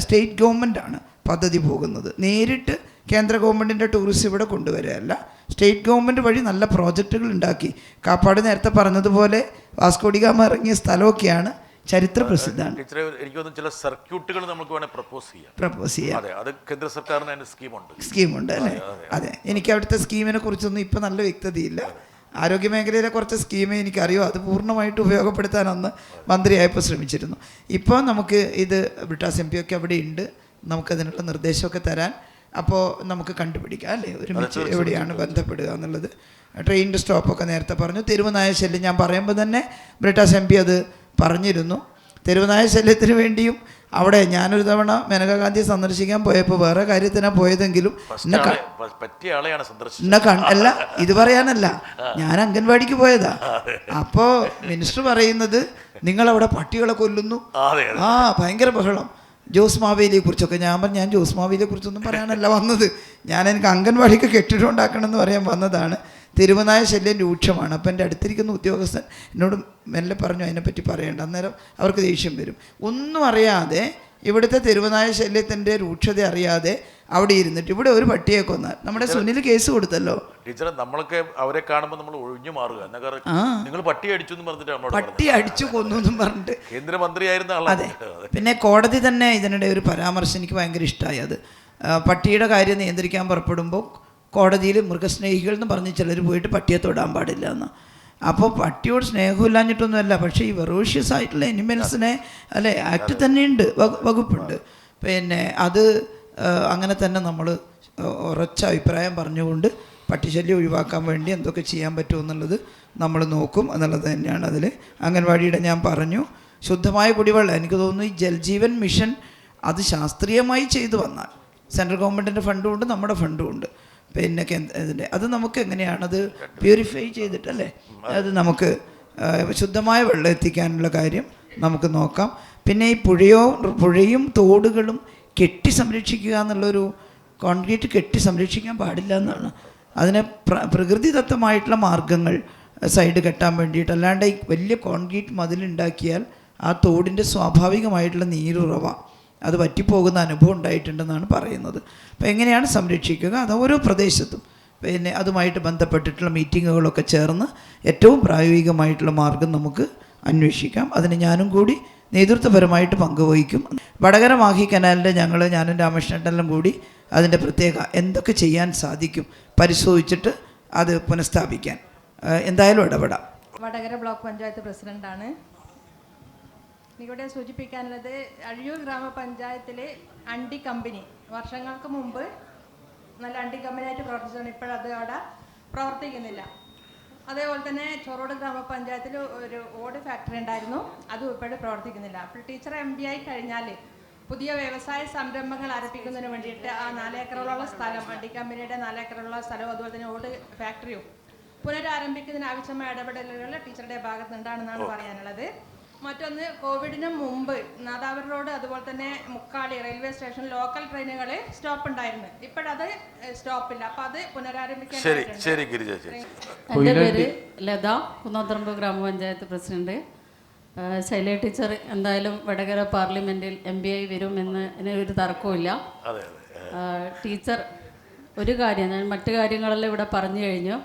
സ്റ്റേറ്റ് ഗവൺമെൻറ്റാണ് പദ്ധതി പോകുന്നത്. നേരിട്ട് കേന്ദ്ര ഗവൺമെൻറ്റിൻ്റെ ടൂറിസം ഇവിടെ കൊണ്ടുവരികയല്ല, സ്റ്റേറ്റ് ഗവൺമെൻറ് വഴി നല്ല പ്രോജക്റ്റുകൾ ഉണ്ടാക്കി. കാപ്പാട് നേരത്തെ പറഞ്ഞതുപോലെ വാസ്കോഡിഗാമ ഇറങ്ങിയ സ്ഥലമൊക്കെയാണ് ചരിത്ര പ്രസിദ്ധമാണ്. എനിക്ക് തോന്നുന്നു ചില സർക്യൂട്ടുകൾ നമുക്ക് വേണേൽ പ്രപ്പോസ് ചെയ്യാം. അതെ, അത് കേന്ദ്ര സർക്കാരിന് അതിന് സ്കീമുണ്ട് അല്ലേ? അതെ, എനിക്ക് അവിടുത്തെ സ്കീമിനെ കുറിച്ചൊന്നും ഇപ്പോൾ നല്ല വ്യക്തതയില്ല. ആരോഗ്യമേഖലയിലെ കുറച്ച് സ്കീമേ എനിക്കറിയോ, അത് പൂർണ്ണമായിട്ട് ഉപയോഗപ്പെടുത്താൻ അന്ന് മന്ത്രിയായപ്പോൾ ശ്രമിച്ചിരുന്നു. ഇപ്പോൾ നമുക്ക് ഇത് ബ്രിട്ടാസ് MP ഒക്കെ അവിടെ ഉണ്ട്, നമുക്കതിനുള്ള നിർദ്ദേശമൊക്കെ തരാൻ. അപ്പോൾ നമുക്ക് കണ്ടുപിടിക്കാം അല്ലേ, ഒരുമിച്ച് എവിടെയാണ് ബന്ധപ്പെടുക എന്നുള്ളത്. ട്രെയിനിൻ്റെ സ്റ്റോപ്പൊക്കെ നേരത്തെ പറഞ്ഞു. തെരുവുനായ ശല്യം ഞാൻ പറയുമ്പോൾ തന്നെ ബ്രിട്ടാസ് MP അത് പറഞ്ഞിരുന്നു. തെരുവുനായ ശല്യത്തിന് വേണ്ടിയും അവിടെ ഞാനൊരു തവണ മേനകാ ഗാന്ധിയെ സന്ദർശിക്കാൻ പോയപ്പോൾ വേറെ കാര്യത്തിനാണ് പോയതെങ്കിലും അല്ല, ഇത് പറയാനല്ല, ഞാൻ അംഗൻവാടിക്ക് പോയതാ. അപ്പോൾ മിനിസ്റ്റർ പറയുന്നത് നിങ്ങളവിടെ പട്ടികളെ കൊല്ലുന്നു, ഭയങ്കര ബഹളം. ജോസ് മാവേലിയെ കുറിച്ചൊക്കെ ഞാൻ പറഞ്ഞു, ഞാൻ ജോസ് മാവേലിയെ കുറിച്ചൊന്നും പറയാനല്ല വന്നത്, എനിക്ക് അംഗൻവാടിക്ക് കെട്ടിടം ഉണ്ടാക്കണം എന്ന് പറയാൻ വന്നതാണ്. തെരുവുനായ ശല്യം രൂക്ഷമാണ്. അപ്പം എൻ്റെ അടുത്തിരിക്കുന്ന ഉദ്യോഗസ്ഥൻ എന്നോട് മെല്ലെ പറഞ്ഞു അതിനെപ്പറ്റി പറയേണ്ട. അന്നേരം അവർക്ക് ദേഷ്യം വരും. ഒന്നും അറിയാതെ ഇവിടുത്തെ തെരുവുനായ ശല്യത്തിൻ്റെ രൂക്ഷത അറിയാതെ അവിടെ ഇരുന്നിട്ട് ഇവിടെ ഒരു പട്ടിയെ കൊന്നാൽ നമ്മുടെ സുനിൽ കേസ് കൊടുത്തല്ലോ. ടീച്ചറെ, നമ്മളൊക്കെ അവരെ കാണുമ്പോൾ നമ്മൾ ഒഴിഞ്ഞു മാറുക. നിങ്ങൾ പട്ടി അടിച്ചു എന്ന് പറഞ്ഞിട്ട് പട്ടി അടിച്ചു കൊന്നു എന്നും പറഞ്ഞിട്ട് കേന്ദ്രമന്ത്രിയായിരുന്ന അതെ. പിന്നെ കോടതി തന്നെ ഇതിനിടെ ഒരു പരാമർശം എനിക്ക് ഭയങ്കര ഇഷ്ടമായി. അത് പട്ടിയുടെ കാര്യം നിയന്ത്രിക്കാൻ പുറപ്പെടുമ്പോൾ കോടതിയിൽ മൃഗസ്നേഹികൾ എന്ന് പറഞ്ഞ് ചിലർ പോയിട്ട് പട്ടിയെ തൊടാൻ പാടില്ല എന്ന്. അപ്പോൾ പട്ടിയോട് സ്നേഹമില്ലാഞ്ഞിട്ടൊന്നുമല്ല, പക്ഷേ ഈ വെറോഷ്യസ് ആയിട്ടുള്ള എനിമൽസിനെ അല്ലേ ആക്ട് തന്നെയുണ്ട്, വകുപ്പുണ്ട്. പിന്നെ അത് അങ്ങനെ തന്നെ നമ്മൾ ഉറച്ച അഭിപ്രായം പറഞ്ഞുകൊണ്ട് പട്ടിശല്യം ഒഴിവാക്കാൻ വേണ്ടി എന്തൊക്കെ ചെയ്യാൻ പറ്റുമെന്നുള്ളത് നമ്മൾ നോക്കും എന്നുള്ളത് തന്നെയാണ് അതിൽ. അംഗൻവാടിയുടെ ഞാൻ പറഞ്ഞു, ശുദ്ധമായ കുടിവെള്ളം. എനിക്ക് തോന്നുന്നു ഈ ജൽജീവൻ മിഷൻ അത് ശാസ്ത്രീയമായി ചെയ്തു വന്നാൽ സെൻട്രൽ ഗവൺമെൻറ്റിൻ്റെ ഫണ്ടും ഉണ്ട്, നമ്മുടെ ഫണ്ടും ഉണ്ട്. പിന്നെ ഇതിൻ്റെ അത് നമുക്ക് എങ്ങനെയാണത് പ്യൂരിഫൈ ചെയ്തിട്ടല്ലേ അത് നമുക്ക് ശുദ്ധമായ വെള്ളം എത്തിക്കാനുള്ള കാര്യം നമുക്ക് നോക്കാം. പിന്നെ ഈ പുഴയും തോടുകളും കെട്ടി സംരക്ഷിക്കുക എന്നുള്ളൊരു കോൺക്രീറ്റ് കെട്ടി സംരക്ഷിക്കാൻ പാടില്ല എന്നാണ്. അതിന് പ്രകൃതിദത്തമായിട്ടുള്ള മാർഗങ്ങൾ സൈഡ് കെട്ടാൻ വേണ്ടിയിട്ട്, അല്ലാണ്ട് ഈ വലിയ കോൺക്രീറ്റ് മതിലുണ്ടാക്കിയാൽ ആ തോടിൻ്റെ സ്വാഭാവികമായിട്ടുള്ള നീരുറവ അത് വറ്റിപ്പോകുന്ന അനുഭവം ഉണ്ടായിട്ടുണ്ടെന്നാണ് പറയുന്നത്. അപ്പോൾ എങ്ങനെയാണ് സംരക്ഷിക്കുക, അത് ഓരോ പ്രദേശത്തും പിന്നെ അതുമായിട്ട് ബന്ധപ്പെട്ടിട്ടുള്ള മീറ്റിങ്ങുകളൊക്കെ ചേർന്ന് ഏറ്റവും പ്രായോഗികമായിട്ടുള്ള മാർഗം നമുക്ക് അന്വേഷിക്കാം. അതിന് ഞാനും കൂടി നേതൃത്വപരമായിട്ട് പങ്കുവഹിക്കും. വടകര മാഹി കനാലിൻ്റെ ഞാനും രാമകൃഷ്ണനെല്ലാം കൂടി അതിൻ്റെ പ്രത്യേക എന്തൊക്കെ ചെയ്യാൻ സാധിക്കും പരിശോധിച്ചിട്ട് അത് പുനഃസ്ഥാപിക്കാൻ എന്തായാലും ഇടപെടാം. വടകര ബ്ലോക്ക് പഞ്ചായത്ത് പ്രസിഡൻ്റാണ്. ഇവിടെ സൂചിപ്പിക്കാനുള്ളത്, അഴിയൂർ ഗ്രാമപഞ്ചായത്തിലെ അണ്ടി കമ്പനി വർഷങ്ങൾക്ക് മുമ്പ് നല്ല അണ്ടി കമ്പനിയായിട്ട് പ്രവർത്തിച്ചാണ്. ഇപ്പോഴത് അവിടെ പ്രവർത്തിക്കുന്നില്ല. അതേപോലെ തന്നെ ചൊറോട് ഗ്രാമപഞ്ചായത്തിൽ ഒരു ഓട് ഫാക്ടറി ഉണ്ടായിരുന്നു, അതും ഇപ്പോഴും പ്രവർത്തിക്കുന്നില്ല. അപ്പോൾ ടീച്ചർ MP ആയി കഴിഞ്ഞാൽ പുതിയ വ്യവസായ സംരംഭങ്ങൾ ആരംഭിക്കുന്നതിന് വേണ്ടിയിട്ട് ആ 4 ഏക്കറോളം സ്ഥലം, അണ്ടി കമ്പനിയുടെ 4 ഏക്കറോളം സ്ഥലവും അതുപോലെ തന്നെ ഓട് ഫാക്ടറിയും പുനരാരംഭിക്കുന്നതിന് ആവശ്യമായ ഇടപെടലുകൾ ടീച്ചറുടെ ഭാഗത്ത് ഉണ്ടാണെന്നാണ് പറയാനുള്ളത്. മറ്റൊന്ന്, കോവിഡിന് മുമ്പ് നാദാപുരം റോഡ് അതുപോലെ തന്നെ മുക്കാളി റെയിൽവേ സ്റ്റേഷൻ ലോക്കൽ ട്രെയിനുകൾ സ്റ്റോപ്പ് ഉണ്ടായിരുന്നു. ഇപ്പോഴത് സ്റ്റോപ്പില്ല. അപ്പോൾ അത് പുനരാരംഭിക്കാൻ. എൻ്റെ പേര് ലത, കുന്നോത്തറമ്പ് ഗ്രാമപഞ്ചായത്ത് പ്രസിഡന്റ്. ശൈല ടീച്ചർ എന്തായാലും വടകര പാർലമെൻറ്റിൽ MP ആയി വരുമെന്ന് ഒരു തർക്കവുമില്ല. ടീച്ചർ ഒരു കാര്യം, ഞാൻ മറ്റു കാര്യങ്ങളെല്ലാം ഇവിടെ പറഞ്ഞു കഴിഞ്ഞു.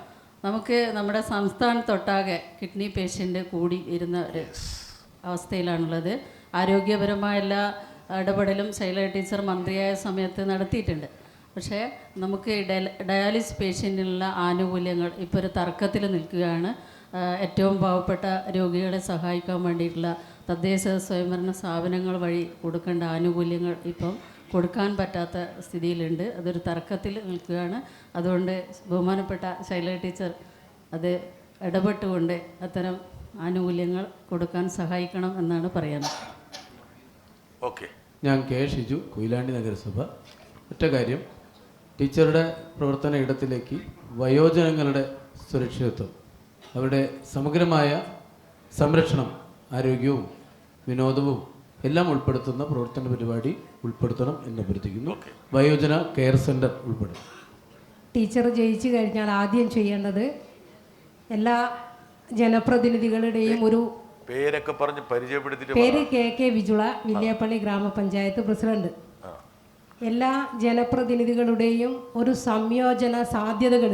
നമുക്ക് നമ്മുടെ സംസ്ഥാനത്തൊട്ടാകെ കിഡ്നി പേഷ്യൻ്റ് കൂടി വരുന്ന ഒരു അവസ്ഥയിലാണുള്ളത്. ആരോഗ്യപരമായ എല്ലാ ഇടപെടലും ശൈല ടീച്ചർ മന്ത്രിയായ സമയത്ത് നടത്തിയിട്ടുണ്ട്. പക്ഷേ നമുക്ക് ഡയാലിസിസ് പേഷ്യൻറ്റിനുള്ള ആനുകൂല്യങ്ങൾ ഇപ്പോൾ ഒരു തർക്കത്തിൽ നിൽക്കുകയാണ്. ഏറ്റവും പാവപ്പെട്ട രോഗികളെ സഹായിക്കാൻ വേണ്ടിയിട്ടുള്ള തദ്ദേശ സ്വയംഭരണ സ്ഥാപനങ്ങൾ വഴി കൊടുക്കേണ്ട ആനുകൂല്യങ്ങൾ ഇപ്പം കൊടുക്കാൻ പറ്റാത്ത സ്ഥിതിയിലുണ്ട്. അതൊരു തർക്കത്തിൽ നിൽക്കുകയാണ്. അതുകൊണ്ട് ബഹുമാനപ്പെട്ട ശൈല ടീച്ചർ അത് ഇടപെട്ടുകൊണ്ട് അത്തരം ആനുകൂല്യങ്ങൾ കൊടുക്കാൻ സഹായിക്കണം എന്നാണ് പറയുന്നത്. ഓക്കെ. ഞാൻ കെ ഷിജു, കൊയിലാണ്ടി നഗരസഭ. ഒറ്റ കാര്യം, ടീച്ചറുടെ പ്രവർത്തന ഇടത്തിലേക്ക് വയോജനങ്ങളുടെ സുരക്ഷിതത്വം, അവരുടെ സമഗ്രമായ സംരക്ഷണം, ആരോഗ്യവും വിനോദവും എല്ലാം ഉൾപ്പെടുത്തുന്ന പ്രവർത്തന പരിപാടി ഉൾപ്പെടുത്തണം എന്ന് അഭ്യർത്ഥിക്കുന്നു. വയോജന കെയർ സെൻറ്റർ ഉൾപ്പെടും. ടീച്ചർ ജയിച്ചു കഴിഞ്ഞാൽ ആദ്യം ചെയ്യേണ്ടത് എല്ലാ ജനപ്രതിനിധികളുടെയും ഒരു പേരൊക്കെ പറഞ്ഞ് പരിചയപ്പെടുത്തിയിട്ട് പേര് കെ വിജുള, വില്യാപ്പള്ളി ഗ്രാമപഞ്ചായത്ത് പ്രസിഡന്റ്. എല്ലാ ജനപ്രതിനിധികളുടെയും ഒരു സംയോജന സാധ്യതകൾ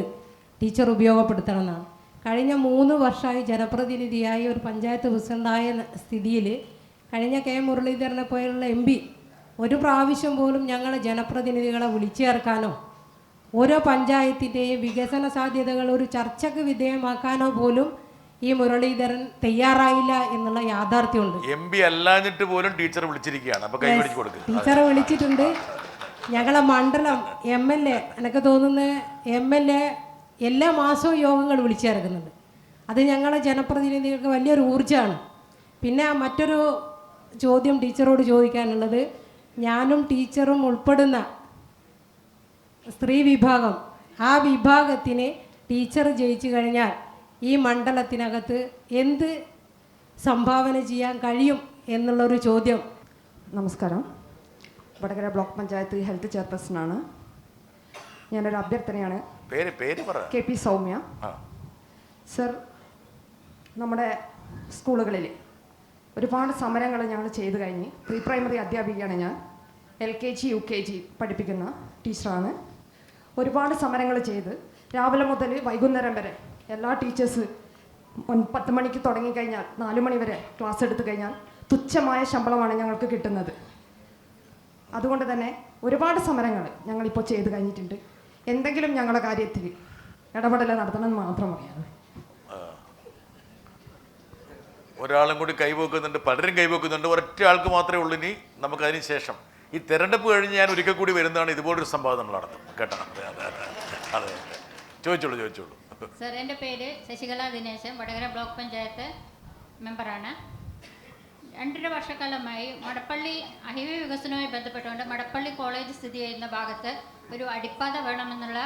ടീച്ചർ ഉപയോഗപ്പെടുത്തണം എന്നാണ്. കഴിഞ്ഞ 3 വർഷമായി ജനപ്രതിനിധിയായി ഒരു പഞ്ചായത്ത് പ്രസിഡൻ്റായ സ്ഥിതിയിൽ കഴിഞ്ഞ കെ മുരളീധരനെ പോലുള്ള MP ഒരു പ്രാവശ്യം പോലും ഞങ്ങളെ ജനപ്രതിനിധികളെ വിളിച്ചു ചേർക്കാനോ ഓരോ പഞ്ചായത്തിൻ്റെയും വികസന സാധ്യതകൾ ഒരു ചർച്ചയ്ക്ക് വിധേയമാക്കാനോ പോലും ഈ മുരളീധരൻ തയ്യാറായില്ല എന്നുള്ള യാഥാർത്ഥ്യമുണ്ട്. MP അല്ലാഞ്ഞിട്ട് പോലും ടീച്ചർ വിളിച്ചിരിക്കുകയാണ്. അപ്പോൾ കൈ പിടിച്ച് കൊടുക്കുക. ടീച്ചറെ വിളിച്ചിട്ടുണ്ട്. ഞങ്ങളെ മണ്ഡലം MLA, എനിക്ക് തോന്നുന്ന MLA എല്ലാ മാസവും യോഗങ്ങൾ വിളിച്ചു ചേർക്കുന്നുണ്ട്. അത് ഞങ്ങളെ ജനപ്രതിനിധികൾക്ക് വലിയൊരു ഊർജ്ജമാണ്. പിന്നെ മറ്റൊരു ചോദ്യം ടീച്ചറോട് ചോദിക്കാനുള്ളത്, ഞാനും ടീച്ചറും ഉൾപ്പെടുന്ന സ്ത്രീ വിഭാഗം, ആ വിഭാഗത്തിന് ടീച്ചർ ജയിച്ചു കഴിഞ്ഞാൽ ഈ മണ്ഡലത്തിനകത്ത് എന്ത് സംഭാവന ചെയ്യാൻ കഴിയും എന്നുള്ളൊരു ചോദ്യം. നമസ്കാരം. വടകര ബ്ലോക്ക് പഞ്ചായത്ത് ഹെൽത്ത് ചെയർപേഴ്സണാണ്. ഞാനൊരു അഭ്യർത്ഥനയാണ്. KP സൗമ്യ. സർ, നമ്മുടെ സ്കൂളുകളിൽ ഒരുപാട് സമരങ്ങൾ ഞങ്ങൾ ചെയ്തു കഴിഞ്ഞ്, പ്രീ പ്രൈമറി അധ്യാപികയാണ് ഞാൻ. LKG UKG പഠിപ്പിക്കുന്ന ടീച്ചറാണ്. ഒരുപാട് സമരങ്ങൾ ചെയ്ത് രാവിലെ മുതൽ വൈകുന്നേരം വരെ എല്ലാ ടീച്ചേഴ്സ് 10 മണിക്ക് തുടങ്ങിക്കഴിഞ്ഞാൽ 4 മണി വരെ ക്ലാസ് എടുത്തു കഴിഞ്ഞാൽ തുച്ഛമായ ശമ്പളമാണ് ഞങ്ങൾക്ക് കിട്ടുന്നത്. അതുകൊണ്ട് തന്നെ ഒരുപാട് സമരങ്ങൾ ഞങ്ങളിപ്പോൾ ചെയ്ത് കഴിഞ്ഞിട്ടുണ്ട്. എന്തെങ്കിലും ഞങ്ങളുടെ കാര്യത്തിൽ ഇടപെടൽ നടത്തണം എന്ന് മാത്രം പറയാം. ഒരാളും കൂടി കൈവെക്കുന്നുണ്ട്, പലരും കൈവെക്കുന്നുണ്ട്. ഒരൊറ്റ ആൾക്ക് മാത്രമേ ഉള്ളൂ. ഇനി നമുക്കതിന് ശേഷം ഈ തെരഞ്ഞെടുപ്പ് കഴിഞ്ഞ് ഞാൻ ഒരിക്കൽ കൂടി വരുന്നതാണ്, ഇതുപോലൊരു സംഭവം നമ്മൾ നടത്തും കേട്ടോ. അതെ, ചോദിച്ചോളൂ. സർ, എൻ്റെ പേര് ശശികല ദിനേശൻ, വടകര ബ്ലോക്ക് പഞ്ചായത്ത് മെമ്പറാണ്. 2.5 വർഷക്കാലമായി മടപ്പള്ളി ഹൈവേ വികസനവുമായി ബന്ധപ്പെട്ടുകൊണ്ട് മടപ്പള്ളി കോളേജ് സ്ഥിതി ചെയ്യുന്ന ഭാഗത്ത് ഒരു അടിപ്പാത വേണമെന്നുള്ള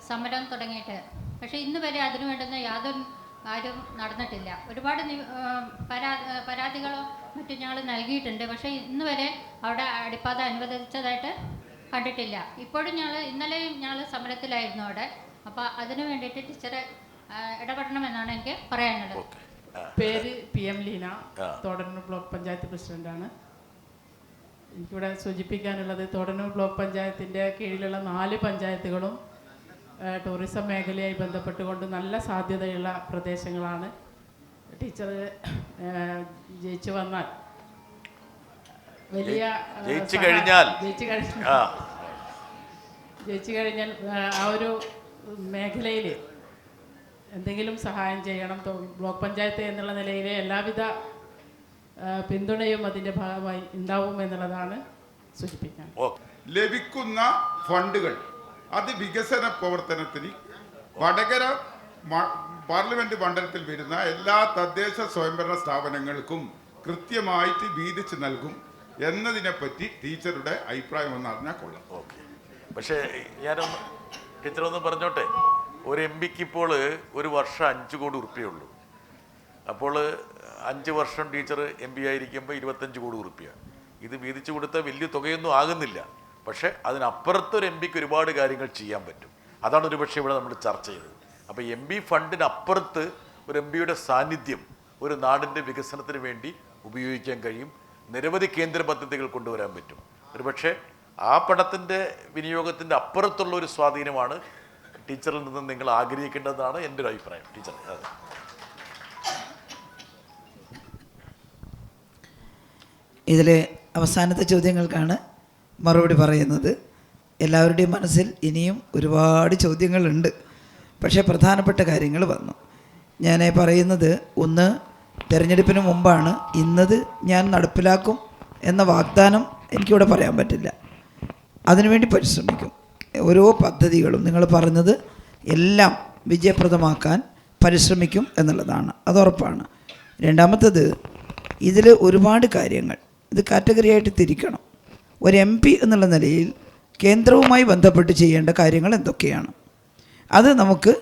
സമരം തുടങ്ങിയിട്ട്, പക്ഷേ ഇന്ന് വരെ അതിനു വേണ്ടുന്ന യാതൊരു കാര്യം നടന്നിട്ടില്ല. ഒരുപാട് പരാതികളോ മറ്റും ഞങ്ങൾ നൽകിയിട്ടുണ്ട്. പക്ഷേ ഇന്ന് വരെ അവിടെ അടിപ്പാത അനുവദിച്ചതായിട്ട് കണ്ടിട്ടില്ല. ഇപ്പോഴും ഇന്നലെയും ഞങ്ങൾ സമരത്തിലായിരുന്നു അവിടെ. അപ്പോൾ അതിനു വേണ്ടിയിട്ട് ടീച്ചറെ ഇടപെടണമെന്നാണ് എനിക്ക് പറയാനുള്ളത്. പേര് PM ലീന, തോടന്നൂർ ബ്ലോക്ക് പഞ്ചായത്ത് പ്രസിഡൻ്റാണ്. എനിക്കിവിടെ സൂചിപ്പിക്കാനുള്ളത്, തോടന്നൂർ ബ്ലോക്ക് പഞ്ചായത്തിൻ്റെ കീഴിലുള്ള 4 പഞ്ചായത്തുകളും ടൂറിസം മേഖലയായി ബന്ധപ്പെട്ടുകൊണ്ട് നല്ല സാധ്യതയുള്ള പ്രദേശങ്ങളാണ്. ടീച്ചർ ജയിച്ചു വന്നാൽ വലിയ ജയിച്ചു കഴിഞ്ഞാൽ ആ ഒരു മേഖലയിൽ എന്തെങ്കിലും സഹായം ചെയ്യണം. ബ്ലോക്ക് പഞ്ചായത്ത് എന്നുള്ള നിലയിലെ എല്ലാവിധ പിന്തുണയും അതിൻ്റെ ഭാഗമായി ഉണ്ടാവും എന്നുള്ളതാണ് സൂചിപ്പിക്കാൻ. ലഭിക്കുന്ന ഫണ്ടുകൾ അത് വികസന പ്രവർത്തനത്തിന് വടകര പാർലമെന്റ് മണ്ഡലത്തിൽ വരുന്ന എല്ലാ തദ്ദേശ സ്വയംഭരണ സ്ഥാപനങ്ങൾക്കും കൃത്യമായിട്ട് വീതിച്ച് നൽകും എന്നതിനെപ്പറ്റി ടീച്ചറുടെ അഭിപ്രായം ഒന്ന് അറിഞ്ഞാൽ കൊള്ളാം. ഓക്കെ. പക്ഷേ ഞാനൊന്ന് ടീച്ചറൊന്ന് പറഞ്ഞോട്ടെ. ഒരു MPക്ക് ഇപ്പോൾ ഒരു വർഷം 5 കോടി ഉറുപ്പിയുള്ളൂ. അപ്പോൾ 5 വർഷം ടീച്ചർ MP ആയിരിക്കുമ്പോൾ 25 കോടി ഉറുപ്പിയ. ഇത് വീതിച്ചു കൊടുത്താൽ വലിയ തുകയൊന്നും ആകുന്നില്ല. പക്ഷേ അതിനപ്പുറത്തൊരു MPക്ക് ഒരുപാട് കാര്യങ്ങൾ ചെയ്യാൻ പറ്റും. അതാണ് ഒരുപക്ഷെ ഇവിടെ നമ്മൾ ചർച്ച ചെയ്തത്. അപ്പോൾ MP ഫണ്ടിനപ്പുറത്ത് ഒരു MPയുടെ സാന്നിധ്യം ഒരു നാടിൻ്റെ വികസനത്തിന് വേണ്ടി ഉപയോഗിക്കാൻ കഴിയും. നിരവധി കേന്ദ്ര പദ്ധതികൾ കൊണ്ടുവരാൻ പറ്റും. ഒരുപക്ഷെ ആ പണത്തിൻ്റെ വിനിയോഗത്തിൻ്റെ അപ്പുറത്തുള്ള ഒരു സ്വാധീനമാണ് ടീച്ചറിൽ നിന്ന് നിങ്ങൾ ആഗ്രഹിക്കേണ്ടതാണ് എൻ്റെ ഒരു അഭിപ്രായം. ടീച്ചർ, ഇതിൽ അവസാനത്തെ ചോദ്യങ്ങൾക്കാണ് മറുപടി പറയുന്നത്. എല്ലാവരുടെയും മനസ്സിൽ ഇനിയും ഒരുപാട് ചോദ്യങ്ങളുണ്ട്. പക്ഷേ പ്രധാനപ്പെട്ട കാര്യങ്ങൾ വന്നു. ഞാൻ പറയുന്നത്, ഒന്ന്, തിരഞ്ഞെടുപ്പിന് മുമ്പാണ്. ഇന്നത് ഞാൻ നടപ്പിലാക്കും എന്ന വാഗ്ദാനം എനിക്കിവിടെ പറയാൻ പറ്റില്ല. അതിനുവേണ്ടി പരിശ്രമിക്കും. ഓരോ പദ്ധതികളും നിങ്ങൾ പറഞ്ഞത് എല്ലാം വിജയപ്രദമാക്കാൻ പരിശ്രമിക്കും എന്നുള്ളതാണ്, അത് ഉറപ്പാണ്. രണ്ടാമത്തത്, ഇതിൽ ഒരുപാട് കാര്യങ്ങൾ ഇത് കാറ്റഗറി ആയിട്ട് തിരിക്കണം. ഒരു MP എന്നുള്ള നിലയിൽ കേന്ദ്രവുമായി ബന്ധപ്പെട്ട് ചെയ്യേണ്ട കാര്യങ്ങൾ എന്തൊക്കെയാണ്, അത് നമുക്ക്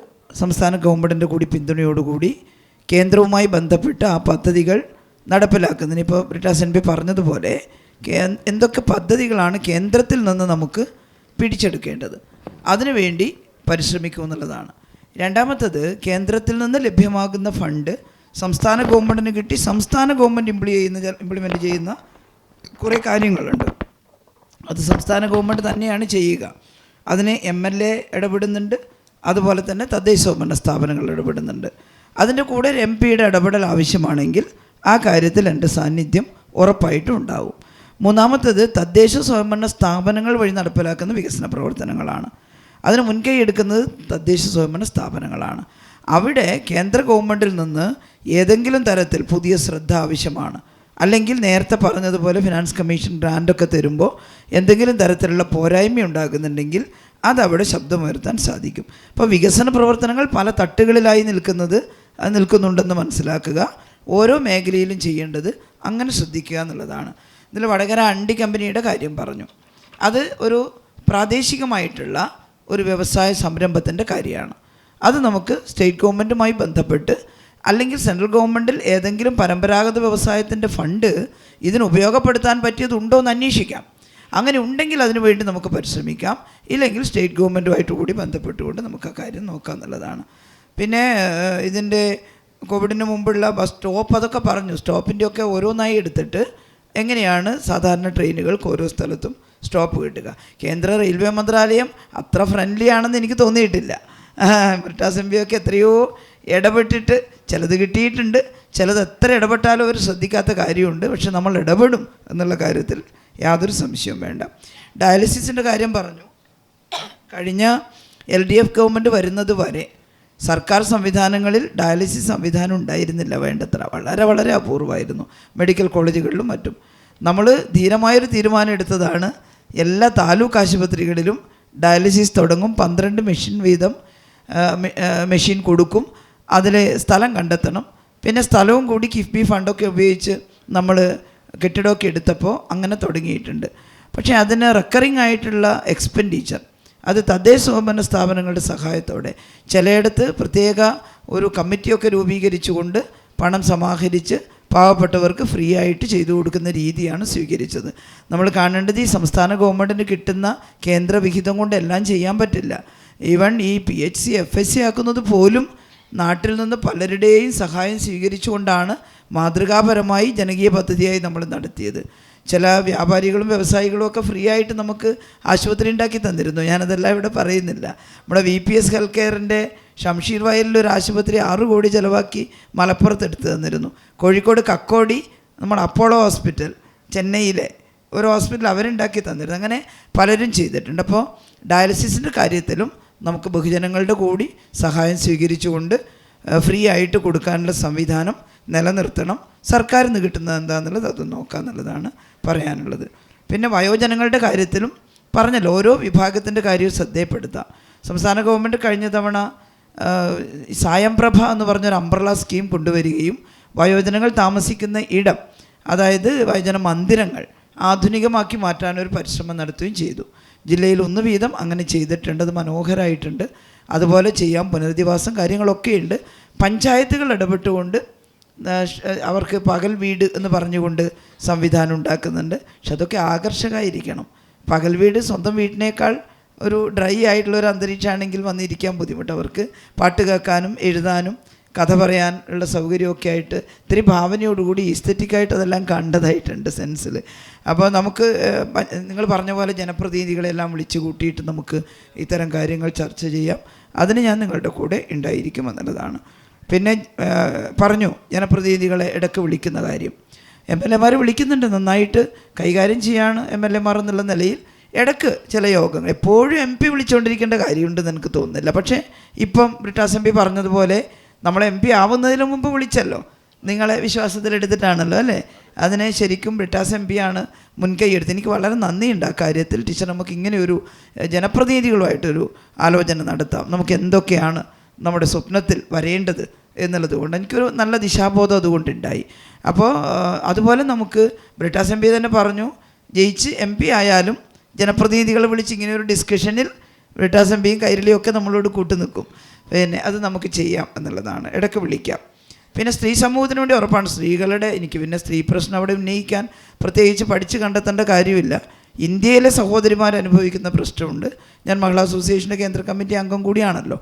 സംസ്ഥാന ഗവൺമെൻറ്റിൻ്റെ കൂടി പിന്തുണയോടുകൂടി കേന്ദ്രവുമായി ബന്ധപ്പെട്ട് ആ പദ്ധതികൾ നടപ്പിലാക്കുന്നതിന് ഇപ്പോൾ ബ്രിട്ടാസ് MP പറഞ്ഞതുപോലെ എന്തൊക്കെ പദ്ധതികളാണ് കേന്ദ്രത്തിൽ നിന്ന് നമുക്ക് പിടിച്ചെടുക്കേണ്ടത്, അതിനുവേണ്ടി പരിശ്രമിക്കുമെന്നുള്ളതാണ്. രണ്ടാമത്തത്, കേന്ദ്രത്തിൽ നിന്ന് ലഭ്യമാകുന്ന ഫണ്ട് സംസ്ഥാന ഗവൺമെൻറ്റിന് കിട്ടി സംസ്ഥാന ഗവൺമെൻറ് ഇംപ്ലിമെൻറ്റ് ചെയ്യുന്ന കുറേ കാര്യങ്ങളുണ്ട്. അത് സംസ്ഥാന ഗവൺമെൻറ് തന്നെയാണ് ചെയ്യുക. അതിന് MLA ഇടപെടുന്നുണ്ട്, അതുപോലെ തന്നെ തദ്ദേശ സ്വയംഭരണ സ്ഥാപനങ്ങൾ ഇടപെടുന്നുണ്ട്. അതിൻ്റെ കൂടെ ഒരു MP-യുടെ ഇടപെടൽ ആവശ്യമാണെങ്കിൽ ആ കാര്യത്തിൽ എൻ്റെ സാന്നിധ്യം ഉറപ്പായിട്ടും ഉണ്ടാവും. മൂന്നാമത്തത്, തദ്ദേശ സ്വയംഭരണ സ്ഥാപനങ്ങൾ വഴി നടപ്പിലാക്കുന്ന വികസന പ്രവർത്തനങ്ങളാണ്. അതിന് മുൻകൈ എടുക്കുന്നത് തദ്ദേശ സ്വയംഭരണ സ്ഥാപനങ്ങളാണ്. അവിടെ കേന്ദ്ര ഗവൺമെൻറ്റിൽ നിന്ന് ഏതെങ്കിലും തരത്തിൽ പുതിയ ശ്രദ്ധ ആവശ്യമാണ്, അല്ലെങ്കിൽ നേരത്തെ പറഞ്ഞതുപോലെ ഫിനാൻസ് കമ്മീഷൻ ഗ്രാൻഡൊക്കെ തരുമ്പോൾ എന്തെങ്കിലും തരത്തിലുള്ള പോരായ്മ ഉണ്ടാകുന്നുണ്ടെങ്കിൽ അതവിടെ ശബ്ദമുയർത്താൻ സാധിക്കും. അപ്പോൾ വികസന പ്രവർത്തനങ്ങൾ പല തട്ടുകളിലായി നിൽക്കുന്നുണ്ടെന്ന് മനസ്സിലാക്കുക. ഓരോ മേഖലയിലും ചെയ്യേണ്ടത് അങ്ങനെ ശ്രദ്ധിക്കുക എന്നുള്ളതാണ്. ഇതിൽ വടകര അണ്ടി കമ്പനിയുടെ കാര്യം പറഞ്ഞു. അത് ഒരു പ്രാദേശികമായിട്ടുള്ള ഒരു വ്യവസായ സംരംഭത്തിൻ്റെ കാര്യമാണ്. അത് നമുക്ക് സ്റ്റേറ്റ് ഗവൺമെൻറ്റുമായി ബന്ധപ്പെട്ട് അല്ലെങ്കിൽ സെൻട്രൽ ഗവൺമെൻറ്റിൽ ഏതെങ്കിലും പരമ്പരാഗത വ്യവസായത്തിൻ്റെ ഫണ്ട് ഇതിന് ഉപയോഗപ്പെടുത്താൻ പറ്റിയതുണ്ടോ എന്ന് അന്വേഷിക്കാം. അങ്ങനെ ഉണ്ടെങ്കിൽ അതിനു വേണ്ടി നമുക്ക് പരിശ്രമിക്കാം. ഇല്ലെങ്കിൽ സ്റ്റേറ്റ് ഗവൺമെൻറ്റുമായിട്ട് കൂടി ബന്ധപ്പെട്ടുകൊണ്ട് നമുക്ക് ആ കാര്യം നോക്കാം എന്നുള്ളതാണ്. പിന്നെ ഇതിൻ്റെ കോവിഡിന് മുമ്പുള്ള ബസ് സ്റ്റോപ്പ് അതൊക്കെ പറഞ്ഞു. സ്റ്റോപ്പിൻ്റെയൊക്കെ ഓരോന്നായി എടുത്തിട്ട് എങ്ങനെയാണ് സാധാരണ ട്രെയിനുകൾക്ക് ഓരോ സ്ഥലത്തും സ്റ്റോപ്പ് കിട്ടുക. കേന്ദ്ര റെയിൽവേ മന്ത്രാലയം അത്ര ഫ്രണ്ട്ലി ആണെന്ന് എനിക്ക് തോന്നിയിട്ടില്ല. ബ്രിട്ടാസ് MP ഒക്കെ എത്രയോ ഇടപെട്ടിട്ട് ചിലത് കിട്ടിയിട്ടുണ്ട്, ചിലത് എത്ര ഇടപെട്ടാലും അവർ ശ്രദ്ധിക്കാത്ത കാര്യമുണ്ട്. പക്ഷെ നമ്മൾ ഇടപെടും എന്നുള്ള കാര്യത്തിൽ യാതൊരു സംശയവും വേണ്ട. ഡയാലിസിസിൻ്റെ കാര്യം പറഞ്ഞു. കഴിഞ്ഞ LDF ഗവൺമെൻറ് വരുന്നത് വരെ സർക്കാർ സംവിധാനങ്ങളിൽ ഡയാലിസിസ് സംവിധാനം ഉണ്ടായിരുന്നില്ല വേണ്ടത്ര, വളരെ വളരെ അപൂർവമായിരുന്നു. മെഡിക്കൽ കോളേജുകളിലും മറ്റും നമ്മൾ ധീരമായൊരു തീരുമാനം എടുത്തതാണ്. എല്ലാ താലൂക്ക് ആശുപത്രികളിലും ഡയാലിസിസ് തുടങ്ങും. 12 മെഷീൻ വീതം മെഷീൻ കൊടുക്കും. അതിൽ സ്ഥലം കണ്ടെത്തണം. പിന്നെ സ്ഥലവും കൂടി കിഫ്ബി ഫണ്ടൊക്കെ ഉപയോഗിച്ച് നമ്മൾ കെട്ടിടമൊക്കെ എടുത്തപ്പോൾ അങ്ങനെ തുടങ്ങിയിട്ടുണ്ട്. പക്ഷേ അതിന് റെക്കറിങ് ആയിട്ടുള്ള എക്സ്പെൻഡിച്ചർ അത് തദ്ദേശ സ്വയംഭരണ സ്ഥാപനങ്ങളുടെ സഹായത്തോടെ ചിലയിടത്ത് പ്രത്യേക ഒരു കമ്മിറ്റിയൊക്കെ രൂപീകരിച്ചുകൊണ്ട് പണം സമാഹരിച്ച് പാവപ്പെട്ടവർക്ക് ഫ്രീ ആയിട്ട് ചെയ്തു കൊടുക്കുന്ന രീതിയാണ് സ്വീകരിച്ചത്. നമ്മൾ കാണേണ്ടത് ഈ സംസ്ഥാന ഗവൺമെൻറ്റിന് കിട്ടുന്ന കേന്ദ്ര വിഹിതം കൊണ്ട് എല്ലാം ചെയ്യാൻ പറ്റില്ല. ഈവൻ ഈ PHC FSC ആക്കുന്നത് പോലും നാട്ടിൽ നിന്ന് പലരുടെയും സഹായം സ്വീകരിച്ചുകൊണ്ടാണ് മാതൃകാപരമായി ജനകീയ പദ്ധതിയായി നമ്മൾ നടത്തിയത്. ചില വ്യാപാരികളും വ്യവസായികളും ഒക്കെ ഫ്രീ ആയിട്ട് നമുക്ക് ആശുപത്രി ഉണ്ടാക്കി തന്നിരുന്നു. ഞാനതെല്ലാം ഇവിടെ പറയുന്നില്ല. നമ്മുടെ VPS ഹെൽത്ത് കെയറിൻ്റെ ഷംഷീർ വയലിലൊരു ആശുപത്രി 6 കോടി ചിലവാക്കി മലപ്പുറത്ത് എടുത്തു തന്നിരുന്നു. കോഴിക്കോട് കക്കോടി നമ്മുടെ അപ്പോളോ ഹോസ്പിറ്റൽ, ചെന്നൈയിലെ ഒരു ഹോസ്പിറ്റൽ അവരുണ്ടാക്കി തന്നിരുന്നു. അങ്ങനെ പലരും ചെയ്തിട്ടുണ്ട്. അപ്പോൾ ഡയാലിസിസിൻ്റെ കാര്യത്തിലും നമുക്ക് ബഹുജനങ്ങളുടെ കൂടി സഹായം സ്വീകരിച്ചുകൊണ്ട് ഫ്രീ ആയിട്ട് കൊടുക്കാനുള്ള സംവിധാനം നിലനിർത്തണം. സർക്കാരിൽ നിന്ന് കിട്ടുന്നത് എന്താണെന്നുള്ളത് അത് നോക്കുക എന്നുള്ളതാണ് പറയാനുള്ളത്. പിന്നെ വയോജനങ്ങളുടെ കാര്യത്തിലും പറഞ്ഞല്ലോ, ഓരോ വിഭാഗത്തിൻ്റെ കാര്യവും ശ്രദ്ധയപ്പെടുത്താം. സംസ്ഥാന ഗവൺമെൻറ് കഴിഞ്ഞ തവണ സായംപ്രഭ എന്ന് പറഞ്ഞൊരു അംബ്രല സ്കീം കൊണ്ടുവരികയും വയോജനങ്ങൾ താമസിക്കുന്ന ഇടം, അതായത് വയോജന മന്ദിരങ്ങൾ ആധുനികമാക്കി മാറ്റാനൊരു പരിശ്രമം നടത്തുകയും ചെയ്തു. ജില്ലയിൽ 1 വീതം അങ്ങനെ ചെയ്തിട്ടുണ്ട്. അത് മനോഹരമായിട്ടുണ്ട്. അതുപോലെ ചെയ്യാൻ പുനരധിവാസം കാര്യങ്ങളൊക്കെ ഉണ്ട്. പഞ്ചായത്തുകൾ ഇടപെട്ടുകൊണ്ട് അവർക്ക് പകൽ വീട് എന്ന് പറഞ്ഞുകൊണ്ട് സംവിധാനം ഉണ്ടാക്കുന്നുണ്ട്. പക്ഷെ അതൊക്കെ ആകർഷകമായിരിക്കണം. പകൽ വീട് സ്വന്തം വീട്ടിനേക്കാൾ ഒരു ഡ്രൈ ആയിട്ടുള്ളൊരു അന്തരീക്ഷമാണെങ്കിൽ വന്നിരിക്കാൻ ബുദ്ധിമുട്ട്. അവർക്ക് പാട്ട് കേൾക്കാനും എഴുതാനും കഥ പറയാനുള്ള സൗകര്യമൊക്കെ ആയിട്ട് ഇത്തിരി ഭാവനയോടുകൂടി ഈസ്തറ്റിക്കായിട്ട് അതെല്ലാം കണ്ടതായിട്ടുണ്ട് സെൻസിൽ. അപ്പോൾ നമുക്ക് നിങ്ങൾ പറഞ്ഞ പോലെ ജനപ്രതിനിധികളെല്ലാം വിളിച്ചു കൂട്ടിയിട്ട് നമുക്ക് ഇത്തരം കാര്യങ്ങൾ ചർച്ച ചെയ്യാം. അതിന് ഞാൻ നിങ്ങളുടെ കൂടെ ഉണ്ടായിരിക്കും എന്നുള്ളതാണ്. പിന്നെ പറഞ്ഞു ജനപ്രതിനിധികളെ ഇടയ്ക്ക് വിളിക്കുന്ന കാര്യം. MLA-മാർ വിളിക്കുന്നുണ്ട്, നന്നായിട്ട് കൈകാര്യം ചെയ്യാണ് MLA-മാർ എന്നുള്ള നിലയിൽ. ഇടയ്ക്ക് ചില യോഗങ്ങൾ എപ്പോഴും MP വിളിച്ചുകൊണ്ടിരിക്കേണ്ട കാര്യമുണ്ടെന്ന് എനിക്ക് തോന്നുന്നില്ല. പക്ഷേ ഇപ്പം ബ്രിട്ടാസ് MP പറഞ്ഞതുപോലെ നമ്മൾ MP ആവുന്നതിന് മുമ്പ് വിളിച്ചല്ലോ. നിങ്ങളെ വിശ്വാസത്തിലെടുത്തിട്ടാണല്ലോ അല്ലേ? അതിനെ ശരിക്കും ബ്രിട്ടാസ് MP ആണ് മുൻകൈ എടുത്ത്. എനിക്ക് വളരെ നന്ദിയുണ്ട് ആ കാര്യത്തിൽ. ടീച്ചർ, നമുക്ക് ഇങ്ങനെയൊരു ജനപ്രതിനിധികളുമായിട്ടൊരു ആലോചന നടത്താം. നമുക്ക് എന്തൊക്കെയാണ് നമ്മുടെ സ്വപ്നത്തിൽ വരേണ്ടത് എന്നുള്ളത് കൊണ്ട് എനിക്കൊരു നല്ല ദിശാബോധം അതുകൊണ്ടുണ്ടായി. അപ്പോൾ അതുപോലെ നമുക്ക് ബ്രിട്ടാസ് MP തന്നെ പറഞ്ഞു, ജയിച്ച് MP ആയാലും ജനപ്രതിനിധികളെ വിളിച്ച് ഇങ്ങനെ ഒരു ഡിസ്കഷനിൽ ബ്രിട്ടാസ് MPയും കൈരളിയും ഒക്കെ നമ്മളോട് കൂട്ടു നിൽക്കും. പിന്നെ അത് നമുക്ക് ചെയ്യാം എന്നുള്ളതാണ്. ഇടയ്ക്ക് വിളിക്കാം. പിന്നെ സ്ത്രീ സമൂഹത്തിന് വേണ്ടി ഉറപ്പാണ്. സ്ത്രീകളുടെ എനിക്ക് പിന്നെ സ്ത്രീ പ്രശ്നം അവിടെ ഉന്നയിക്കാൻ പ്രത്യേകിച്ച് പഠിച്ച് കണ്ടെത്തേണ്ട കാര്യമില്ല. ഇന്ത്യയിലെ സഹോദരിമാർ അനുഭവിക്കുന്ന പ്രശ്നമുണ്ട്. ഞാൻ മഹിളാ അസോസിയേഷൻ്റെ കേന്ദ്ര കമ്മിറ്റി അംഗം കൂടിയാണല്ലോ.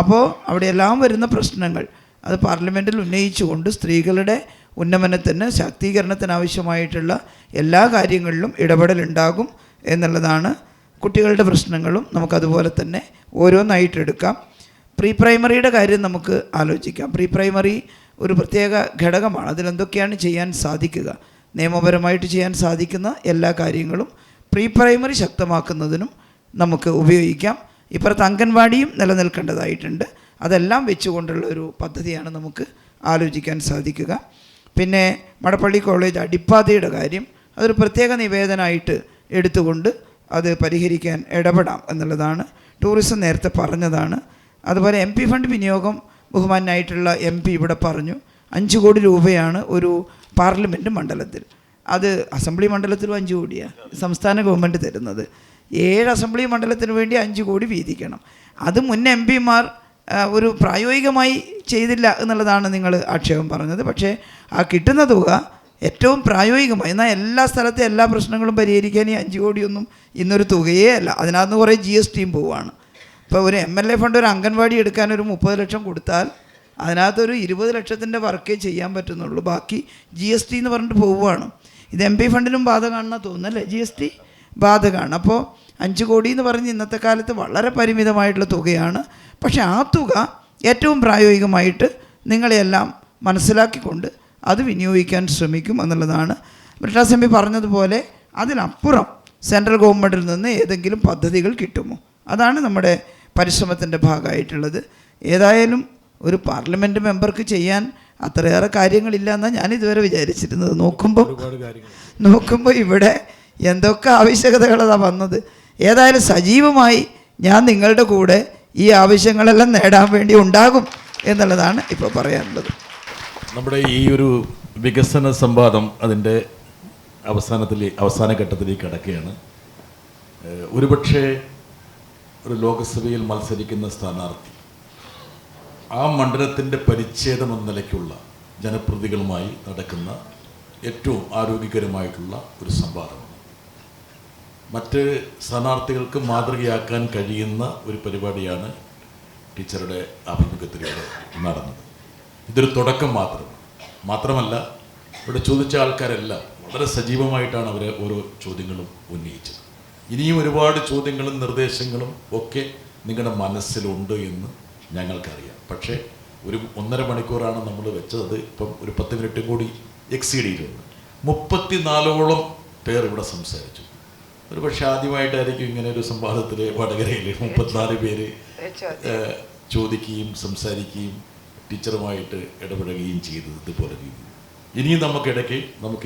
അപ്പോൾ അവിടെ എല്ലാം വരുന്ന പ്രശ്നങ്ങൾ അത് പാർലമെൻറ്റിൽ ഉന്നയിച്ചുകൊണ്ട് സ്ത്രീകളുടെ ഉന്നമനത്തിന്, ശാക്തീകരണത്തിന് ആവശ്യമായിട്ടുള്ള എല്ലാ കാര്യങ്ങളിലും ഇടപെടലുണ്ടാകും എന്നുള്ളതാണ്. കുട്ടികളുടെ പ്രശ്നങ്ങളും നമുക്കതുപോലെ തന്നെ ഓരോന്നായിട്ടെടുക്കാം. പ്രീ പ്രൈമറിയുടെ കാര്യം നമുക്ക് ആലോചിക്കാം. പ്രീ പ്രൈമറി ഒരു പ്രത്യേക ഘടകമാണ്. അതിലെന്തൊക്കെയാണ് ചെയ്യാൻ സാധിക്കുക, നിയമപരമായിട്ട് ചെയ്യാൻ സാധിക്കുന്ന എല്ലാ കാര്യങ്ങളും പ്രീ പ്രൈമറി ശക്തമാക്കുന്നതിനും നമുക്ക് ഉപയോഗിക്കാം. ഇപ്പുറത്ത് അംഗൻവാടിയും നിലനിൽക്കേണ്ടതായിട്ടുണ്ട്. അതെല്ലാം വെച്ചുകൊണ്ടുള്ള ഒരു പദ്ധതിയാണ് നമുക്ക് ആലോചിക്കാൻ സാധിക്കുക. പിന്നെ മടപ്പള്ളി കോളേജ് അടിപ്പാതയുടെ കാര്യം അതൊരു പ്രത്യേക നിവേദനമായിട്ട് എടുത്തുകൊണ്ട് അത് പരിഹരിക്കാൻ ഇടപെടാം എന്നുള്ളതാണ്. ടൂറിസം നേരത്തെ പറഞ്ഞതാണ്. അതുപോലെ MP ഫണ്ട് വിനിയോഗം ബഹുമാനായിട്ടുള്ള MP ഇവിടെ പറഞ്ഞു. 5 കോടി രൂപയാണ് ഒരു പാർലമെൻറ്റ് മണ്ഡലത്തിൽ. അത് അസംബ്ലി മണ്ഡലത്തിലും 5 കോടിയാണ് സംസ്ഥാന ഗവൺമെൻറ് തരുന്നത്. 7 അസംബ്ലി മണ്ഡലത്തിന് വേണ്ടി 5 കോടി വീതിക്കണം. അത് മുൻ MPമാർ ഒരു പ്രായോഗികമായി ചെയ്തില്ല എന്നുള്ളതാണ് നിങ്ങൾ ആക്ഷേപം പറഞ്ഞത്. പക്ഷേ ആ കിട്ടുന്ന തുക ഏറ്റവും പ്രായോഗികമായി, എന്നാൽ എല്ലാ സ്ഥലത്തെ എല്ലാ പ്രശ്നങ്ങളും പരിഹരിക്കാൻ ഈ 5 കോടിയൊന്നും ഇന്നൊരു തുകയേ അല്ല. അതിനകത്ത് കുറേ GSTയും പോവുകയാണ്. ഇപ്പോൾ ഒരു MLA ഫണ്ട് ഒരു അംഗൻവാടി എടുക്കാൻ ഒരു 30 ലക്ഷം കൊടുത്താൽ അതിനകത്തൊരു 20 ലക്ഷത്തിൻ്റെ വർക്കേ ചെയ്യാൻ പറ്റുന്നുള്ളൂ. ബാക്കി GST എന്ന് പറഞ്ഞിട്ട് പോവുകയാണ്. ഇത് MP ഫണ്ടിനും ബാധകമാണെന്ന് തോന്നുന്നല്ലേ? GST ബാധകമാണ്. അപ്പോൾ 5 കോടി എന്ന് പറഞ്ഞ് ഇന്നത്തെ കാലത്ത് വളരെ പരിമിതമായിട്ടുള്ള തുകയാണ്. പക്ഷേ ആ തുക ഏറ്റവും പ്രായോഗികമായിട്ട് നിങ്ങളെയെല്ലാം മനസ്സിലാക്കിക്കൊണ്ട് അത് വിനിയോഗിക്കാൻ ശ്രമിക്കും എന്നുള്ളതാണ്. ബ്രിട്ടാസ് MP പറഞ്ഞതുപോലെ അതിനപ്പുറം സെൻട്രൽ ഗവൺമെൻറ്റിൽ നിന്ന് ഏതെങ്കിലും പദ്ധതികൾ കിട്ടുമോ, അതാണ് നമ്മുടെ പരിശ്രമത്തിൻ്റെ ഭാഗമായിട്ടുള്ളത്. ഏതായാലും ഒരു പാർലമെൻറ്റ് മെമ്പർക്ക് ചെയ്യാൻ അത്രയേറെ കാര്യങ്ങളില്ല എന്നാണ് ഞാൻ ഇതുവരെ വിചാരിച്ചിരുന്നത്. നോക്കുമ്പോൾ ഇവിടെ എന്തൊക്കെ ആവശ്യകതകളാണ് വന്നത്. ഏതായാലും സജീവമായി ഞാൻ നിങ്ങളുടെ കൂടെ ഈ ആവശ്യങ്ങളെല്ലാം നേടാൻ വേണ്ടി ഉണ്ടാകും എന്നുള്ളതാണ് ഇപ്പോൾ പറയാനുള്ളത്. നമ്മുടെ ഈ ഒരു വികസന സംവാദം അതിൻ്റെ അവസാന ഘട്ടത്തിലേക്ക് കടക്കുകയാണ്. ഒരുപക്ഷെ ഒരു ലോകസഭയിൽ മത്സരിക്കുന്ന സ്ഥാനാർത്ഥി ആ മണ്ഡലത്തിൻ്റെ പരിച്ഛേദം എന്ന നിലയ്ക്കുള്ള ജനപ്രതിനിധികളുമായി നടക്കുന്ന ഏറ്റവും ആരോഗ്യകരമായിട്ടുള്ള ഒരു സംവാദമാണ്. മറ്റ് സ്ഥാനാർത്ഥികൾക്ക് മാതൃകയാക്കാൻ കഴിയുന്ന ഒരു പരിപാടിയാണ് ടീച്ചറുടെ ആഭിമുഖ്യത്തിലൂടെ നടന്നത്. ഇതൊരു തുടക്കം മാത്രമല്ല ഇവിടെ ചോദിച്ച ആൾക്കാരെല്ലാം വളരെ സജീവമായിട്ടാണ് അവർ ഓരോ ചോദ്യങ്ങളും ഉന്നയിച്ചത്. ഇനിയും ഒരുപാട് ചോദ്യങ്ങളും നിർദ്ദേശങ്ങളും ഒക്കെ നിങ്ങളുടെ മനസ്സിലുണ്ട് എന്ന് ഞങ്ങൾക്കറിയാം. പക്ഷേ ഒരു 1.5 മണിക്കൂറാണ് നമ്മൾ വെച്ചത്. ഇപ്പം ഒരു 10 മിനിറ്റും കൂടി എക്സീഡ് ചെയ്തിട്ടുണ്ട്. 34ഓളം പേർ ഇവിടെ സംസാരിച്ചു. ഒരു പക്ഷേ ആദ്യമായിട്ടായിരിക്കും ഇങ്ങനെ ഒരു സംവാദത്തിൽ വടകരയിൽ 34 പേര് ചോദിക്കുകയും സംസാരിക്കുകയും ടീച്ചറുമായിട്ട് ഇടപെടുകയും ചെയ്തത് ഇതുപോലെ രീതിയിൽ. ഇനിയും നമുക്കിടയ്ക്ക്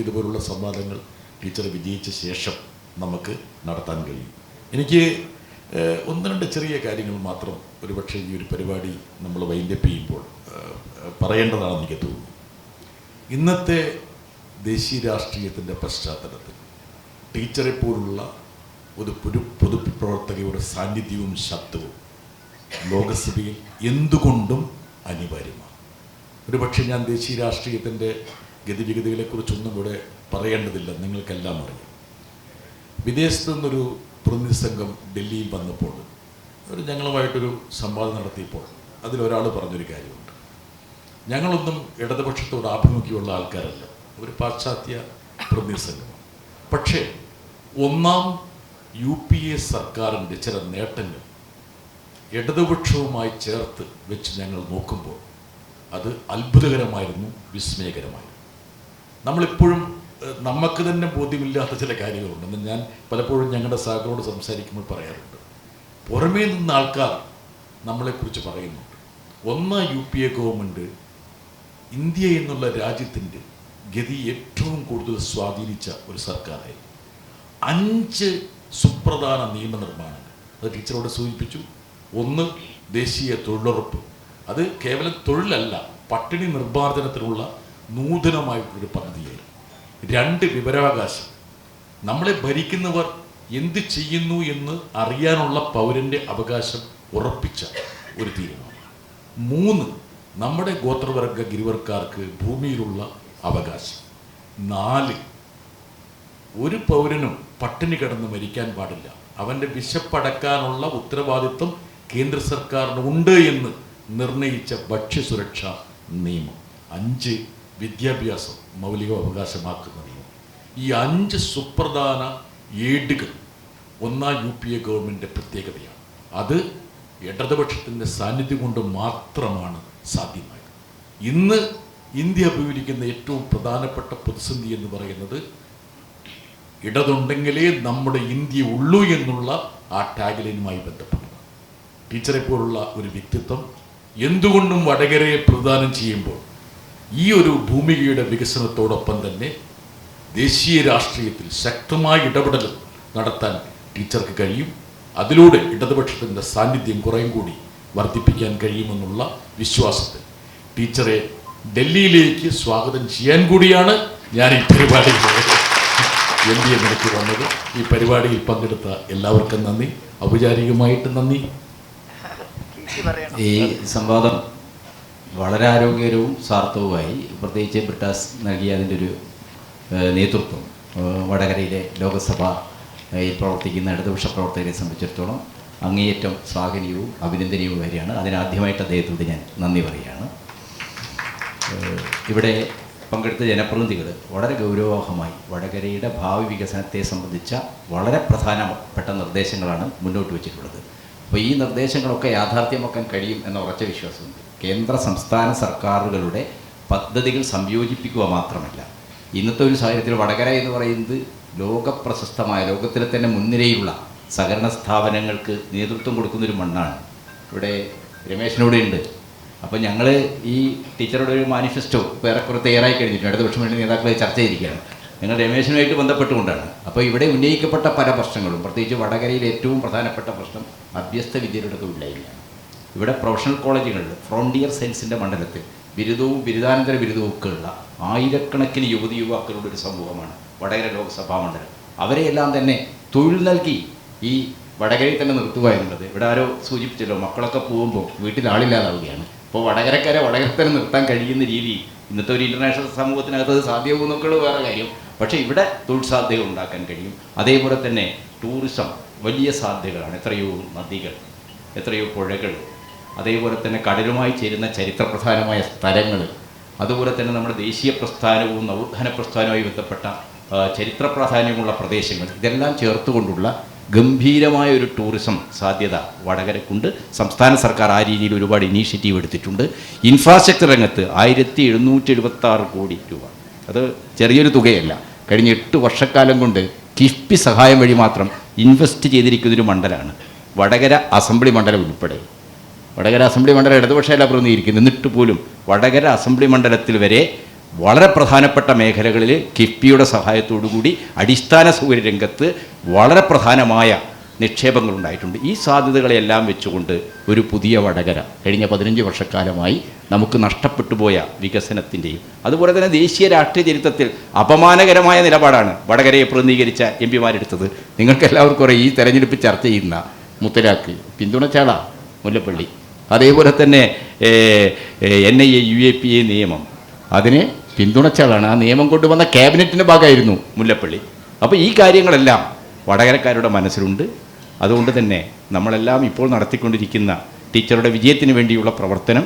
ഇതുപോലുള്ള സംവാദങ്ങൾ ടീച്ചർ വിജയിച്ച ശേഷം നമുക്ക് നടത്താൻ കഴിയും. എനിക്ക് 1-2 ചെറിയ കാര്യങ്ങൾ മാത്രം ഒരുപക്ഷെ ഈ ഒരു പരിപാടി നമ്മൾ വൈൻഡപ്പ് ചെയ്യുമ്പോൾ പറയേണ്ടതാണെന്ന് എനിക്ക് തോന്നുന്നു. ഇന്നത്തെ ദേശീയ രാഷ്ട്രീയത്തിൻ്റെ പശ്ചാത്തലത്തിൽ ടീച്ചറെ പോലുള്ള ഒരു പൊതുപ്രവർത്തകയുടെ സാന്നിധ്യവും ശബ്ദവും ലോകസഭയിൽ എന്തുകൊണ്ടും അനിവാര്യമാണ്. ഒരുപക്ഷെ ഞാൻ ദേശീയ രാഷ്ട്രീയത്തിൻ്റെ ഗതിവിഗതികളെക്കുറിച്ചൊന്നും ഇവിടെ പറയേണ്ടതില്ല, നിങ്ങൾക്കെല്ലാം അറിയാം. വിദേശത്തു നിന്നൊരു പ്രതിനിധി സംഘം ഡൽഹിയിൽ വന്നപ്പോൾ ഞങ്ങളുമായിട്ടൊരു സംവാദം നടത്തിയപ്പോൾ അതിലൊരാൾ പറഞ്ഞൊരു കാര്യമുണ്ട്. ഞങ്ങളൊന്നും ഇടതുപക്ഷത്തോട് ആഭിമുഖ്യമുള്ള ആൾക്കാരല്ല, ഒരു പാശ്ചാത്യ പ്രതിനിധി സംഘമാണ്. പക്ഷേ ഒന്നാം UPA സർക്കാരിൻ്റെ ചില നേട്ടങ്ങൾ ഇടതുപക്ഷവുമായി ചേർത്ത് വെച്ച് ഞങ്ങൾ നോക്കുമ്പോൾ അത് അത്ഭുതകരമായിരുന്നു, വിസ്മയകരമായിരുന്നു. നമ്മളിപ്പോഴും നമുക്ക് തന്നെ ബോധ്യമില്ലാത്ത ചില കാര്യങ്ങളുണ്ട്. ഞാൻ പലപ്പോഴും ഞങ്ങളുടെ സഹകളോട് സംസാരിക്കുമ്പോൾ പറയാറുണ്ട്, പുറമേ നിന്ന ആൾക്കാർ നമ്മളെക്കുറിച്ച് പറയുന്നുണ്ട്. ഒന്നാം UPA ഗവൺമെൻറ് ഇന്ത്യ എന്നുള്ള രാജ്യത്തിൻ്റെ ഗതി ഏറ്റവും കൂടുതൽ സ്വാധീനിച്ച ഒരു സർക്കാരായി 5 സുപ്രധാന നിയമനിർമ്മാണങ്ങൾ അത് ടീച്ചറോട് സൂചിപ്പിച്ചു. 1 ദേശീയ തൊഴിലുറപ്പ്, അത് കേവലം തൊഴിലല്ല, പട്ടിണി നിർമ്മാർജ്ജനത്തിനുള്ള നൂതനമായിട്ടൊരു പദ്ധതിയായി. 2 വിവരാവകാശം, നമ്മളെ ഭരിക്കുന്നവർ എന്ത് ചെയ്യുന്നു എന്ന് അറിയാനുള്ള പൗരൻ്റെ അവകാശം ഉറപ്പിച്ച ഒരു തീരുമാനം. 3 നമ്മുടെ ഗോത്രവർഗ ഗിരിവർക്കാർക്ക് ഭൂമിയിലുള്ള അവകാശം. 4 ഒരു പൗരനും പട്ടിണി കിടന്ന് മരിക്കാൻ പാടില്ല, അവൻ്റെ വിശപ്പടക്കാനുള്ള ഉത്തരവാദിത്വം കേന്ദ്ര സർക്കാരിന് ഉണ്ട് എന്ന് നിർണയിച്ച ഭക്ഷ്യസുരക്ഷാ നിയമം. 5 വിദ്യാഭ്യാസം മൗലിക അവകാശമാക്കുന്ന നിയമം. ഈ 5 സുപ്രധാന ഏടുകൾ ഒന്നാം UPA ഗവൺമെൻറ്റിൻ്റെ പ്രത്യേകതയാണ്. അത് ഇടതുപക്ഷത്തിൻ്റെ സാന്നിധ്യം കൊണ്ട് മാത്രമാണ് സാധ്യമായത്. ഇന്ന് ഇന്ത്യ അഭിമുഖീകരിക്കുന്ന ഏറ്റവും പ്രധാനപ്പെട്ട പ്രതിസന്ധി എന്ന് പറയുന്നത് ഇടതുണ്ടെങ്കിലേ നമ്മുടെ ഇന്ത്യ ഉള്ളൂ എന്നുള്ള ആ ടാഗ്ലൈനുമായി ബന്ധപ്പെട്ടതാണ്. ടീച്ചറെ പോലുള്ള ഒരു വ്യക്തിത്വം എന്തുകൊണ്ടും വടകരയെ പ്രദാനം ചെയ്യുമ്പോൾ ഈ ഒരു ഭൂമികയുടെ വികസനത്തോടൊപ്പം തന്നെ ദേശീയ രാഷ്ട്രീയത്തിൽ ശക്തമായ ഇടപെടൽ നടത്താൻ ടീച്ചർക്ക് കഴിയും. അതിലൂടെ ഇടതുപക്ഷത്തിൻ്റെ സാന്നിധ്യം കുറേയും കൂടി വർദ്ധിപ്പിക്കാൻ കഴിയുമെന്നുള്ള വിശ്വാസത്തിൽ ടീച്ചറെ ഡൽഹിയിലേക്ക് സ്വാഗതം ചെയ്യാൻ കൂടിയാണ് ഞാൻ ഈ പരിപാടിയിൽ MBA നിലയ്ക്ക് വന്നത്. ഈ പരിപാടിയിൽ പങ്കെടുത്ത എല്ലാവർക്കും നന്ദി, ഔപചാരികമായിട്ട് നന്ദി. ഈ സംവാദം വളരെ ആരോഗ്യകരവും സാർത്ഥവുമായി, പ്രത്യേകിച്ച് ബ്രിട്ടാസ് നൽകിയ അതിൻ്റെ ഒരു നേതൃത്വം വടകരയിലെ ലോകസഭയിൽ പ്രവർത്തിക്കുന്ന ഇടതുപക്ഷ പ്രവർത്തകരെ സംബന്ധിച്ചിടത്തോളം അങ്ങേയറ്റം ശ്ലാഘനീയവും അഭിനന്ദനീയവും വരെയാണ്. അതിനാദ്യമായിട്ട് അദ്ദേഹത്തോട് ഞാൻ നന്ദി പറയുകയാണ്. ഇവിടെ പങ്കെടുത്ത ജനപ്രതിനിധികൾ വളരെ ഗൗരവമായി വടകരയുടെ ഭാവി വികസനത്തെ സംബന്ധിച്ച വളരെ പ്രധാനപ്പെട്ട നിർദ്ദേശങ്ങളാണ് മുന്നോട്ട് വച്ചിട്ടുള്ളത്. അപ്പോൾ ഈ നിർദ്ദേശങ്ങളൊക്കെ യാഥാർത്ഥ്യമാക്കാൻ കഴിയും എന്ന ഉറച്ച വിശ്വാസമുണ്ട്. കേന്ദ്ര സംസ്ഥാന സർക്കാരുകളുടെ പദ്ധതികൾ സംയോജിപ്പിക്കുക മാത്രമല്ല, ഇന്നത്തെ ഒരു സാഹചര്യത്തിൽ വടകര എന്ന് പറയുന്നത് ലോകപ്രശസ്തമായ, ലോകത്തിലെ തന്നെ മുൻനിരയിലുള്ള സഹകരണ സ്ഥാപനങ്ങൾക്ക് നേതൃത്വം കൊടുക്കുന്നൊരു മണ്ണാണ്. ഇവിടെ രമേശിനോടെ ഉണ്ട്. അപ്പോൾ ഞങ്ങൾ ഈ ടീച്ചറുടെ ഒരു മാനിഫെസ്റ്റോ ഏറെക്കുറെ തയ്യാറായി കഴിഞ്ഞിട്ടുണ്ട്. ഇടതുപക്ഷം വേണ്ടി നേതാക്കളെ ചർച്ച ചെയ്തിരിക്കുകയാണ്. ഞങ്ങൾ രമേശനുമായിട്ട് ബന്ധപ്പെട്ടുകൊണ്ടാണ്. അപ്പോൾ ഇവിടെ ഉന്നയിക്കപ്പെട്ട പല പ്രശ്നങ്ങളും, പ്രത്യേകിച്ച് വടകരയിൽ ഏറ്റവും പ്രധാനപ്പെട്ട പ്രശ്നം അഭ്യസ്ത വിദ്യരുടെ തൊഴിലായ്മയാണ്. ഇവിടെ പ്രൊഫഷണൽ കോളേജുകളിൽ ഫ്രോണ്ടിയർ സയൻസിൻ്റെ മണ്ഡലത്തിൽ ബിരുദവും ബിരുദാനന്തര ബിരുദവും ഒക്കെ ഉള്ള ആയിരക്കണക്കിന് യുവതി യുവാക്കളുടെ ഒരു സമൂഹമാണ് വടകര ലോക്സഭാ മണ്ഡലം. അവരെയെല്ലാം തന്നെ തൊഴിൽ നൽകി ഈ വടകരയിൽ തന്നെ നിർത്തുക എന്നുള്ളത്, ഇവിടെ ആരോ സൂചിപ്പിച്ചല്ലോ, മക്കളൊക്കെ പോകുമ്പോൾ വീട്ടിൽ ആളില്ലാതാവുകയാണ്. അപ്പോൾ വടകരക്കാരെ വടകര തന്നെ നിർത്താൻ കഴിയുന്ന രീതി ഇന്നത്തെ ഒരു ഇൻ്റർനാഷണൽ സമൂഹത്തിനകത്ത് അത് സാധ്യമാകുന്നൊക്കെയുള്ള വേറെ കാര്യം. പക്ഷേ ഇവിടെ തൊഴിൽ സാധ്യതകൾ ഉണ്ടാക്കാൻ കഴിയും. അതേപോലെ തന്നെ ടൂറിസം വലിയ സാധ്യതകളാണ്. എത്രയോ നദികൾ, എത്രയോ പുഴകൾ, അതേപോലെ തന്നെ കടലുമായി ചേരുന്ന ചരിത്രപ്രധാനമായ സ്ഥലങ്ങൾ, അതുപോലെ തന്നെ നമ്മുടെ ദേശീയ പ്രസ്ഥാനവും നവോത്ഥാന പ്രസ്ഥാനവുമായി ബന്ധപ്പെട്ട ചരിത്ര പ്രാധാന്യമുള്ള പ്രദേശങ്ങൾ, ഇതെല്ലാം ചേർത്തുകൊണ്ടുള്ള ഗംഭീരമായ ഒരു ടൂറിസം സാധ്യത വടകരക്കുണ്ട്. സംസ്ഥാന സർക്കാർ ആ രീതിയിൽ ഒരുപാട് ഇനീഷ്യേറ്റീവ് എടുത്തിട്ടുണ്ട്. ഇൻഫ്രാസ്ട്രക്ചർ രംഗത്ത് 1776 കോടി രൂപ, അത് ചെറിയൊരു തുകയല്ല. കഴിഞ്ഞ 8 വർഷക്കാലം കൊണ്ട് കിഫ്ബി സഹായം വഴി മാത്രം ഇൻവെസ്റ്റ് ചെയ്തിരിക്കുന്നൊരു മണ്ഡലമാണ് വടകര അസംബ്ലി മണ്ഡലം ഉൾപ്പെടെ. വടകര അസംബ്ലി മണ്ഡലം ഇടതുപക്ഷമല്ല പ്രതിനിധീകരിക്കുന്നത്. എന്നിട്ട് പോലും വടകര അസംബ്ലി മണ്ഡലത്തിൽ വരെ വളരെ പ്രധാനപ്പെട്ട മേഖലകളിൽ കിഫ്ബിയുടെ സഹായത്തോടുകൂടി അടിസ്ഥാന സൗകര്യ രംഗത്ത് വളരെ പ്രധാനമായ നിക്ഷേപങ്ങളുണ്ടായിട്ടുണ്ട്. ഈ സാധ്യതകളെല്ലാം വെച്ചുകൊണ്ട് ഒരു പുതിയ വടകര കഴിഞ്ഞ 15 വർഷക്കാലമായി നമുക്ക് നഷ്ടപ്പെട്ടു പോയ വികസനത്തിൻ്റെയും അതുപോലെ തന്നെ ദേശീയ രാഷ്ട്രീയ ചരിത്രത്തിൽ അപമാനകരമായ നിലപാടാണ് വടകരയെ പ്രതിനിധീകരിച്ച MPമാരെടുത്തത്. നിങ്ങൾക്കെല്ലാവർക്കും അറിയാം, ഈ തെരഞ്ഞെടുപ്പ് ചർച്ച ചെയ്യുന്ന മുത്തലാഖ് പിന്തുണച്ചാള മുല്ലപ്പള്ളി, അതേപോലെ തന്നെ NIA UAPA നിയമം അതിനെ പിന്തുണച്ചാളാണ്. ആ നിയമം കൊണ്ടുവന്ന ക്യാബിനറ്റിൻ്റെ ഭാഗമായിരുന്നു മുല്ലപ്പള്ളി. അപ്പോൾ ഈ കാര്യങ്ങളെല്ലാം വടകരക്കാരുടെ മനസ്സിലുണ്ട്. അതുകൊണ്ട് തന്നെ നമ്മളെല്ലാം ഇപ്പോൾ നടത്തിക്കൊണ്ടിരിക്കുന്ന ടീച്ചറുടെ വിജയത്തിന് വേണ്ടിയുള്ള പ്രവർത്തനം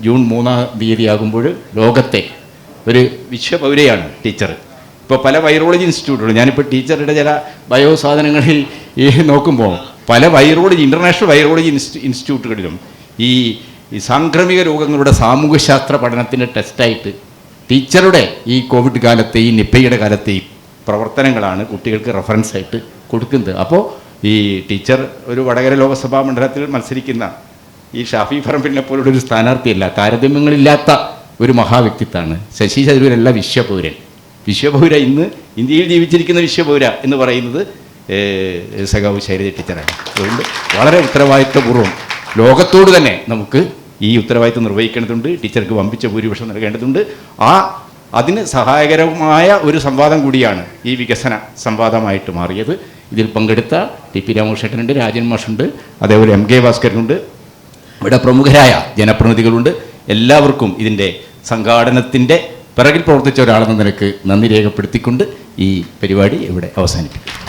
ജൂൺ 3-ാം തീയതി ആകുമ്പോൾ ലോകത്തെ ഒരു വിശ്വപൗരയാണ് ടീച്ചർ. ഇപ്പോൾ പല വൈറോളജി ഇൻസ്റ്റിറ്റ്യൂട്ടുകളും, ഞാനിപ്പോൾ ടീച്ചറുടെ ചില ബയോ സാധനങ്ങളിൽ നോക്കുമ്പോൾ പല വൈറോളജി ഇൻ്റർനാഷണൽ വൈറോളജി ഇൻസ്റ്റിറ്റ്യൂട്ടുകളിലും ഈ സാംക്രമിക രോഗങ്ങളുടെ സാമൂഹ്യശാസ്ത്ര പഠനത്തിൻ്റെ ടെസ്റ്റായിട്ട് ടീച്ചറുടെ ഈ കോവിഡ് കാലത്തെയും നിപ്പയുടെ കാലത്തെയും പ്രവർത്തനങ്ങളാണ് കുട്ടികൾക്ക് റെഫറൻസായിട്ട് കൊടുക്കുന്നത്. അപ്പോൾ ഈ ടീച്ചർ ഒരു വടകര ലോകസഭാ മണ്ഡലത്തിൽ മത്സരിക്കുന്ന ഈ ഷാഫി പറമ്പിലിനെ പോലുള്ള ഒരു സ്ഥാനാർത്ഥിയല്ല. താരതമ്യങ്ങളില്ലാത്ത ഒരു മഹാവ്യക്തിത്വമാണ് ശശി തരൂരല്ല വിശ്വപൗരൻ. വിശ്വപൗര ഇന്ന് ഇന്ത്യയിൽ ജീവിച്ചിരിക്കുന്ന വിശ്വപൗര എന്ന് പറയുന്നത് സഖാവ് ശൈലജ ടീച്ചറാണ്. അതുകൊണ്ട് വളരെ ഉത്തരവാദിത്വപൂർവ്വം ലോകത്തോട് തന്നെ നമുക്ക് ഈ ഉത്തരവാദിത്വം നിർവഹിക്കേണ്ടതുണ്ട്. ടീച്ചർക്ക് വമ്പിച്ച ഭൂരിപക്ഷം നൽകേണ്ടതുണ്ട്. അതിന് സഹായകരമായ ഒരു സംവാദം കൂടിയാണ് ഈ വികസന സംവാദമായിട്ട് മാറിയത്. ഇതിൽ പങ്കെടുത്ത ടി പി രാമകൃഷ്ണനുണ്ട്, രാജൻ മാഷുണ്ട്, അതേപോലെ MK ഭാസ്കരനുണ്ട്, ഇവിടെ പ്രമുഖരായ ജനപ്രതിനിധികളുണ്ട്. എല്ലാവർക്കും ഇതിൻ്റെ സംഘാടനത്തിൻ്റെ പിറകിൽ പ്രവർത്തിച്ച ഒരാളെന്ന നിലക്ക് നന്ദി രേഖപ്പെടുത്തിക്കൊണ്ട് ഈ പരിപാടി ഇവിടെ അവസാനിപ്പിക്കും.